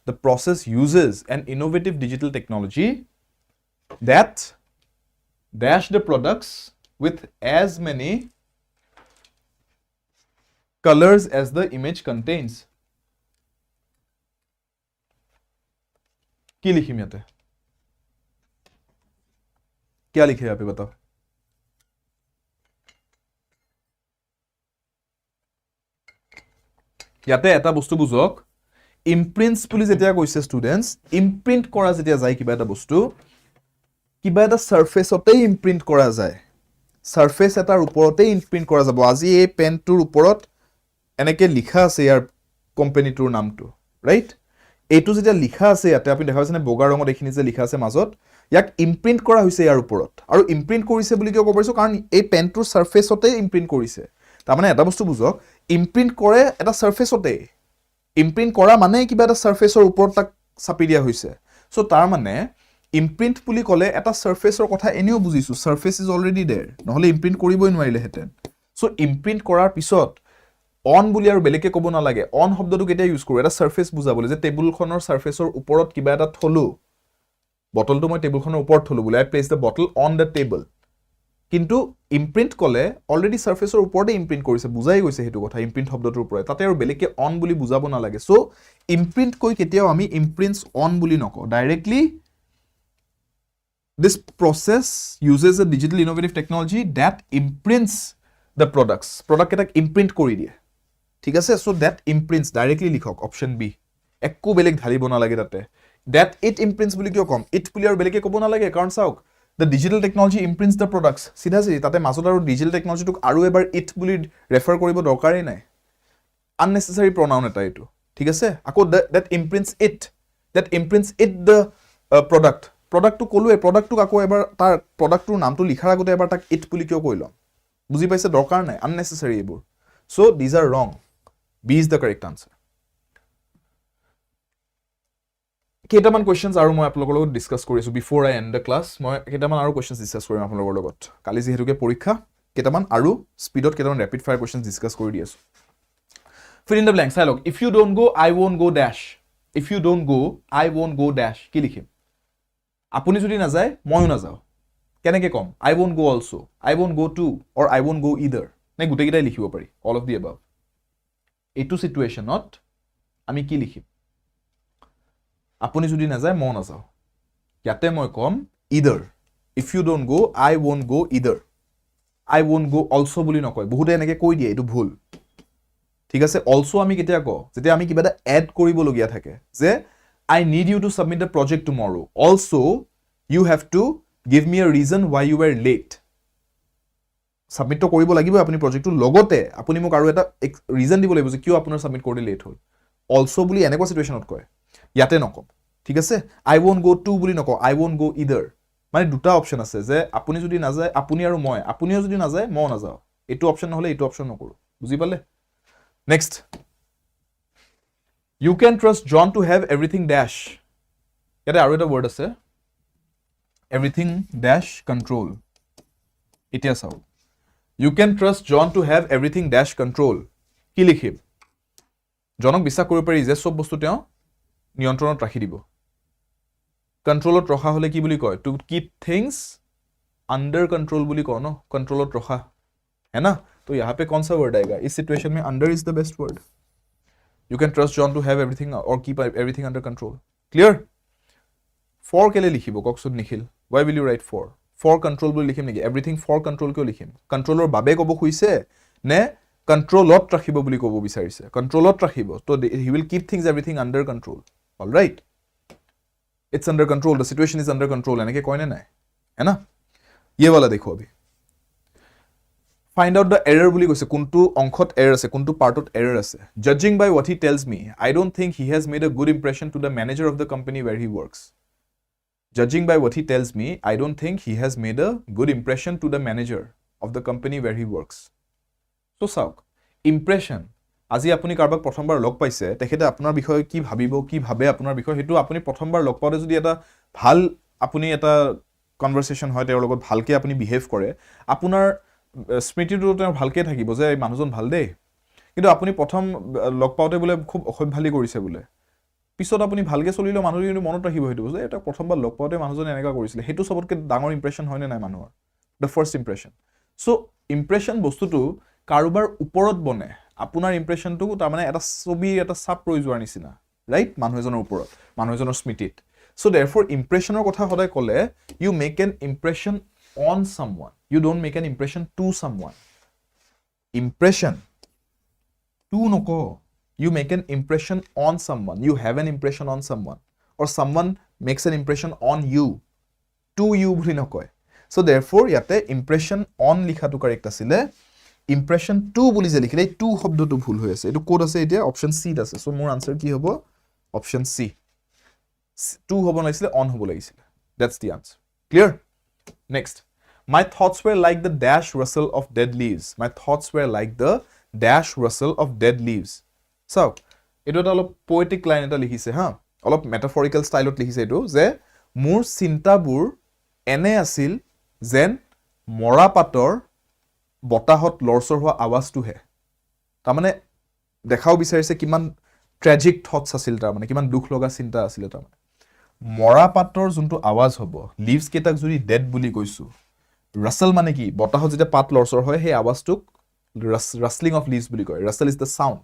the process uses an innovative digital technology that dash the products with as many colors as the image contains কি লিখিম ইয়াতে क्या लिखे यहाँ पे बताओ ইয়াতে এটা বস্তু বুঝক ইমপ্ৰিন্টস বুলি যেতিয়া কৈছে স্টুডেন্টস ইমপ্ৰিন্ট কৰা যেতিয়া যায় কিবা এটা বস্তু কিবা এটা সাৰফেসতে ইমপ্ৰিন্ট কৰা যায় সাৰফেস এটাৰ ওপৰতে ইমপ্ৰিন্ট কৰা যাব আজি এই পেনটোৰ ওপৰত এনেকে লিখা আছে ইয়াৰ কোম্পানীটোৰ নামটো ৰাইট এইটো যেতিয়া লিখা আছে ইয়াতে আপুনি দেখা পাইছেনে বগা ৰঙত এইখিনি যে লিখা আছে মাজত ইয়াক ইমপ্ৰিন্ট কৰা হৈছে ইয়াৰ ওপৰত আৰু ইমপ্ৰিন্ট কৰিছে বুলি কিয় ক'ব পাৰিছো কাৰণ এই পেনটোৰ সাৰফেসতে ইমপ্ৰিন্ট কৰিছে তাৰ মানে এটা বস্তু বুঝক ইমপ্ৰিন্ট কৰে এটা সাৰফেসতে ইমপ্ৰিন্ট কৰা মানে কিবা এটা সাৰফেসৰ ওপৰত তাক ছাপি দিয়া হৈছে সো তাৰ মানে ইমপ্ৰিন্ট বুলি ক'লে এটা সাৰফেসৰ কথা এনেও বুজিছো সাৰফেস ইজ অলৰেডি देयर নহলে ইমপ্ৰিন্ট কৰিবই নোৱাৰিলে হেতেন সো ইমপ্ৰিন্ট কৰাৰ পিছত অন বুলি আৰু বেলেগে ক'ব নালাগে অন শব্দটো কেতিয়া ইউজ কৰো এটা সাৰফেস বুজাবলৈ যে টেবুলখনৰ সাৰফেসৰ ওপৰত কিবা এটা থলো বটলটো মই টেবুলখনৰ ওপৰত থলো বুলি I place the bottle on the table কিন্তু ইমপ্ৰিন্ট ক'লে অলৰেডি সাৰফেসৰ ওপৰতে ইমপ্ৰিন্ট কৰিছে বুজাই গৈছে হেতু কথা ইমপ্ৰিন্ট শব্দটোৰ ওপৰত তাতে আৰু বেলেগে অন বুলি বুজাব নালাগে সো ইমপ্ৰিন্ট কৈ কেতিয়াও আমি ইমপ্ৰিন্টস অন বুলি নকওঁ directly this process uses a digital innovative technology that imprints the products product etak imprint kori die ঠিক আছে so that imprints directly likhok option B ekku beleg dhalibo na lage tate that it imprints buli kyo kom it buli aru belege kobo na lage karon sauk the digital technology imprints the products sidha sidhi tate mazot aru digital technology tuk aru ebar it buli refer koribo dorkare nai unnecessary pronoun eta etu ঠিক আছে ako that imprints it the product product to কলো এই product টোক আকৌ এবাৰ তাৰ product টোৰ নামটো লিখাৰ আগতে এবাৰ তাক it বুলি কিয় কইলো বুজি পাইছে দৰকাৰ নাই unnecessary এবোৰ so these are wrong B is the correct answer কেইটামান কোৱেশ্চনছ আৰু মই আপোনালোকৰ লগত ডিসকাস কৰিছো before I end the class মই কেইটামান আৰু কোৱেশ্চনছ ডিসকাস কৰিম আপোনালোকৰ লগত কালি যেহেতুকে পৰীক্ষা কেইটামান আৰু স্পিডত কেইটামান ৰেপিড ফায়াৰ কোৱেশ্চনছ ডিসকাস কৰি দি আছো fill in the blanks চাই লওক if you don't go I won't go dash if you don't go I won't go dash কি লিখিম আপুনি যদি না যায় ময়ো না যাও কেনেকে কম I won't go also I won't go too or I won't go either নাই গুটেকিটাই লিখিব পাৰি all of the above এটো সিচুৱেশনত আমি কি লিখিম আপুনি যদি না যায় মই না যাও ইয়াতে মই কম either if you don't go I won't go either I won't go also বুলি নকয় বহুতে এনেকে কৈ দিয়ে এটো ভুল ঠিক আছে also আমি কেতিয়া কও যেতিয়া আমি কিবা এটা এড কৰিব লগিয়া থাকে যে I need you to submit the project tomorrow. Also, you have to give me a reason why you were late. Submit to koribo lagibo apuni project to logote apuni mok aru eta reason dibo lagibo je kyo apunar submit korte late hol. Also buli eneko situation ot koy. Yate nokom. ঠিক আছে I won't go to buli noko I won't go either. মানে দুটা option আছে যে আপুনি যদি না যায় আপুনি আৰু মই আপুনিও যদি না যায় মই না যাও এটো অপশন নহলে এটো অপশন নকৰো বুজি পালে next You can trust John to have everything dash. Yate aru eta word ase. Everything dash control. Etia sao. You can trust John to have everything dash control. Ki likhim? Jonok বিশ্বাস কৰিব পাৰি যে সব বস্তু তেওঁ নিয়ন্ত্ৰণত ৰাখি দিব। Controlত ৰখা হলে কি বুলি কয়? To keep things under control বুলি কও ন कंट्रोलत रखा है ना तो यहाँ पे कौन सा वर्ड आएगा इस सिचुएशन में under is the best word you can trust John to have everything or keep everything under control clear for केले लिखिब ककसुन निखिल why will you write for control বুলি লিখিম নেকি एवरीथिंग फॉर कंट्रोल কিয় লিখিম कंट्रोलर বাবে কব খুইছে নে कंट्रोलत ৰাখিব বুলি কব বিচাৰিছে कंट्रोलत ৰাখিব তো he will keep things everything under control all right it's under control the situation is under control এনেকে কয় নে নাই है ना ये वाला देखो अभी find out the error বুলি কৈছে কোনটো অংশত error আছে কোনটো পাৰ্টত error আছে judging by what he tells me I don't think he has made a good impression to the manager of the company where he works judging by what he tells me I don't think he has made a good impression to the manager of the company where he works so চাওক impression আজি আপুনি কাৰবাক প্ৰথমবাৰ লগ পাইছে তেখেতে আপোনাৰ বিষয়ে কি ভাবিব কি ভাবে আপোনাৰ বিষয়ে হেতু আপুনি প্ৰথমবাৰ লগ পাওঁতে যদি এটা ভাল আপুনি এটা কনভাৰসেশন হয় তেওঁৰ লগত ভালকে আপুনি বিহেভ কৰে আপোনাৰ স্মৃতিটো তেওঁ ভালকে থাকিব যে এই মানুহজন ভাল দেই কিন্তু আপুনি প্ৰথম লগ পাওঁতে বলে খুব অসভ্যালি কৰিছে বলে পিছত আপুনি ভালকে চলিলে মানুহ কিন্তু মনত ৰাখিব হেতু যে এটা প্ৰথমবাৰ লগ পাওঁতে মানুহজন এনেকা কৰিছিল হেতু সবতকে ডাঙৰ ইমপ্ৰেশন হয় নে নাই মানুহৰ the first impression so impression বস্তুটো কাৰোবাৰ ওপৰত বনে আপোনাৰ ইমপ্ৰেশনটো তাৰ মানে এটা ছবি এটা ছাপ ৰৈ যোৱাৰ নিচিনা ৰাইট মানুহ এজনৰ ওপৰত মানুহ এজনৰ স্মৃতিত so therefore impressionৰ কথা সদায় ক'লে you make an impression on someone you don't make an impression to someone impression to noko you make an impression on someone you have an impression on someone or someone makes an impression on you to you বুলি নকয় so therefore ইয়াতে impression on লিখাটো correct আছিল impression to বুলি যে লিখিলে to শব্দটো ভুল হৈ আছে এটো কোড আছে এতিয়া অপচন সি আছে so মোৰ আনসাৰ কি হ'ব অপচন সি to হ'ব লাগিছিল on হ'ব লাগিছিল that's the answer clear next my thoughts were like the dash rustle of dead leaves my thoughts were like the dash rustle of dead leaves so এটো এটা অলপ poetic line এটা লিখিছে হা অলপ metaphorical styleত লিখিছে এটো যে মোৰ চিন্তাবোৰ এনে আছিল যেন মৰা পাতৰ বতাহত লৰচৰ হোৱা আৱাজটো হে তাৰ মানে দেখাও বিচাৰিছে কিমান ট্ৰেজিক থটস আছিল তাৰ মানে কিমান দুখ লগা চিন্তা আছিল তাৰ মানে মৰা পাতৰ যোনটো আৱাজ হ'ব লিভস কেটাক যদি ডেড বুলি কৈছো ৰাসল মানে কি বতাহত যেতিয়া পাত লৰচৰ হয় সেই আৱাজটোক ৰাসলিং অফ লিভস বুলি কয় ৰাসল ইজ দ্য সাউন্ড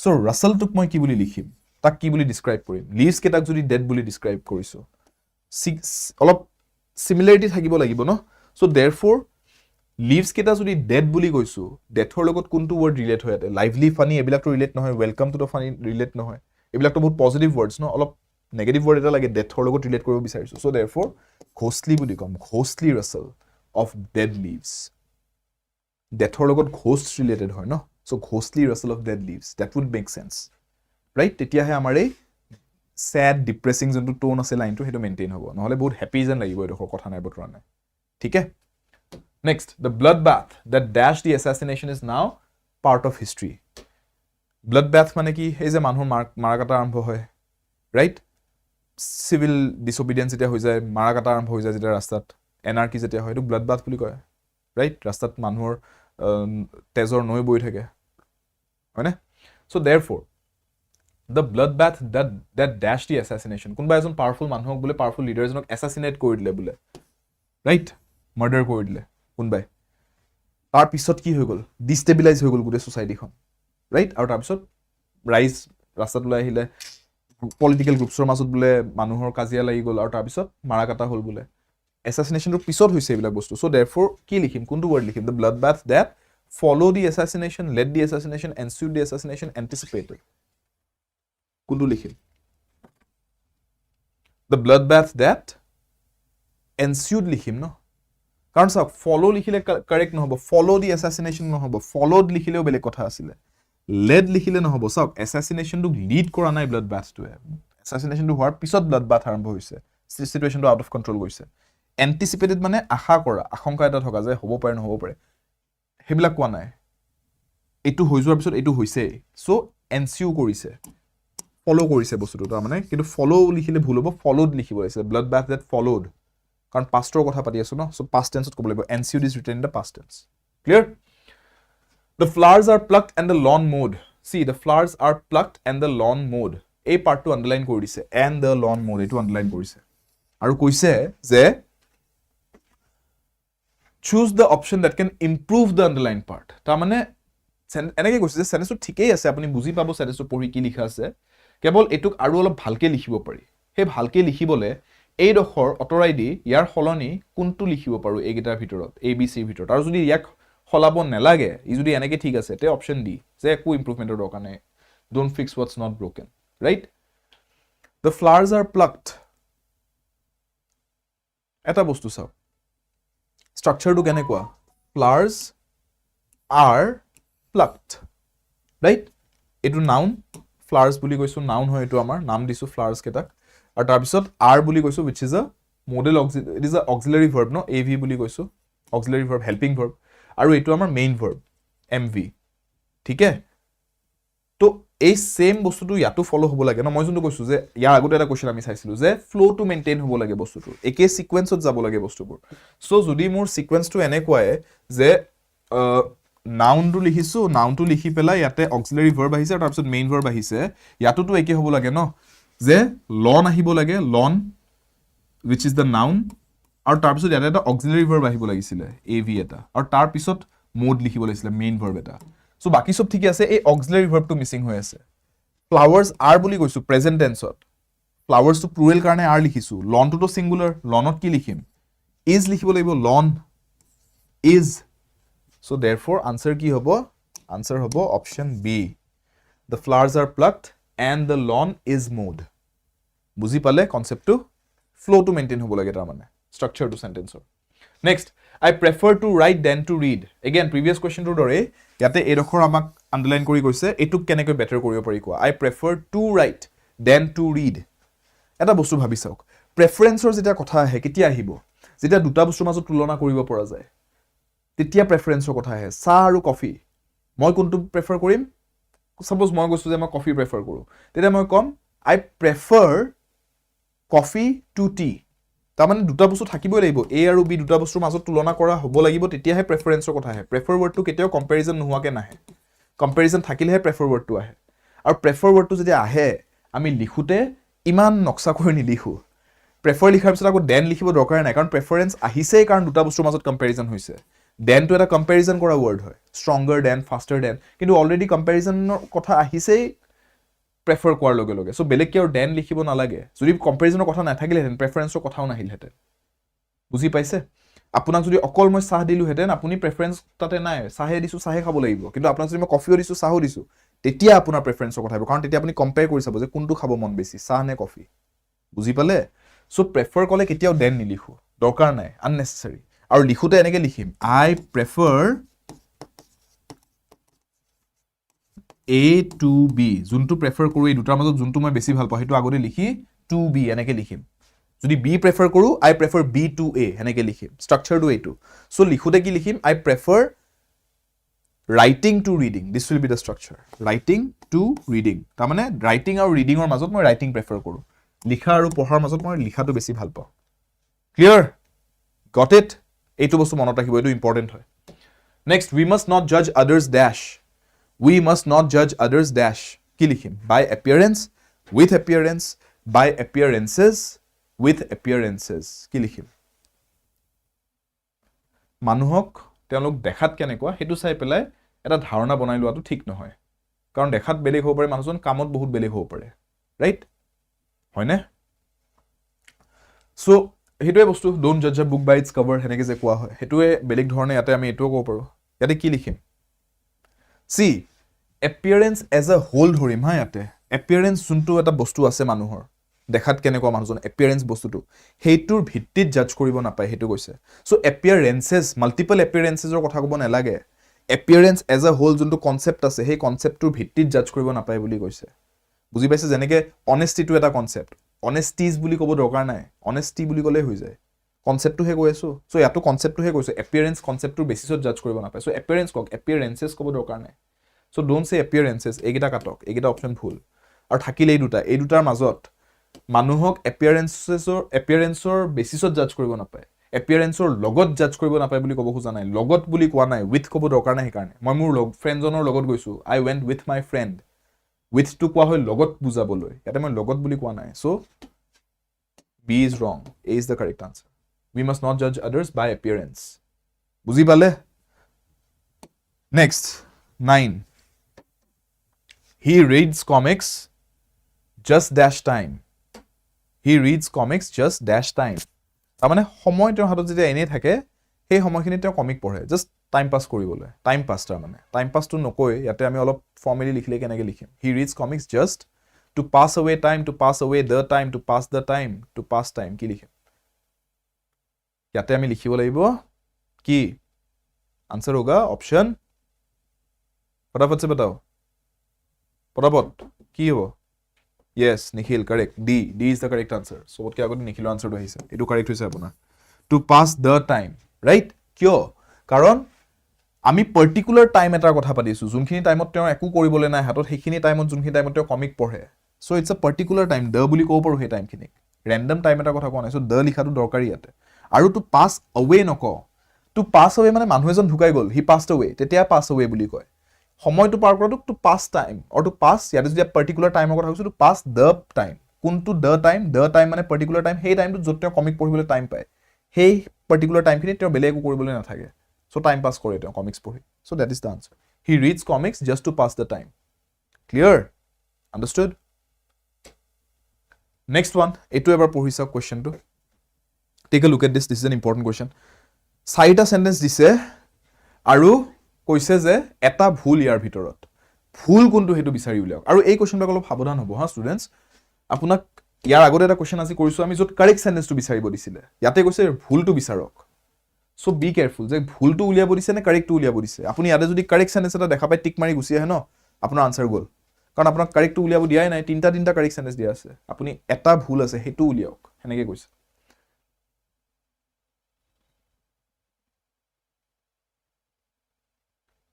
সো ৰাসলটোক মই কি বুলি লিখিম তাক কি বুলি ডিসক্ৰাইব কৰিম লিভস কেটাক যদি ডেড বুলি ডিসক্ৰাইব কৰিছো অলপ সিমিলাৰিটি থাকিব লাগিব ন সো देयरफॉर লিভস কেটা যদি ডেড বুলি কৈছো ডেথৰ লগত কোনটো ওয়াৰ্ড ৰিলেট হয় আছে লাইভলি ফানি এবিলাকটো ৰিলেট নহয় welcome to the funny relate নহয় এবিলাকটো বহুত পজিটিভ ওয়াৰ্ডস ন অলপ নেগেটিভ ওয়াৰ্ড এটা লাগে ডেথৰ লগত ৰিলেট কৰিব বিচাৰিছো সো देयरफॉर ঘোষ্টলি বুলি কম ghostly rustle of dead leaves ডেথৰ লগত ঘোষ্ট ৰিলেটেড হয় ন so ghostly rustle of dead leaves that would make sense right তেতিয়াহে আমাৰ এই sad depressing যোনটো টোন আছে লাইনটো হেতু মেইনটেইন হ'ব নহলে বহুত হ্যাপি যেন লাগিব এডোখৰ কথা নাই বতৰা নাই ঠিক আছে next the bloodbath that dashed the assassination is now part of history bloodbath মানে কি এই যে মানুহৰ মাৰাকাটা আৰম্ভ হয় ৰাইট সিভিল disobedience এটা হৈ যায় মাৰাকাটা আৰম্ভ হৈ যায় যেতিয়া ৰাস্তাত এনাৰ্কি যেতিয়া হয় এটো bloodbath বুলি কয় ৰাইট ৰাস্তাত মানুহৰ তেজৰ নৈ বৈ থাকে হয়নে so therefore the bloodbath that dashed the assassination কোনবা এজন পাওয়ারফুল মানুহক বলে পাওয়ারফুল লিডার এজনক অ্যাসাসিনেট কৰি দিলে বলে ৰাইট মাৰ্ডাৰ কৰি দিলে কোনবাই তাৰ পিছত কি হৈ গল ডিস্টেবিলাইজ হৈ গল গোটে সোসাইটিখন ৰাইট আৰু তাৰ পিছত ৰাইজ ৰাস্তাত ওলাই আহিলে পলিটিক্যাল গ্ৰুপছৰ মাজত বলে মানুহৰ কাজিয়া লাগি গল আৰু তাৰ পিছত মাৰাকাটা হল বলে অ্যাসাসিনেশনৰ পিছত হৈছে এইবিলাক বস্তু সো therefore কি লিখিম কোনটো ওয়ার্ড লিখিম the bloodbath that followed the assassination led the assassination ensued the assassination anticipated কোনটো লিখিম the bloodbath that ensued লিখিম ন কাৰণ সব follow লিখিলে কারেক্ট নহব follow the assassination নহব followed লিখিলেও বেলেগ কথা আছিল led লিখিলে নহব সব assassination টু লিড কৰা নাই bloodbath টু assassination টু হোৱাৰ পিছত bloodbath আৰম্ভ হৈছে situation to out of control গৈছে anticipated মানে আশা কৰা আশংকা এটা থকা যে হ'ব পাৰে নহব পাৰে হেবিলাক কোৱা নাই এটো হৈ যোৱাৰ পিছত এটো হৈছে সো ensue কৰিছে ফলো কৰিছে বস্তুটো তাৰ মানে কিন্তু ফলো লিখিলে ভুল হ'ব ফলোড লিখিব আছে bloodbath that followed কাৰণ পাষ্টৰ কথা পাতি আছো ন সো past tense ক'ব লাগিব ensued is written in the past tense clear the flowers are plucked and the lawn mowed see the flowers are plucked and the lawn mowed এই পাৰ্টটো underline কৰি দিছে and the lawn mowed এটো underline কৰিছে আৰু কৈছে যে choose the option that can improve the underlined part. তাৰ মানে এনেকৈ কৈছে যে সেন্টেন্সটো ঠিকেই আছে, আপুনি বুজি পাব সেন্টেন্সটো পঢ়ি কি লিখা আছে, কেৱল এটুক আৰু অলপ ভালকে লিখিব পাৰি। সেই ভালকে লিখিবলে এই ডখৰ অতৰাই দি ইয়াৰ সলনি কোনটো লিখিব পাৰো এইকেইটাৰ ভিতৰত এ বি সিৰ ভিতৰত, আৰু যদি ইয়াক সলাব নালাগে, ই যদি এনেকৈ ঠিক আছে, তে অপশ্যন ডি, যে একো ইম্প্ৰুভমেণ্টৰ দৰকাৰ নাই, don't fix Whats not broken, right? The flowers R plucked. এটা বস্তু চাওক, ষ্ট্ৰাকচাৰটো কেনেকুৱা, ফ্লাৱাৰ্ছ আৰ প্লাকড, ৰাইট? এইটো নাউন, ফ্লাৱাৰ্ছ বুলি কৈছো, নাউন হয় এইটো, আমাৰ নাম দিছো ফ্লাৱাৰ্ছ কেইটাক, আৰু তাৰপিছত আৰ বুলি কৈছো which is a modal it is a auxiliary verb, no, av বুলি কৈছো, auxiliary verb, helping verb, আৰু এইটো আমাৰ মেইন verb mv, ঠিক আছে? তো এই সেম বস্তুটো ইয়াতো ফলো হ'ব লাগে ন, মই যোনটো কৈছো যে ইয়াৰ আগতে এটা কোৱেশ্চন আমি চাইছিলো যে ফ্লোটো মেইনটেইন হ'ব লাগে বস্তুটো, একে সিকোয়েন্সত যাব লাগে বস্তুবোৰ। সো যদি মোৰ সিকোয়েন্সটো এনেকুৱাই যে নাউনটো লিখিছো, নাউনটো লিখি পেলাই ইয়াতে অক্সিলাৰি ভাৰ্ব আহিছে আৰু তাৰপিছত মেইন ভাৰ্ব আহিছে, ইয়াতোতো একে হ'ব লাগে ন, যে লন আহিব লাগে, lawn which is the noun, আৰু তাৰপিছত ইয়াতে এটা অক্সিলাৰি ভাৰ্ব আহিব লাগিছিলে av এটা, আৰু তাৰপিছত মোড লিখিব লাগিছিলে মেইন ভাৰ্ব এটা। সো বাকি সব ঠিকই আছে, এই অক্সিলাৰি ভাৰ্বটো মিসিং হৈ আছে। ফ্লাৱাৰ্ছ আৰ বুলি কৈছো প্ৰেজেন্ট টেন্সত, ফ্লাৱাৰ্ছটো প্লুৰেল কাৰণে আৰ লিখিছো, লনটোতো সিঙ্গুলাৰ, লনত কি লিখিম, ইজ লিখিব লাগিব, lawn is. So therefore answer কি হ'ব, answer হ'ব অপশ্যন বি, the flowers are plucked and the lawn is mowed। বুজি পালে কনসেপ্টটো, ফ্লোটো মেইনটেইন হ'ব লাগে তাৰ মানে স্ট্ৰাকচাৰটো সেন্টেন্সৰ। Next, I prefer to write than to read। Again previous questionটোৰ দৰে ইয়াতে এডখৰ আমাক আন্ডাৰলাইন কৰি কৈছে এটুক কেনেকৈ বেটাৰ কৰিব পাৰি কোৱা। I prefer to write than to read। এটা বস্তু ভাবি চাওক, প্ৰেফাৰেন্সৰ যেতিয়া কথা আহে কেতিয়া আহিব, যেতিয়া দুটা বস্তুৰ মাজত তুলনা কৰিব পৰা যায়, তেতিয়া প্ৰেফাৰেন্সৰ কথা আহে। চাহ আৰু কফি, মই কোনটো প্ৰেফাৰ কৰিম, সাপোজ মই কৈছো যে মই কফি প্ৰেফাৰ কৰো, তেতিয়া মই কম I prefer coffee to tea। তাৰ মানে দুটা বস্তু থাকিবই লাগিব, এ আৰু বি দুটা বস্তুৰ মাজত তুলনা কৰা হ'ব লাগিব, তেতিয়াহে প্ৰেফাৰেন্সৰ কথা আহে। প্ৰেফাৰ ৱৰ্ডটো কেতিয়াও কম্পেৰিজন নোহোৱাকে নাহে, কম্পেৰিজন থাকিলেহে প্ৰেফাৰ ৱৰ্ডটো আহে। আৰু প্ৰেফাৰ ৱৰ্ডটো যেতিয়া আহে আমি লিখোতে ইমান নক্সা কৰি নিলিখো, প্ৰেফাৰ লিখাৰ পিছত আকৌ দেন লিখিব দৰকাৰ নাই, কাৰণ প্ৰেফাৰেন্স আহিছেই কাৰণ দুটা বস্তুৰ মাজত কম্পেৰিজন হৈছে। দেনটো এটা কম্পেৰিজন কৰা ৱৰ্ড হয়, ষ্ট্ৰংগাৰ দেন, ফাষ্টাৰ দেন, কিন্তু অলৰেডি কম্পেৰিজনৰ কথা আহিছেই প্ৰেফাৰ কৰাৰ লগে লগে। সো বেলেগ কি আৰু দেন লিখিব নালাগে, যদি কম্পেৰিজনৰ কথা নাথাকিলেহেঁতেন প্ৰেফাৰেন্সৰ কথাও নাহিলহেঁতেন। বুজি পাইছে? আপোনাক যদি অকল মই চাহ দিলোহেঁতেন, আপুনি প্ৰেফাৰেন্স তাতে নাই, চাহে দিছো চাহে খাব লাগিব, কিন্তু আপোনাক যদি মই কফিও দিছো চাহো দিছো, তেতিয়া আপোনাৰ প্ৰেফাৰেন্সৰ কথা আহিব, কাৰণ তেতিয়া আপুনি কম্পেয়াৰ কৰি চাব যে কোনটো খাব মন বেছি, চাহ নে কফি। বুজি পালে? সো প্ৰেফাৰ ক'লে কেতিয়াও দেন নিলিখো, দৰকাৰ নাই, আননেচেচাৰী। আৰু লিখোতে এনেকে লিখিম I prefer A to B, যোনটো প্ৰেফাৰ কৰো এই দুটাৰ মাজত যোনটো মই বেছি ভাল পাওঁ সেইটো আগতে লিখি to B এনেকে লিখিম। যদি B প্ৰেফাৰ কৰো I prefer B to A এনেকে লিখিম, স্ট্ৰাকচাৰটো এইটো। সো লিখোতে কি লিখিম, I prefer writing to reading, this will be the structure, writing to reading। তাৰ মানে ৰাইটিং আৰু ৰিডিঙৰ মাজত মই ৰাইটিং প্ৰেফাৰ কৰো, লিখা আৰু পঢ়াৰ মাজত মই লিখাটো বেছি ভাল পাওঁ। ক্লিয়াৰ? Got it? এইটো বস্তু মনত ৰাখিব, এইটো ইম্পৰ্টেণ্ট হয়। Next, we must not judge others dash, we must not judge others dash, কি লিখিম, by appearance, with appearance, by appearances, with appearances, কি লিখিম। মানুহক তেওঁলোক দেখাত কেনেকুৱা সেইটো চাই পেলাই এটা ধাৰণা বনাই লোৱাটো ঠিক নহয়, কাৰণ দেখাত বেলেগ হ'ব পাৰে মানুহজন, কামত বহুত বেলেগ হ'ব পাৰে, ৰাইট? হয়নে? সো সেইটোৱে বস্তু, ডোন্ট জাজ আ বুক বাই ইটছ কভাৰ সেনেকে যে কোৱা হয়, সেইটোৱে বেলেগ ধৰণে ইয়াতে আমি এইটোও ক'ব পাৰোঁ। ইয়াতে কি লিখিম, C appearance as a whole ধৰিম হা। ইয়াতে এপিয়াৰেঞ্চ যোনটো এটা বস্তু আছে মানুহৰ, দেখাত কেনেকুৱা মানুহজন, এপিয়াৰেঞ্চ বস্তুটো সেইটোৰ ভিত্তিত জাজ কৰিব নাপায়, সেইটো কৈছে। সো এপিয়াৰেঞ্চেছ, মাল্টিপল এপিয়াৰেঞ্চেছৰ কথা ক'ব নালাগে, এপিয়াৰেঞ্চ এজ এ হোল যোনটো কনচেপ্ট আছে সেই কনচেপ্টটোৰ ভিত্তিত জাজ কৰিব নাপায় বুলি কৈছে। বুজি পাইছে? যেনেকে অনেষ্টিটো এটা কনচেপ্ট, অনেষ্টিজ বুলি ক'ব দৰকাৰ নাই, অনেষ্টি বুলি ক'লেই হৈ যায়, কনচেপ্টটোহে কৈ আছো। সো ইয়াতো কনচেপ্টটোহে কৈছো, এপিয়াৰেঞ্চ কনচেপ্টটোৰ বেচিছত জাজ কৰিব নাপায়। সো এপিয়াৰেঞ্চ কওক, এপিয়াৰেঞ্চেছ ক'ব দৰকাৰ নাই। সো ডোন্ট সে এপিয়াৰেঞ্চেছ, এইকেইটা কাটক, এইকেইটা অপশ্যন ভুল। আৰু থাকিলে এই দুটাৰ মাজত মানুহক এপিয়াৰেঞ্চৰ বেচিছত জাজ কৰিব নাপায়, এপিয়াৰেঞ্চৰ লগত জাজ কৰিব নাপায় বুলি ক'ব খোজা নাই, লগত বুলি কোৱা নাই, উইথ ক'ব দৰকাৰ নাই। সেইকাৰণে মই মোৰ ফ্ৰেণ্ডজনৰ লগত গৈছো, I went with my friend, উইথটো কোৱা হয় লগত বুজাবলৈ, ইয়াতে মই লগত বুলি কোৱা নাই। So B is wrong, A is the correct answer. We must not judge others by appearance, বুজি পালে next 9 he reads comics just dash time he reads comics just dash time তাৰমানে সময় তেওঁৰ হাতত যেতিয়া এনে থাকে সেই সময়খিনি তেওঁ কমিক পঢ়ে জাস্ট টাইম পাস কৰিবলৈ টাইম পাস তাৰমানে টাইম পাসটো নকৈ ইয়াতে আমি অলপ ফৰ্মালি লিখিলে কেনেকৈ লিখিম he reads comics just to pass away time to pass away the time to pass the time to pass time কি লিখিম ইয়াতে আমি লিখিব লাগিব কি आंसर होगा ऑप्शन फटाफट से बताओ फटाफट की हो yes Nikhil correct D is the correct answer so what क्या आगत निखिल आंसर तो हिसे एटू करेक्ट हिसे अपना to pass the time right क्यों कारण আমি পার্টিকুলার টাইম এটাৰ কথা পাতিছো যোনখিনি টাইমত তেওঁ একো কৰিবলে নাই হাতত সেইখিনি টাইমত যোনখিনি টাইমত তেওঁ কমিক পঢ়ে so it's a particular time দ বুলি ক'ব পাৰো সেই টাইমখিনি ৰেন্ডম টাইম এটাৰ কথা কোৱা নাই সো দ লিখাটো দৰকাৰী ইয়াতে আৰু টু পাস অৱে নক টু পাস অৱে মানে মানুহ এজন ঢুকাই গল হি পাসড অৱে তেতিয়া পাস অৱে বুলি কয় সময়টো পাৰ কৰাটো টু পাস টাইম অৰ টু পাস ইয়াতে যদি পাৰ্টিকুলাৰ টাইমৰ কথা কৈছো টু পাস দ টাইম কোনটো দ টাইম মানে পার্টিকুলার টাইম সেই টাইমটো যত তেওঁ কমিক পঢ়িবলৈ টাইম পায় সেই পার্টিকুলার টাইমখিনি তেওঁ বেলেগ একো কৰিবলৈ নাথাকে সো টাইম পাস কৰে তেওঁ কমিক্স পঢ়ি so that is the answer he reads comics just to pass the time clear understood next one এটো এবাৰ পঢ়ি চাওক কোৱেশ্চনটো take a look at this is an important question চাৰিটা সেন্টেন্স দিছে আৰু কৈছে যে এটা ভুল ইয়াৰ ভিতৰত ভুল কোনটো হেতু বিচাৰি উলিয়াওক আৰু এই কোৱেশ্চনবিলাক অলপ সাৱধান হ'ব হা ষ্টুডেন্টস আপোনাক ইয়াৰ আগতে এটা কোৱেশ্চন আজি কৰিছো আমি যত কাৰেক্ট সেন্টেন্সটো বিচাৰিব দিছিলে ইয়াতে কৈছে ভুলটো বিচাৰক সো বি কেয়ারফুল যে ভুলটো উলিয়াব দিছে নে কারেক্টটো উলিয়াব দিছে আপুনি ইয়াতে যদি কারেক্ট সেন্টেন্স এটা দেখা পায় টিক মাৰি গুছি আহে ন আপোনাৰ আনসাৰ গল কাৰণ আপোনাক কারেক্টটো উলিয়াব দিয়াই নাই তিনটা কারেক্ট সেন্টেন্স দিয়া আছে আপুনি এটা ভুল আছে হেতু উলিয়াওক হেনেকে কৈছে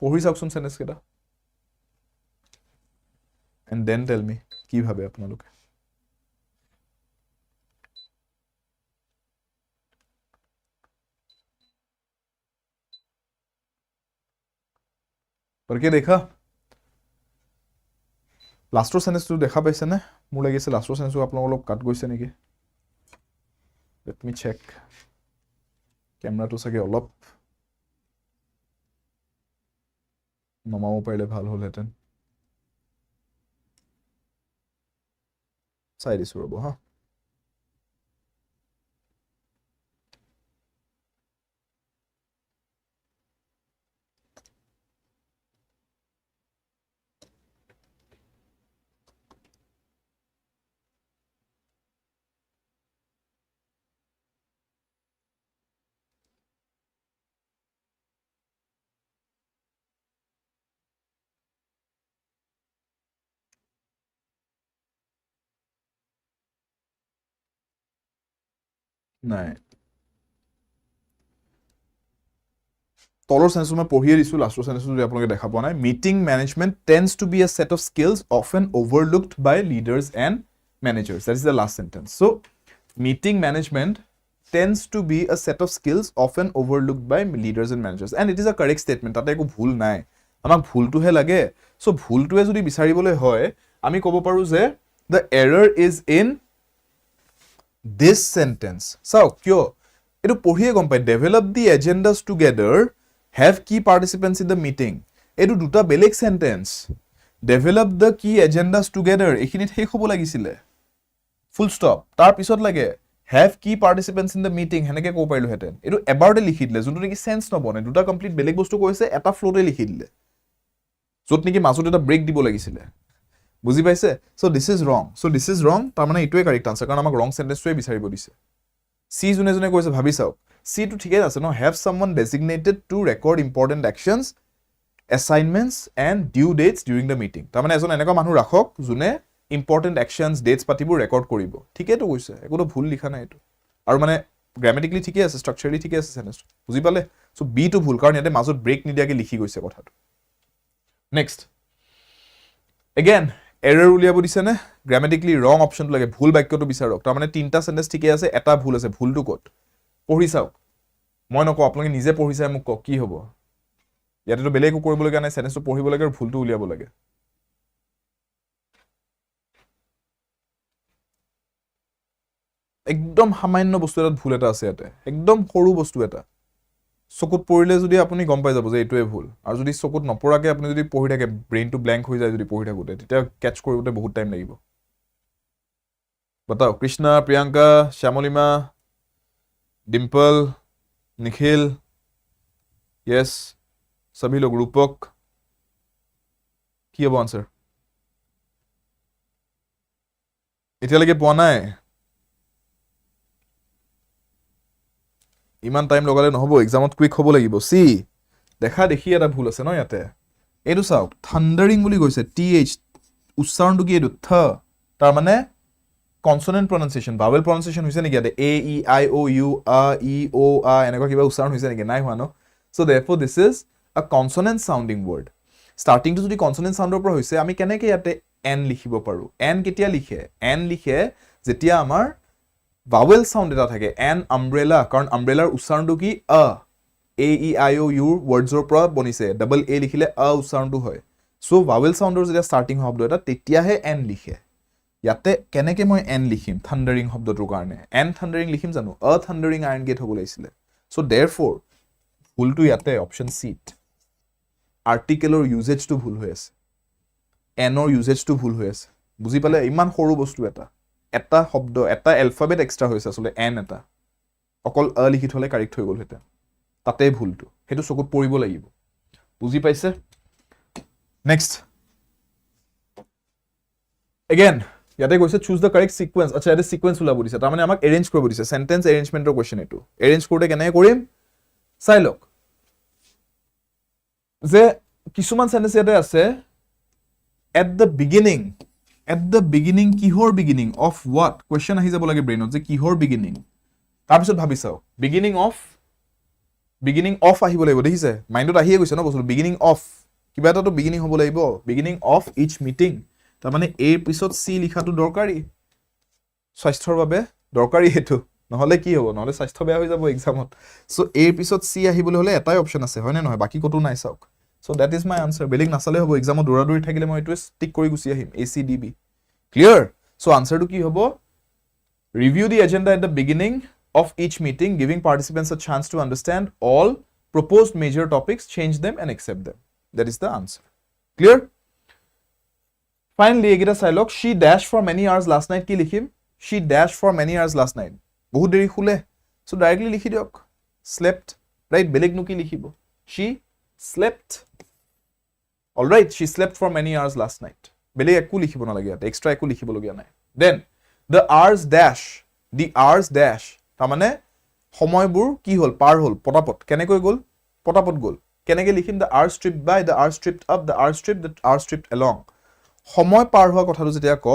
পঢ়ি চাওকচোন সেন্টেন্স কেটা এন্ড দেন টেল মি কি ভাবে আপোনালোকে পঢ়কে দেখা লাস্টৰ সেন্টেন্সটো দেখা পাইছে নে মোৰ লাগিছে লাস্টৰ সেন্টেন্সটো আপোনালোক অলপ কাট গৈছে নেকি লেট মি চেক ক্যামেৰাটো চাগে অলপ নমাব পাৰিলে ভাল হ'লহেঁতেন চাই দিছো ৰ'ব হা নাই তলৰ সেন্টেন্সটো মই পঢ়িয়ে দিছো লাস্টৰ সেন্টেন্সটো যদি আপোনালোকে দেখা পোৱা নাই meeting management tends to be a set of skills often overlooked by leaders and managers that is the last sentence so meeting management tends to be a set of skills often overlooked by leaders and managers and it is a correct statement তাতে একো ভুল নাই আমাক ভুলটোহে লাগে so ভুলটোৱে যদি বিচাৰিবলৈ হয় আমি ক'ব পাৰো যে the error is in this sentence so kyo etu পঢ়িয়ে গম পাই develop the agendas together have key participants in the meeting etu দুটা বেলেগ sentence develop the key agendas together এখিনিত হেই হ'ব লাগিছিলে full stop তাৰ পিছত লাগে have key participants in the meeting হেনেকে কব পাৰিলো হেতেন এটো এবাৰতে লিখি দিলে যোনটো নেকি সেন্স নবনে দুটা কমপ্লিট বেলেগ বস্তু কৈছে এটা ফ্লোতে লিখি দিলে যত নেকি মাজত এটা ব্ৰেক দিব লাগিছিলে বুজি পাইছে সো দিস ইজ ৰং তাৰ মানে ইটোৱে কাৰেক্ট আনসাৰ কাৰণ আমাক ৰং সেন্টেন্সটোৱে বিচাৰিব দিছে সি জুনে কৈছে ভাবি চাওক সি টু ঠিকই আছে ন have someone designated to record important actions assignments and due dates during the meeting তাৰ মানে এজন এনেকা মানুহ ৰাখক জুনে ইম্পৰ্টেন্ট অ্যাকশনস ডেটস পাতিবোৰ ৰেকৰ্ড কৰিব ঠিকই তো কৈছে একোটো ভুল লিখা নাই এটো আৰু মানে গ্ৰামাটিক্যালি ঠিকই আছে স্ট্ৰাকচাৰালি ঠিকই আছে সেন্টেন্স বুজি পালে সো বি টু ভুল কাৰণ ইয়াতে মাজত ব্ৰেক নিদিয়াকে লিখি গৈছে কথাটো নেক্সট again এৰৰ উলিয়াব দিছে নে গ্ৰামাটিক্যালি ৰং অপশনটো লাগে ভুল বাক্যটো বিচাৰক তাৰ মানে তিনটা সেন্টেন্স ঠিকই আছে এটা ভুল আছে ভুলটো ক'ত পঢ়ি চাওক মই নকও আপোনালোকে নিজে পঢ়ি চাই মোক কি হ'ব ইয়াতে তো বেলেগ কৰিব লগা নাই সেন্টেন্সটো পঢ়িব লাগে আৰু ভুলটো উলিয়াব লাগে একদম সামান্য বস্তু এটা ভুল এটা আছে ইয়াতে একদম সৰু বস্তু এটা চকুত পৰিলে যদি আপুনি গম পাই যাব যে এইটোৱে ভুল আৰু যদি চকুত নপৰাকে আপুনি যদি পঢ়ি থাকে ব্ৰেইনটো ব্ল্যাঙ্ক হৈ যায় যদি পঢ়ি থাকোতে তেতিয়া ক্যাচ কৰোতে বহুত টাইম লাগিব बताओ कृष्णा प्रियंका श्यामलिमा डिम्पल निखिल यस सभी लोग रूपक কি হ'ব आंसर এতিয়ালৈকে পোৱা নাই ইমান টাইম লগালে নহব এক্সামত কুইক হ'ব লাগিব সি দেখা দেখি এটা ভুল আছে ন ইয়াতে এইটো চাওক থান্ডাৰিং বুলি কৈছে th উচ্চাৰণটো কি এইটো থ তাৰ মানে কনসোনেন্ট pronunciation vowel pronunciation হৈছে নেকি ইয়াতে a e i o u a e o a এনেকুৱা কিবা উচ্চাৰণ হৈছে নেকি নাই হোৱা ন so therefore this is a consonant sounding word starting to যদি consonant soundৰ পৰা হৈছে আমি কেনেকৈ ইয়াতে n লিখিব পাৰো n কেতিয়া লিখে n লিখে যেতিয়া আমাৰ vowel sound এটা থাকে an umbrella কাৰণ umbrella উচ্চাৰণটো কি a e i o u words ৰ পৰা বনিছে ডাবল a লিখিলে a উচ্চাৰণটো হয় so vowel soundৰ যেতিয়া starting শব্দ এটা তেতিয়াহে n লিখে ইয়াতে কেনেকৈ মই n লিখিম থান্ডাৰিং শব্দটোৰ কাৰণে n থান্ডাৰিং লিখিম জানো a থান্ডাৰিং আয়ৰন গেট হ'ব লাগিছিল so therefore ভুলটো ইয়াতে অপচন c আৰ্টিকেলৰ ইউজেজটো ভুল হৈ আছে n ৰ ইউজেজটো ভুল হৈ আছে বুজি পালে ইমান সৰু বস্তু এটা শব্দ এটা এলফাবেট এক্সট্ৰা হৈছে আসলে n এটা অকল a লিখি থলে কাৰেক্ট হৈ গল হেতে তাতে ভুলটো হেতু চকুত পৰিব লাগিব বুজি পাইছে নেক্সট again ইয়াতে কৈছে চুজ দ্য কাৰেক্ট সিকোয়েন্স আচ্ছা এটা সিকোয়েন্স উলাব দিছে তাৰ মানে আমাক এৰেঞ্জ কৰিব দিছে সেন্টেন্স এৰেঞ্জমেন্টৰ কোৱেশ্চন এটো এৰেঞ্জ কৰোতে কেনে কৰিম চাই লওক যে কিছুমান সেন্টেন্স ইয়াতে আছে at the beginning কিহৰ beginning of what question আহি যাব লাগে ব্ৰেইনত যে কিহৰ beginning তাৰ পিছত ভাবি চাও beginning of আহিব লাগিব দেখিছে মাইন্ডত আহিয়ে গৈছে ন বস্তু beginning of কিবা এটাটো beginning হ'ব লাগিব beginning of each meeting তাৰ মানে এৰ পিছত সি লিখাটো দৰকাৰী স্বাস্থ্যৰ বাবে দৰকাৰী হেতু নহলে কি হ'ব নহলে স্বাস্থ্য বেয়া হৈ যাব এক্সামত সো এৰ পিছত সি আহিবলৈ হলে এটাই অপচন আছে হয় নে নহয় বাকি কতো নাই চাওক so that is my answer বেলিং নাছালে হ'ব এক্সামত দৌৰাদৌৰি থাকিলে মই এটো ষ্টিক কৰি গুছি আহিম ACDB ক্লিয়াৰ সো আনসাৰটো কি হ'ব review the agenda at the beginning of each meeting giving participants a chance to understand all proposed major topics change them and accept them that is the answer clear finally egita sailok she dashed for many hours last night ki likhim she dashed for many hours last night bahut deri khule so directly likhi diok slept right beleg nu ki likhibo she slept all right she slept for many hours last night beleg ekku likhibo na lagya extra ekku likhibo lagya nai then the hours dash ta mane সময়বোৰ কি হল পাৰ হল পটাপট কেনেকৈ গল পটাপট গল কেনেকৈ লিখিম the hours stripped by the hours stripped up the hours stripped the hours stripped along সময় পাৰ হোৱা কথাটো যেতিয়া ক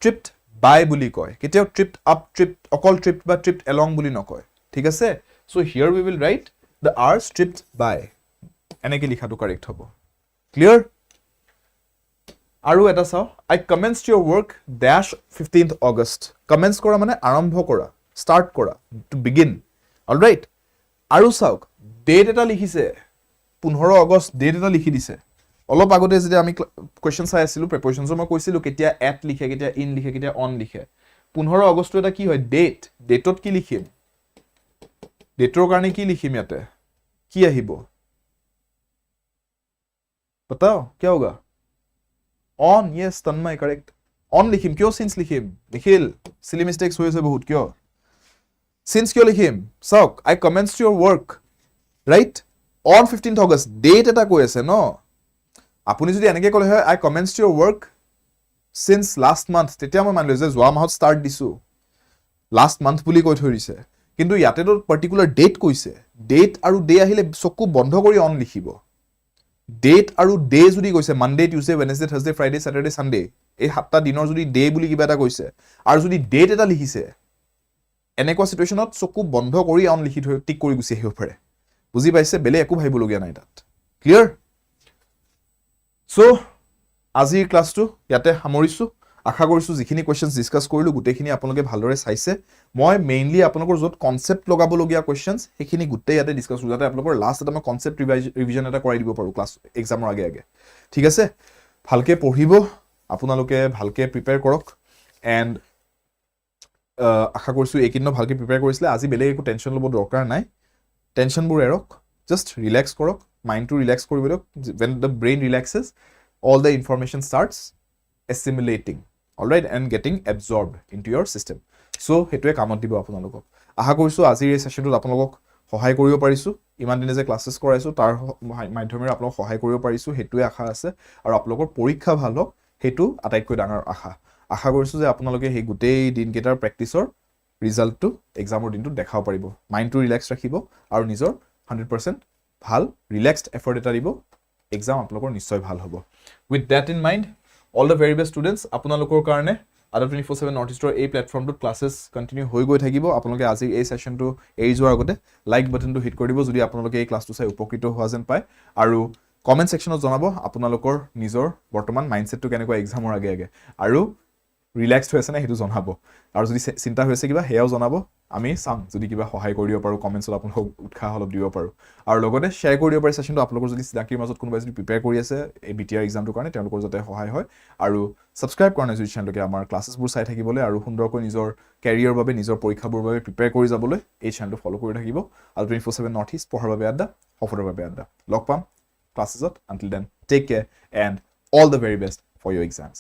tripped by বুলি কয় কেতিয়াও tripped up tripped অকল tripped বা tripped along বুলি নকয় ঠিক আছে so here we will write the hours stripped by এনেকৈ লিখাটো কাৰেক্ট হ'ব ক্লিয়াৰ আৰু এটা চাও I commenced your work dash 15th August commence কৰা মানে আৰম্ভ কৰা start কৰা to begin all right আৰু চাওক date এটা লিখিছে 15 আগষ্ট date এটা লিখি দিছে অলপ আগতে যেতিয়া আমি কোৱেশ্চন চাই আছিলো প্ৰিপৰেচনছ মই কৈছিলো কেতিয়া at লিখে কেতিয়া in লিখে কেতিয়া on লিখে 15 আগষ্ট এটা কি হয় ডেটত কি লিখিম ডেটৰ কাৰণে কি লিখিম ইয়াতে কি আহিব बताओ क्या होगा on yes Tanmay correct on लिखिम क्यों since लिखिम निखिल silly mistakes हुए से बहुत क्यों since क्यों लिखिम सक I commenced your work right on 15th August date এটা কৈ আছে ন আপুনি যদি এনেকৈ কলে হয় I commenced your work since last month তেতিয়া মই মানিলো যে যোৱা মাহত start দিছো last month বুলি কৈ থৈ দিছে কিন্তু ইয়াতে তো পাৰ্টিকুলাৰ ডেট কৈছে ডেট আৰু ডে আহিলে চকু বন্ধ কৰি on লিখিব ডেট আৰু ডে যদি কৈছে Monday Tuesday Wednesday Thursday Friday Saturday Sunday এই সাতটা দিনৰ যদি ডে বুলি কিবা এটা কৈছে আৰু যদি ডেট এটা লিখিছে এনেকুৱা সিচুৱেশনত চকু বন্ধ কৰি on লিখি থৈ টিক কৰি গুছি আহিব পাৰে বুজি পাইছে বেলে একো ভাবিব লগিয়া নাই তাত ক্লিয়াৰ সো আজিৰ ক্লাসটো ইয়াতে সামৰিছো আশা কৰিছো যিখিনি কোৱেশ্চনছ ডিসকাস কৰিলো গুটেখিনি আপোনালোকে ভালদৰে চাইছে মই মেইনলি আপোনালোকৰ যত কনসেপ্ট লগাব লগিয়া কোৱেশ্চনছ হেখিনি গুটে ইয়াতে ডিসকাস কৰি যাতে আপোনালোকৰ লাষ্ট এটা মই কনসেপ্ট ৰিভিজন এটা কৰাই দিব পাৰো ক্লাস এক্সামৰ আগে আগে ঠিক আছে ভালকে পঢ়িব আপোনালোকে ভালকে প্ৰিপেয়াৰ কৰক এন্ড আশা কৰিছো এইকিন্ন ভালকে প্ৰিপেয়াৰ কৰিছিলে আজি বেলেগ একো টেনচন লব দৰকাৰ নাই টেনচনবোৰ এৰক জাষ্ট ৰিলেক্স কৰক, মাইণ্ডটো ৰিলেক্স কৰিব দিয়ক. when the brain relaxes, all the information starts assimilating, all right, and getting absorbed into your system. So হেতুৱে কামত দিব আপোনালোকক. আশা কৰিছোঁ আজিৰ এই সেশনটোত আপোনালোকক সহায় কৰিব পাৰিছোঁ. ইমান দিনে যে ক্লাছেছ কৰাইছোঁ তাৰ মাধ্যমেৰে আপোনালোকক সহায় কৰিব পাৰিছোঁ, হেতুৱে আশা আছে. আৰু আপোনালোকৰ পৰীক্ষা ভাল হওক, হেতু আটাইতকৈ ডাঙৰ আশা. আশা কৰিছোঁ যে আপোনালোকে সেই গোটেই দিনকেইটাৰ প্ৰেক্টিছৰ ৰিজাল্টটো এক্সামৰ দিনটোত দেখাব পাৰিব. মাইণ্ডটো ৰিলেক্স ৰাখিব আৰু নিজৰ 100% ভাল ৰিলেক্সড এফৰ্ট এটা দিব. এক্সাম আপোনালোকৰ নিশ্চয় ভাল হ'ব. With that in mind, all the very best students. আপোনালোকৰ কাৰণে Adda247 North Eastৰ এই প্লেটফৰ্মটোত ক্লাছেছ কণ্টিনিউ হৈ গৈ থাকিব. আপোনালোকে আজিৰ এই ছেশ্যনটো এৰি যোৱাৰ আগতে লাইক বাটনটো হিট কৰি দিব যদি আপোনালোকে এই ক্লাছটো চাই উপকৃত হোৱা যেন পায়. আৰু কমেণ্ট ছেকশ্যনত জনাব আপোনালোকৰ নিজৰ বৰ্তমান মাইণ্ডছেটটো কেনেকুৱা এক্সামৰ আগে আগে, আৰু ৰিলেক্সড হৈ আছে নে সেইটো জনাব. আৰু যদি চিন্তা হৈ আছে কিবা সেয়াও জনাব. আমি চাম যদি কিবা সহায় কৰি দিব পাৰোঁ, কমেণ্টছত আপোনালোকক উৎসাহ অলপ দিব পাৰোঁ. আৰু লগতে শ্বেয়াৰ কৰি দিব পাৰে ছেশ্যনটো. আপোনালোকৰ যদি চিনাকিৰ মাজত কোনোবাই যদি প্ৰিপেয়াৰ কৰি আছে এই BTR এক্সামটোৰ কাৰণে, তেওঁলোকৰ যাতে সহায় হয়. আৰু ছাবস্ক্ৰাইব কৰা নাই যদি চেনেলটোকে আমাৰ ক্লাছেছবোৰ চাই থাকিবলৈ আৰু সুন্দৰকৈ নিজৰ কেৰিয়াৰৰ বাবে, নিজৰ পৰীক্ষাবোৰৰ বাবে প্ৰিপেয়াৰ কৰি যাবলৈ এই চেনেলটো ফ'ল' কৰি থাকিব. Adda247 North East, পঢ়াৰ বাবে আড্ডা, সফলৰ বাবে আড্ডা. লগ পাম ক্লাছেছত. Until then, take care and all the very best for your exams.